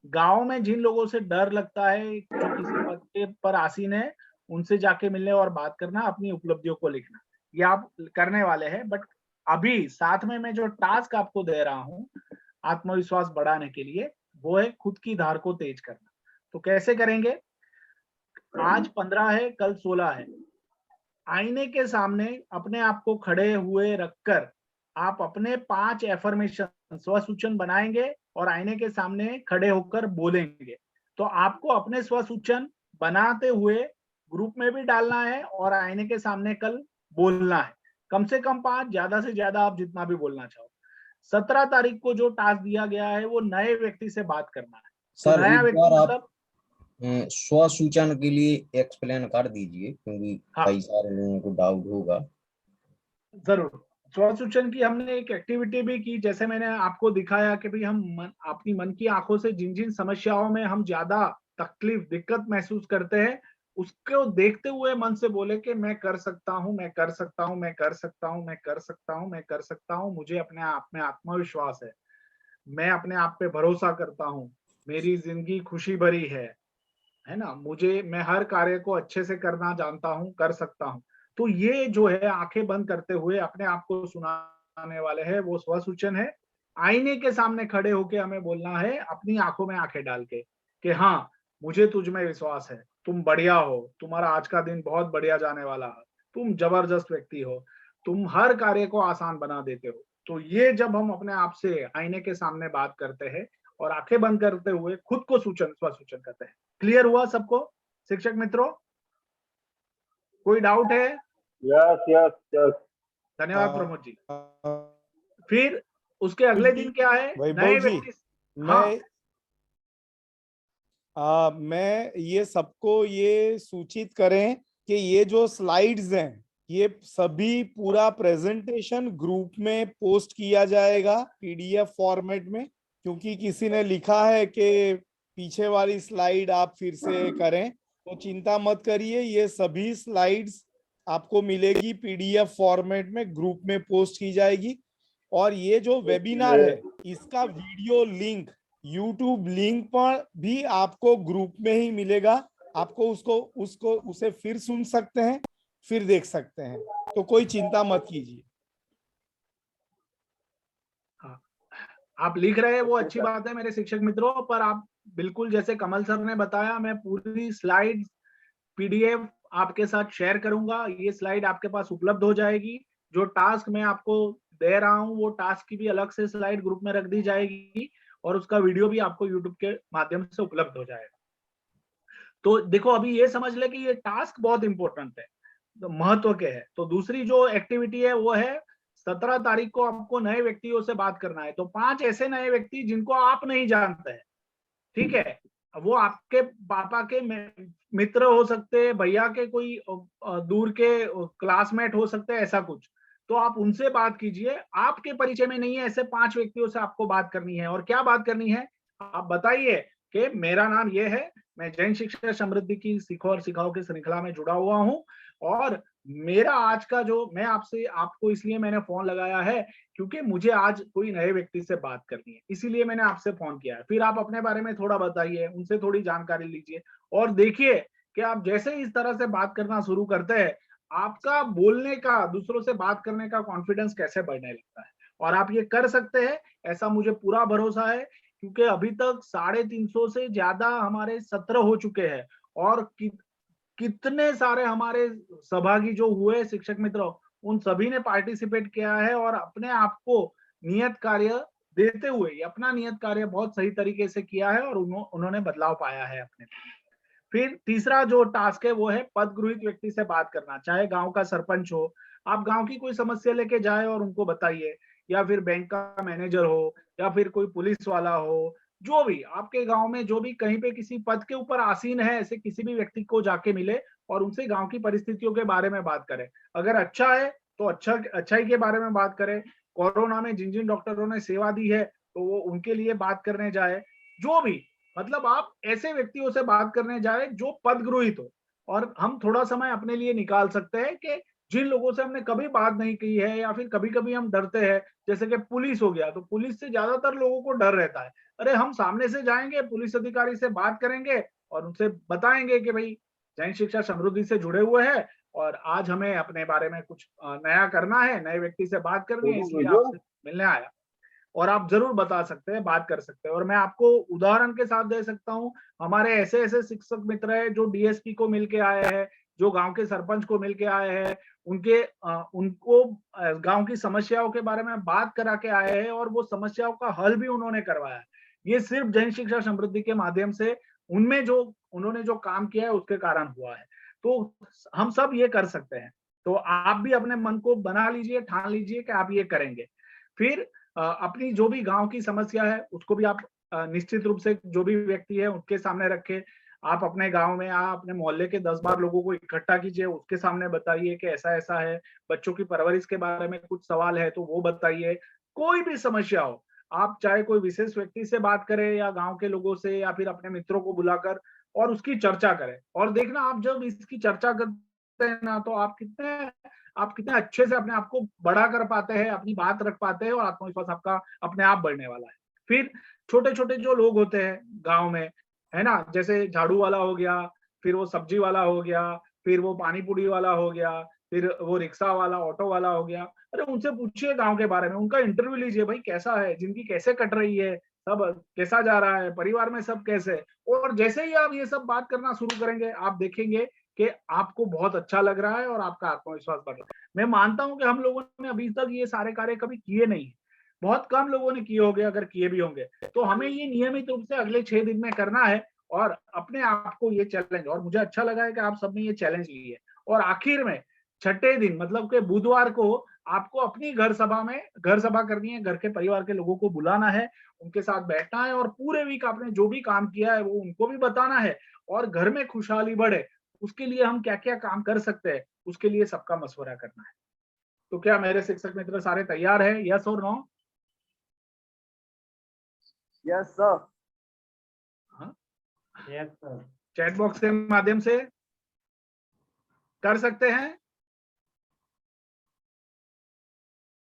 गांव में जिन लोगों से डर लगता है, जो किसी पद के पर आसीन है, उनसे जाके मिलने और बात करना, अपनी उपलब्धियों को लिखना, ये आप करने वाले हैं। बट अभी साथ में मैं जो टास्क आपको दे रहा हूँ आत्मविश्वास बढ़ाने के लिए, वो है खुद की धार को तेज करना। तो कैसे करेंगे? आज 15 है, कल 16 है। आईने के सामने अपने आप को खड़े हुए रखकर आप अपने 5 एफर्मेशन स्वसूचन बनाएंगे और आईने के सामने खड़े होकर बोलेंगे। तो आपको अपने स्वसूचन बनाते हुए ग्रुप में भी डालना है और आईने के सामने कल बोलना है। कम से कम 5, ज्यादा से ज्यादा आप जितना भी बोलना चाहो। 17 तारीख को जो टास्क दिया गया है वो नए व्यक्ति से बात करना है। तो सर नया एक व्यक्ति बार आप मतलब, स्वसूचन के लिए एक्सप्लेन कर दीजिए, क्योंकि हाँ कई सारे लोगों को डाउट होगा। जरूर। स्वसूचन की हमने एक एक्टिविटी भी की, जैसे मैंने आपको दिखाया कि भाई हम अपनी मन की आंखों से जिन जिन समस्याओं में हम ज्यादा तकलीफ, दिक्कत महसूस करते हैं, उसको देखते हुए मन से बोले कि मैं कर सकता हूँ, मैं कर सकता हूँ, मैं कर सकता हूँ, मैं कर सकता हूँ, मैं कर सकता हूँ। मुझे अपने आप में आत्मविश्वास है, मैं अपने आप पे भरोसा करता हूँ, मेरी जिंदगी खुशी भरी है ना, मैं हर कार्य को अच्छे से करना जानता हूँ, कर सकता हूँ। तो ये जो है आंखें बंद करते हुए अपने आप को सुनाने वाले हैं, वो स्वसूचन है। आईने के सामने खड़े होके हमें बोलना है, अपनी आंखों में आंखें डाल के, कि हाँ मुझे तुझ में विश्वास है, तुम बढ़िया हो, तुम्हारा आज का दिन बहुत बढ़िया जाने वाला है, तुम जबरदस्त व्यक्ति हो, तुम हर कार्य को आसान बना देते हो। तो ये जब हम अपने आप से आईने के सामने बात करते हैं और आंखें बंद करते हुए खुद को स्वसूचन करते हैं। क्लियर हुआ सबको शिक्षक मित्रों? कोई डाउट है? Yes yes yes. धन्यवाद प्रमोद जी। फिर उसके अगले दिन क्या है? वैभव नए जी, व्यक्ति। हाँ मैं ये सबको ये सूचित करें कि ये जो स्लाइड्स हैं ये सभी पूरा प्रेजेंटेशन ग्रुप में पोस्ट किया जाएगा पीडीएफ फॉर्मेट में, क्योंकि किसी ने लिखा है कि पीछे वाली स्लाइड आप फिर से करें, तो चिंता मत करिए, ये सभी स्लाइड्स आपको मिलेगी पीडीएफ फॉर्मेट में, ग्रुप में पोस्ट की जाएगी। और ये जो वेबिनार है इसका वीडियो लिंक, यूट्यूब लिंक पर भी आपको ग्रुप में ही मिलेगा, आपको उसे फिर सुन सकते हैं, फिर देख सकते हैं, तो कोई चिंता मत कीजिए। हाँ, आप लिख रहे हैं वो अच्छी बात है मेरे शिक्षक मित्रों, पर आप बिल्कुल जैसे कमल सर ने बताया, मैं पूरी स्लाइड पीडीएफ आपके साथ शेयर करूंगा। ये स्लाइड आपके पास उपलब्ध हो जाएगी। जो टास्क मैं आपको दे रहा हूं वो टास्क की भी अलग से स्लाइड ग्रुप में रख दी जाएगी और उसका वीडियो भी आपको यूट्यूब के माध्यम से उपलब्ध हो जाएगा। तो देखो अभी ये समझ ले कि ये टास्क बहुत इंपॉर्टेंट है, तो महत्व के है। तो दूसरी जो एक्टिविटी है वो है 17 तारीख को आपको नए व्यक्तियों से बात करना है। तो 5 ऐसे नए व्यक्ति जिनको आप नहीं जानते हैं, ठीक है, वो आपके पापा के मित्र हो सकते हैं, भैया के कोई दूर के क्लासमेट हो सकते हैं, ऐसा कुछ। तो आप उनसे बात कीजिए, आपके परिचय में नहीं है ऐसे 5 व्यक्तियों से आपको बात करनी है। और क्या बात करनी है? आप बताइए कि मेरा नाम ये है, मैं जैन शिक्षा समृद्धि की सीखो और सिखाओ की श्रृंखला में जुड़ा हुआ हूँ, और मेरा आज का जो मैं आपको इसलिए मैंने फोन लगाया है क्योंकि मुझे आज कोई नए व्यक्ति से बात करनी है, इसीलिए मैंने आपसे फोन किया है। फिर आप अपने बारे में थोड़ा बताइए, उनसे थोड़ी जानकारी लीजिए और देखिए कि आप जैसे इस तरह से बात करना शुरू करते हैं, आपका बोलने का, दूसरों से बात करने का कॉन्फिडेंस कैसे बढ़ने लगता है। और आप ये कर सकते हैं, ऐसा मुझे पूरा भरोसा है, क्योंकि अभी तक 350 से ज्यादा हमारे सत्र हो चुके हैं और कितने सारे हमारे सहभागी जो हुए शिक्षक मित्रों, उन सभी ने पार्टिसिपेट किया है और अपने आप को नियत कार्य देते हुए अपना नियत कार्य बहुत सही तरीके से किया है और उन्होंने बदलाव पाया है अपने। फिर तीसरा जो टास्क है वो है पदगृहित व्यक्ति से बात करना, चाहे गांव का सरपंच हो, आप गांव की कोई समस्या लेके जाए और उनको बताइए, या फिर बैंक का मैनेजर हो, या फिर कोई पुलिस वाला हो, जो भी आपके गांव में जो भी कहीं पे किसी पद के ऊपर आसीन है, ऐसे किसी भी व्यक्ति को जाके मिले और उनसे गांव की परिस्थितियों के बारे में बात करें। अगर अच्छा है तो अच्छाई के बारे में बात करें, कोरोना में जिन जिन डॉक्टरों ने सेवा दी है तो वो उनके लिए बात करने जाए, जो भी, मतलब आप ऐसे व्यक्तियों से बात करने जाए जो पदगृहित हो, और हम थोड़ा समय अपने लिए निकाल सकते हैं कि जिन लोगों से हमने कभी बात नहीं की है या फिर कभी कभी हम डरते हैं, जैसे कि पुलिस हो गया, तो पुलिस से ज्यादातर लोगों को डर रहता है। अरे हम सामने से जाएंगे, पुलिस अधिकारी से बात करेंगे और उनसे बताएंगे कि भाई जैन शिक्षा समृद्धि से जुड़े हुए हैं और आज हमें अपने बारे में कुछ नया करना है, नए व्यक्ति से बात करनी है, इसलिए आपसे मिलने आया। और आप जरूर बता सकते हैं, बात कर सकते हैं। और मैं आपको उदाहरण के साथ दे सकता हूँ, हमारे ऐसे ऐसे शिक्षक मित्र हैं जो डीएसपी को मिलके आए हैं, जो गांव के सरपंच को मिलके आए हैं, उनको गांव की समस्याओं के बारे में बात करा के आए हैं और वो समस्याओं का हल भी उन्होंने करवाया है। ये सिर्फ जैन शिक्षा समृद्धि के माध्यम से उनमें जो उन्होंने जो काम किया है उसके कारण हुआ है। तो हम सब ये कर सकते हैं। तो आप भी अपने मन को बना लीजिए, ठान लीजिए कि आप ये करेंगे। फिर अपनी जो भी गांव की समस्या है उसको भी आप निश्चित रूप से जो भी व्यक्ति है उनके सामने रखे। आप अपने गांव में या अपने मोहल्ले के 10-12 लोगों को इकट्ठा कीजिए, उसके सामने बताइए कि ऐसा ऐसा है, बच्चों की परवरिश के बारे में कुछ सवाल है तो वो बताइए। कोई भी समस्या हो, आप चाहे कोई विशेष व्यक्ति से बात करें या गांव के लोगों से या फिर अपने मित्रों को बुलाकर और उसकी चर्चा करें। और देखना, आप जब इसकी चर्चा करते हैं ना, तो आप कितने अच्छे से अपने आप को बड़ा कर पाते हैं, अपनी बात रख पाते हैं और आत्मविश्वास आपका अपने आप बढ़ने वाला है। फिर छोटे छोटे जो लोग होते हैं गांव में, है ना, जैसे झाड़ू वाला हो गया, फिर वो सब्जी वाला हो गया, फिर वो पानी पूरी वाला हो गया, फिर वो रिक्शा वाला, ऑटो वाला हो गया। अरे उनसे पूछिए गांव के बारे में, उनका इंटरव्यू लीजिए, भाई कैसा है, जिंदगी कैसे कट रही है, सब कैसा जा रहा है, परिवार में सब कैसे। और जैसे ही आप ये सब बात करना शुरू करेंगे, आप देखेंगे कि आपको बहुत अच्छा लग रहा है और आपका आत्मविश्वास बढ़ रहा है। मैं मानता हूं कि हम लोगों ने अभी तक ये सारे कार्य कभी किए नहीं, बहुत कम लोगों ने किए होंगे, अगर किए भी होंगे तो हमें ये नियमित रूप से अगले 6 दिन में करना है और अपने आप को ये चैलेंज। और मुझे अच्छा लगा है कि आप सबने ये चैलेंज ली है। और आखिर में छठे दिन, मतलब कि बुधवार को, आपको अपनी घर सभा करनी है, घर के परिवार के लोगों को बुलाना है, उनके साथ बैठना है और पूरे वीक आपने जो भी काम किया है वो उनको भी बताना है और घर में खुशहाली बढ़े उसके लिए हम क्या क्या काम कर सकते हैं उसके लिए सबका मशवरा करना है। तो क्या मेरे शिक्षक मित्र सारे तैयार हैं? यस और नो? Yes sir. हाँ, यस सर। चैट बॉक्स के माध्यम से कर सकते हैं।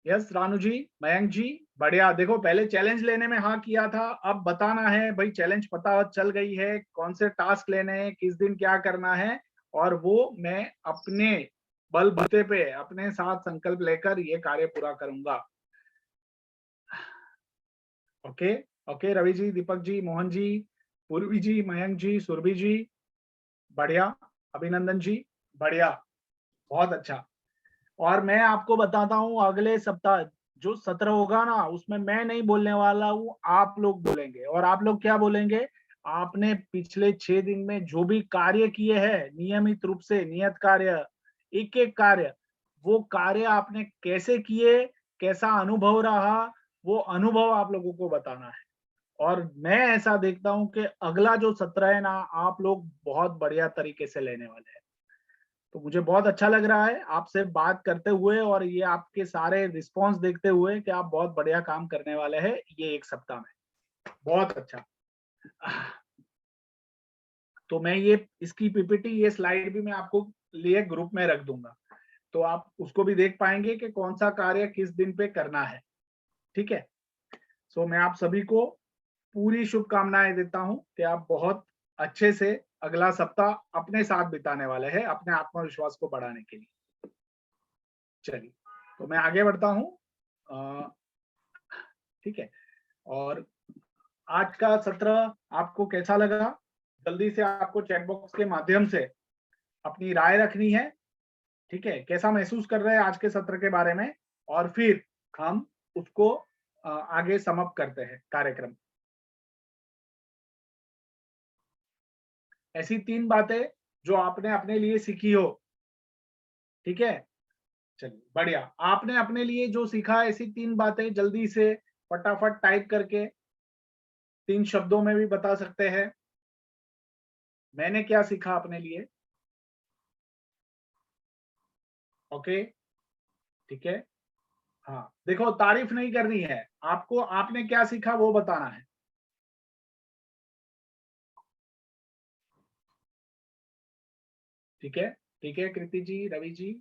यस रानू जी, मयंक जी, बढ़िया। देखो, पहले चैलेंज लेने में हाँ किया था, अब बताना है भाई चैलेंज पता चल गई है, कौन से टास्क लेने हैं, किस दिन क्या करना है, और वो मैं अपने बलबूते पे अपने साथ संकल्प लेकर ये कार्य पूरा करूंगा। ओके ओके, रवि जी, दीपक जी, मोहन जी, पूर्वी जी, मयंक जी, सुरभि जी, बढ़िया, अभिनंदन जी, बढ़िया, बहुत अच्छा। और मैं आपको बताता हूँ, अगले सप्ताह जो सत्र होगा ना, उसमें मैं नहीं बोलने वाला हूँ, आप लोग बोलेंगे। और आप लोग क्या बोलेंगे? आपने पिछले 6 दिन में जो भी कार्य किए हैं नियमित रूप से, नियत कार्य, एक एक कार्य, वो कार्य आपने कैसे किए, कैसा अनुभव रहा, वो अनुभव आप लोगों को बताना है। और मैं ऐसा देखता हूं कि अगला जो सत्र है ना, आप लोग बहुत बढ़िया तरीके से लेने वाले हैं। तो मुझे बहुत अच्छा लग रहा है आपसे बात करते हुए और ये आपके सारे रिस्पांस देखते हुए कि आप बहुत बढ़िया काम करने वाले हैं ये एक सप्ताह में। बहुत अच्छा। तो मैं ये इसकी पीपीटी, ये स्लाइड भी मैं आपको लिए ग्रुप में रख दूंगा, तो आप उसको भी देख पाएंगे कि कौन सा कार्य किस दिन पे करना है। ठीक है। सो मैं आप सभी को पूरी शुभकामनाएं देता हूं कि आप बहुत अच्छे से अगला सप्ताह अपने साथ बिताने वाले हैं, अपने आत्मविश्वास को बढ़ाने के लिए। चलिए, तो मैं आगे बढ़ता हूं। ठीक है। और आज का सत्र आपको कैसा लगा? जल्दी से आपको चैट बॉक्स के माध्यम से अपनी राय रखनी है। ठीक है, कैसा महसूस कर रहे हैं आज के सत्र के बारे में, और फिर हम उसको आगे समाप्त करते हैं कार्यक्रम। ऐसी 3 बातें जो आपने अपने लिए सीखी हो। ठीक है, चलिए बढ़िया। आपने अपने लिए जो सीखा, ऐसी 3 बातें जल्दी से फटाफट टाइप करके 3 शब्दों में भी बता सकते हैं। मैंने क्या सीखा अपने लिए? ओके, ठीक है। हाँ देखो, तारीफ नहीं करनी है आपको, आपने क्या सीखा वो बताना है। ठीक है, ठीक है Kriti ji, Ravi ji.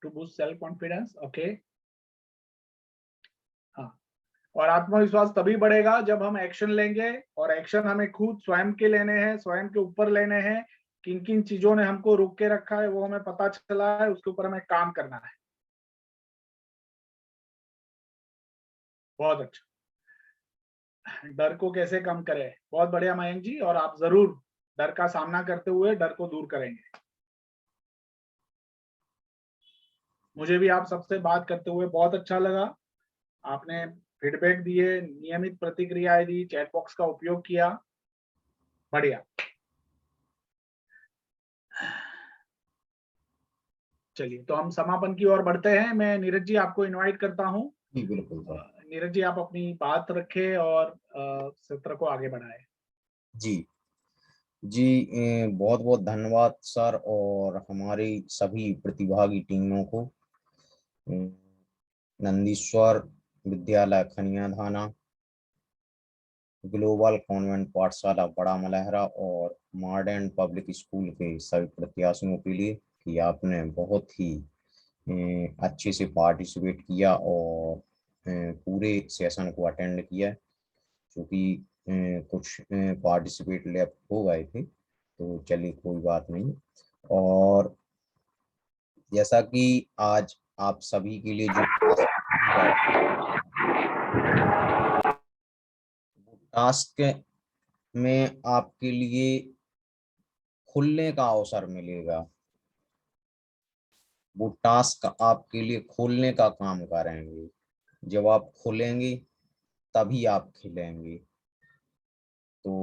To boost self confidence, okay. हाँ, और आत्मविश्वास तभी बढ़ेगा जब हम एक्शन लेंगे, और एक्शन हमें खुद स्वयं के लेने हैं, स्वयं के ऊपर लेने हैं। किन किन चीजों ने हमको रोक के रखा है वो हमें पता चला है, उसके ऊपर हमें काम करना है। बहुत अच्छा। डर को कैसे कम करें, बहुत बढ़िया मयंक जी, और आप जरूर डर का सामना करते हुए डर को दूर करेंगे। मुझे भी आप सबसे बात करते हुए बहुत अच्छा लगा। आपने फीडबैक दिए, नियमित प्रतिक्रियाएं दी, चैट बॉक्स का उपयोग किया, बढ़िया। चलिए, तो हम समापन की ओर बढ़ते हैं। मैं नीरज जी आपको इनवाइट करता हूं। जी बिल्कुल सर। नीरज जी, आप अपनी बात रखें और सत्र को आगे बढ़ाएं। जी जी, बहुत बहुत धन्यवाद सर, और हमारी सभी प्रतिभागी टीमों को। नंदीश्वर विद्यालय खनिया धाना, ग्लोबल कॉन्वेंट पाठशाला बड़ा मलहरा और मॉडर्न पब्लिक स्कूल के सभी प्रत्याशियों के लिए कि आपने बहुत ही अच्छे से पार्टिसिपेट किया और पूरे सेशन को अटेंड किया, क्योंकि कुछ पार्टिसिपेट लेफ्ट हो गए थे, तो चलिए कोई बात नहीं। और जैसा कि आज आप सभी के लिए जो टास्क में आपके लिए खुलने का अवसर मिलेगा, वो टास्क आपके लिए खोलने का काम करेंगे। जब आप खुलेंगे तभी आप खिलेंगे। तो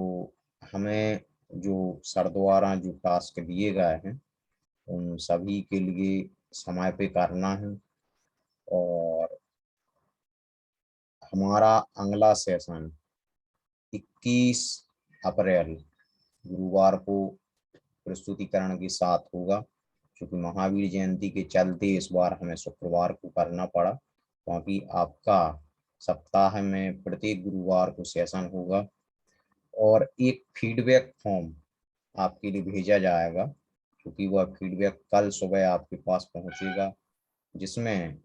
हमें जो सर द्वारा जो टास्क दिए गए हैं उन सभी के लिए समय पे करना है, और हमारा अगला सेशन 21 अप्रैल गुरुवार को प्रस्तुतिकरण के साथ होगा। क्योंकि महावीर जयंती के चलते इस बार हमें शुक्रवार को करना पड़ा, क्योंकि आपका सप्ताह में प्रत्येक गुरुवार को सेशन होगा। और एक फीडबैक फॉर्म आपके लिए भेजा जाएगा, क्योंकि वह फीडबैक कल सुबह आपके पास पहुंचेगा, जिसमें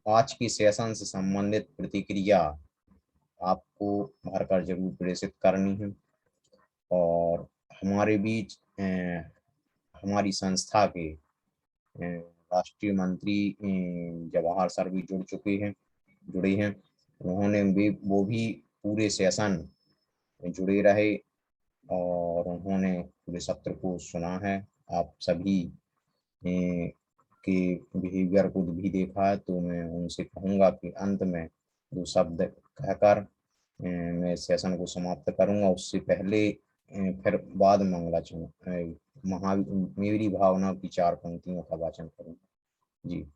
आज की सेशन से संबंधित प्रतिक्रिया आपको भरकर जरूर प्रेषित करनी है। और हमारे बीच हमारी संस्था के राष्ट्रीय मंत्री जवाहर सर भी जुड़े हैं। उन्होंने भी वो भी पूरे सेशन में जुड़े रहे और उन्होंने पूरे सत्र को सुना है। आप सभी के बिहेवियर को भी देखा है, तो मैं उनसे कहूँगा कि अंत में 2 शब्द कहकर मैं सेशन को समाप्त करूँगा। उससे पहले फिर बाद में मेरी भावना की 4 पंक्तियों का वाचन करूँगा। जी,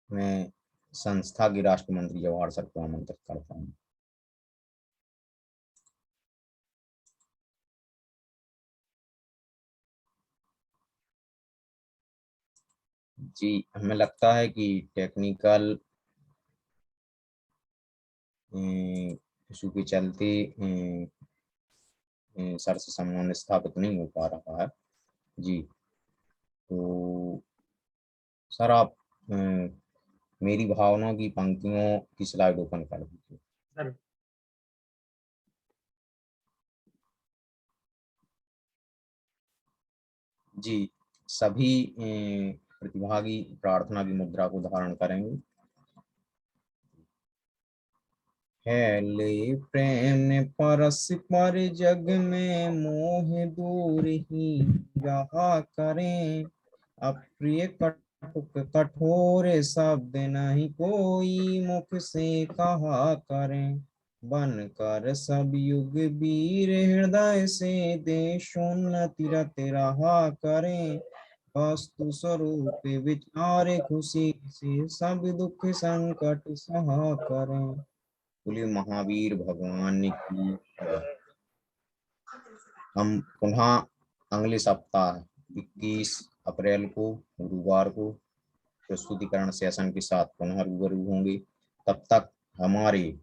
मैं संस्था के राष्ट्र मंत्री जवाहर सर को आमंत्रित करता हूँ। जी, हमें लगता है कि टेक्निकल इशू के चलते सर से संबंध स्थापित नहीं हो पा रहा है। जी, तो सर आप मेरी भावनाओं की पंक्तियों की स्लाइड ओपन कर दीजिए। जी, सभी प्रतिभागी प्रार्थना की मुद्रा को धारण करेंगे। है ले प्रेम परस्पर जग में मोह दूर ही रहा करें, अप्रिय कटुक कठोर शब्द नहीं कोई मुख से कहा करें, बन कर सब युग वीर हृदय से देशोन्नति रत रहा करें, वस्तु स्वरूप विचार खुशी से सब दुख संकट सहा करें। बोलिए महावीर भगवान की जय। हम पुनः अगले सप्ताह 21 अप्रैल को गुरुवार को प्रस्तुतिकरण सेशन के साथ पुनः रूबरू होंगे। तब तक हमारे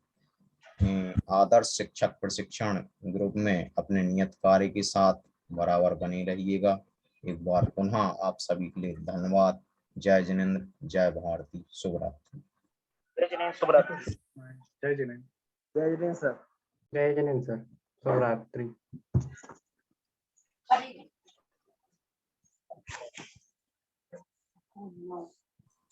आदर्श शिक्षक प्रशिक्षण ग्रुप में अपने नियत कार्य के साथ बराबर बने रहिएगा। एक बार पुनः आप सभी के लिए धन्यवाद। जय जिनेंद्र, जय भारती, शुभ रात्रि। जय जिनेंद्र, शुभ रात्रि। जय जिनेंद्र। जय जिनेंद्र सर। जय जिनेंद्र सर, शुभ रात्रि। Oh, no.